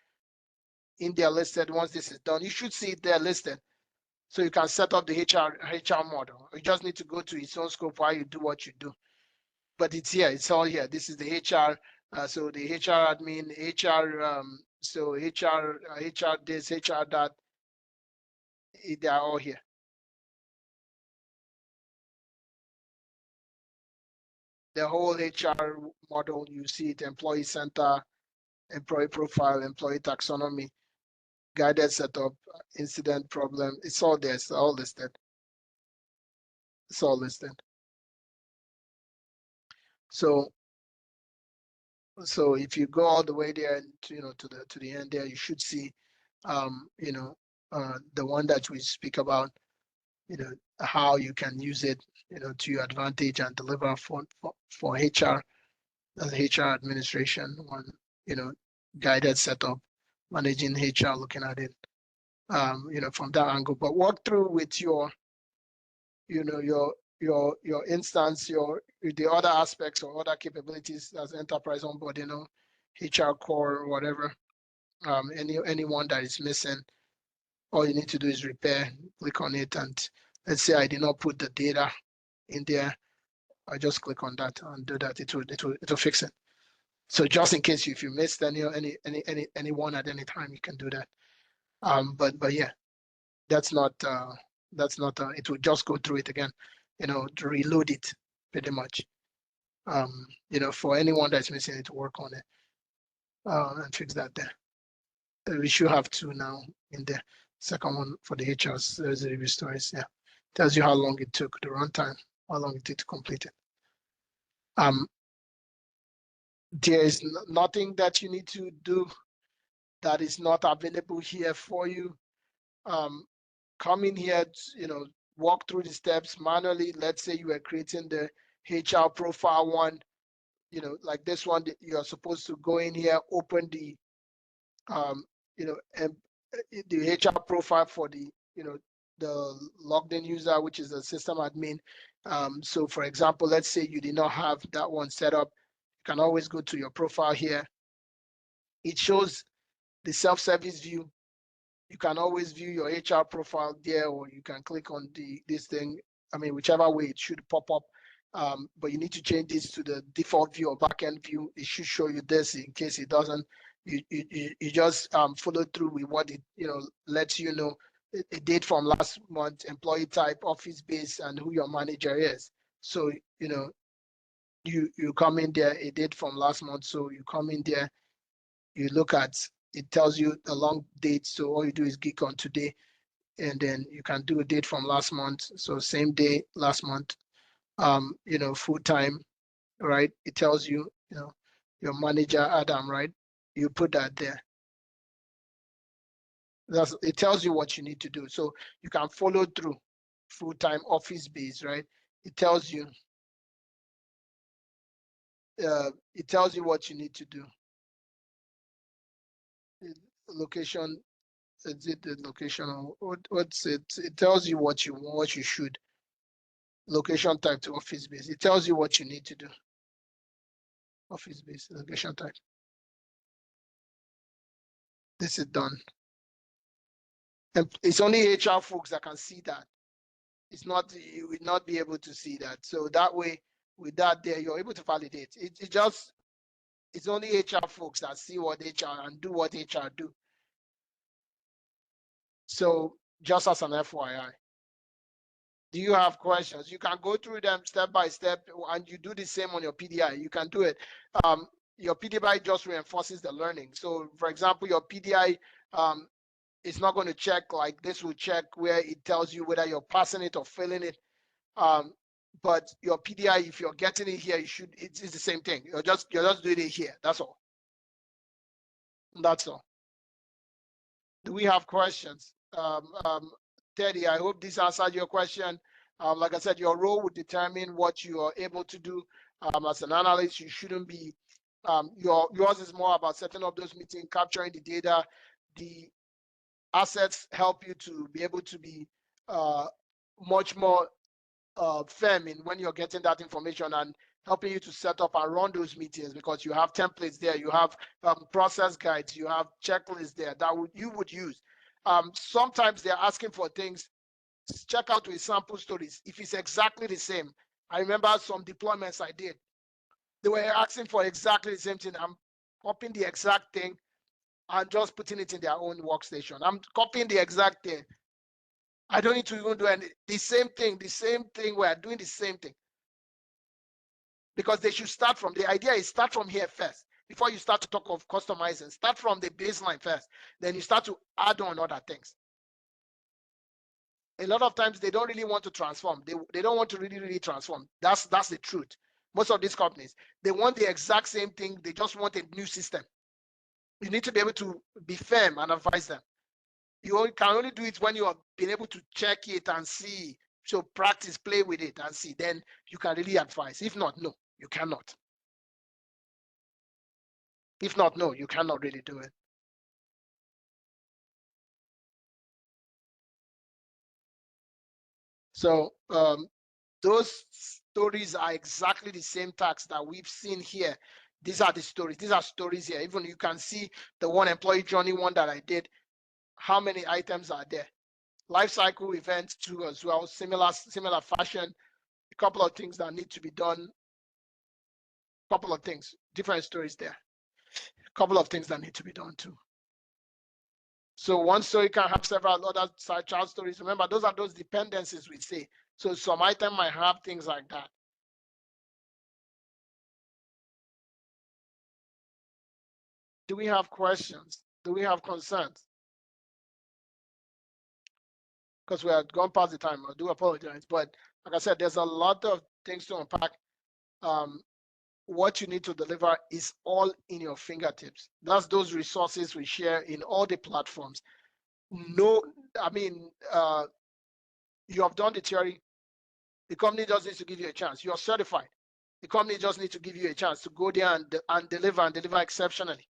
in there listed. Once this is done, you should see it there listed. So you can set up the HR model. You just need to go to its own scope while you do what you do. But it's here, it's all here. This is the HR. So the HR admin, HR, so HR this, HR that, they are all here. The whole HR model, you see it, employee center, employee profile, employee taxonomy, guided setup, incident problem. It's all there, it's all listed. It's all listed. So if you go all the way there, to the end there, you should see, the one that we speak about, how you can use it, to your advantage and deliver for HR, as HR administration, one, guided setup, managing HR, looking at it, from that angle. But walk through with your instance, the other aspects or other capabilities as enterprise onboard, HR core or whatever, anyone that is missing. All you need to do is repair, click on it, and let's say I did not put the data in there. I just click on that and do that. It'll fix it. So just in case if you missed anyone at any time, you can do that. But yeah, that's not it will just go through it again, to reload it pretty much. For anyone that's missing it, to work on it and fix that there. We should have two now in there. Second one for the HRs, there's the review stories. Yeah, tells you how long it took, the runtime, how long it took to complete it. There is nothing that you need to do that is not available here for you. Come in here, walk through the steps manually. Let's say you are creating the HR profile one, like this one, you're supposed to go in here, open the, the HR profile for the, the logged in user, which is the system admin. So for example, let's say you did not have that one set up, you can always go to your profile here. It shows the self-service view. You can always view your HR profile there, or you can click on this thing. I mean, whichever way it should pop up. But you need to change this to the default view or backend view. It should show you this. In case it doesn't, you just follow through with what it lets you know. A date from last month, employee type, office base, and who your manager is. So you come in there, a date from last month. So you come in there, you look at, it tells you a long date. So all you do is click on today, and then you can do a date from last month. So same day last month, full time, right? It tells you, your manager Adam, right? You put that there. It tells you what you need to do. So you can follow through, full-time office base, right? It tells you what you need to do. Location, is it the location, or what's it? It tells you what you should. Location type to office base. It tells you what you need to do. Office base, location type. This is done. And it's only HR folks that can see that. It's not, you will not be able to see that. So that way, with that there, you're able to validate. It's only HR folks that see what HR and do what HR do. So just as an FYI. Do you have questions? You can go through them step by step, and you do the same on your PDI. You can do it. Your PDI just reinforces the learning. So for example, your PDI, it's not going to check like this will check where it tells you whether you're passing it or failing it. But your PDI, if you're getting it here, it's the same thing. You're just doing it here. That's all. That's all. Do we have questions? Teddy, I hope this answered your question. Like I said, your role would determine what you are able to do. As an analyst, you shouldn't be, yours is more about setting up those meetings, capturing the data. The assets help you to be able to be much more firm in when you're getting that information and helping you to set up and run those meetings, because you have templates there, you have process guides, you have checklists there that you would use. Sometimes they're asking for things. Check out with sample stories if it's exactly the same. I remember some deployments I did. They were asking for exactly the same thing. I'm copying the exact thing and just putting it in their own workstation. I'm copying the exact thing. I don't need to even do the same thing. We're doing the same thing. Because they should start from, the idea is start from here first. Before you start to talk of customizing, start from the baseline first. Then you start to add on other things. A lot of times they don't really want to transform. They don't want to really transform. That's the truth. Most of these companies, they want the exact same thing. They just want a new system. You need to be able to be firm and advise them. You can only do it when you have been able to check it and see. So practice, play with it and see. Then you can really advise. If not, no, you cannot. If not, no, you cannot really do it. So those stories are exactly the same tags that we've seen here. These are the stories. These are stories here. Even you can see the one employee journey one that I did. How many items are there? Life cycle events too as well. Similar fashion. A couple of things that need to be done. A couple of things. Different stories there. A couple of things that need to be done too. So one story can have several other side child stories. Remember, those are those dependencies we say. So some item might have things like that. Do we have questions? Do we have concerns? Because we have gone past the time. I do apologize. But like I said, there's a lot of things to unpack. What you need to deliver is all in your fingertips. That's those resources we share in all the platforms. No, I mean, you have done the theory. The company just needs to give you a chance. You're certified. The company just needs to give you a chance to go there and deliver exceptionally.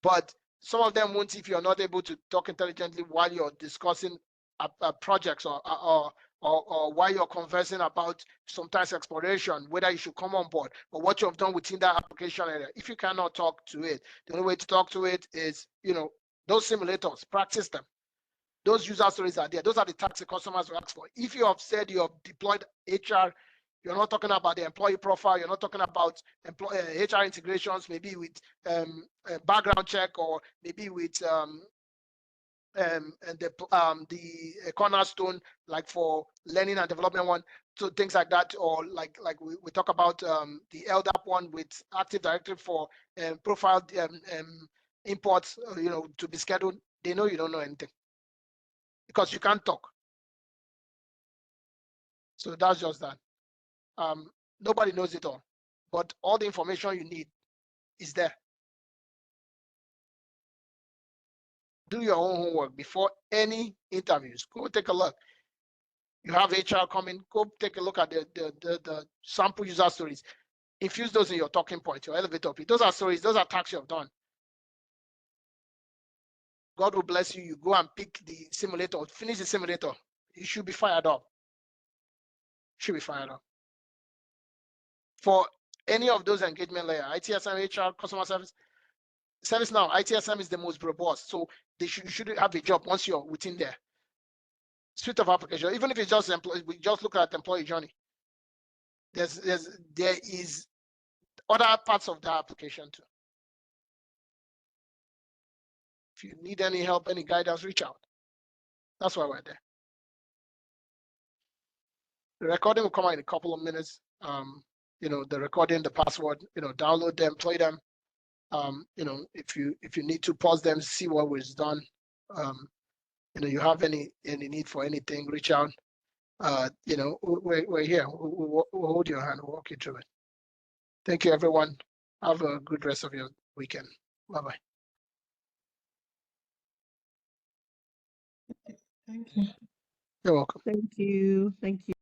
But some of them won't if you're not able to talk intelligently while you're discussing projects or while you're conversing about sometimes exploration, whether you should come on board or what you have done within that application area. If you cannot talk to it, the only way to talk to it is, those simulators, practice them. Those user stories are there. Those are the tasks the customers will ask for. If you have said you have deployed HR, you're not talking about the employee profile. You're not talking about HR integrations, maybe with a background check, or maybe with the cornerstone, like for learning and development one. So things like that, or like we talk about the LDAP one with Active Directory for profile imports, to be scheduled. They know you don't know anything because you can't talk. So that's just that. Nobody knows it all, but all the information you need is there. Do your own homework before any interviews. Go take a look. You have HR coming, go take a look at the sample user stories. Infuse those in your talking points, your elevator pitch. Those are stories, those are tasks you have done. God will bless you. You go and pick the simulator, finish the simulator. You should be fired up. Should be fired up. For any of those engagement layer, ITSM, HR, customer service, ServiceNow, ITSM is the most robust. So you should have a job once you're within there. Suite of application, even if it's just employee, we just look at employee journey. There is other parts of the application too. If you need any help, any guidance, reach out. That's why we're there. The recording will come out in a couple of minutes. The recording, the password, download them, play them. If you need to pause them, see what was done. You have any need for anything, reach out. We're here. We'll hold your hand, we'll walk you through it. Thank you, everyone. Have a good rest of your weekend. Bye-bye. Thank you. You're welcome. Thank you. Thank you.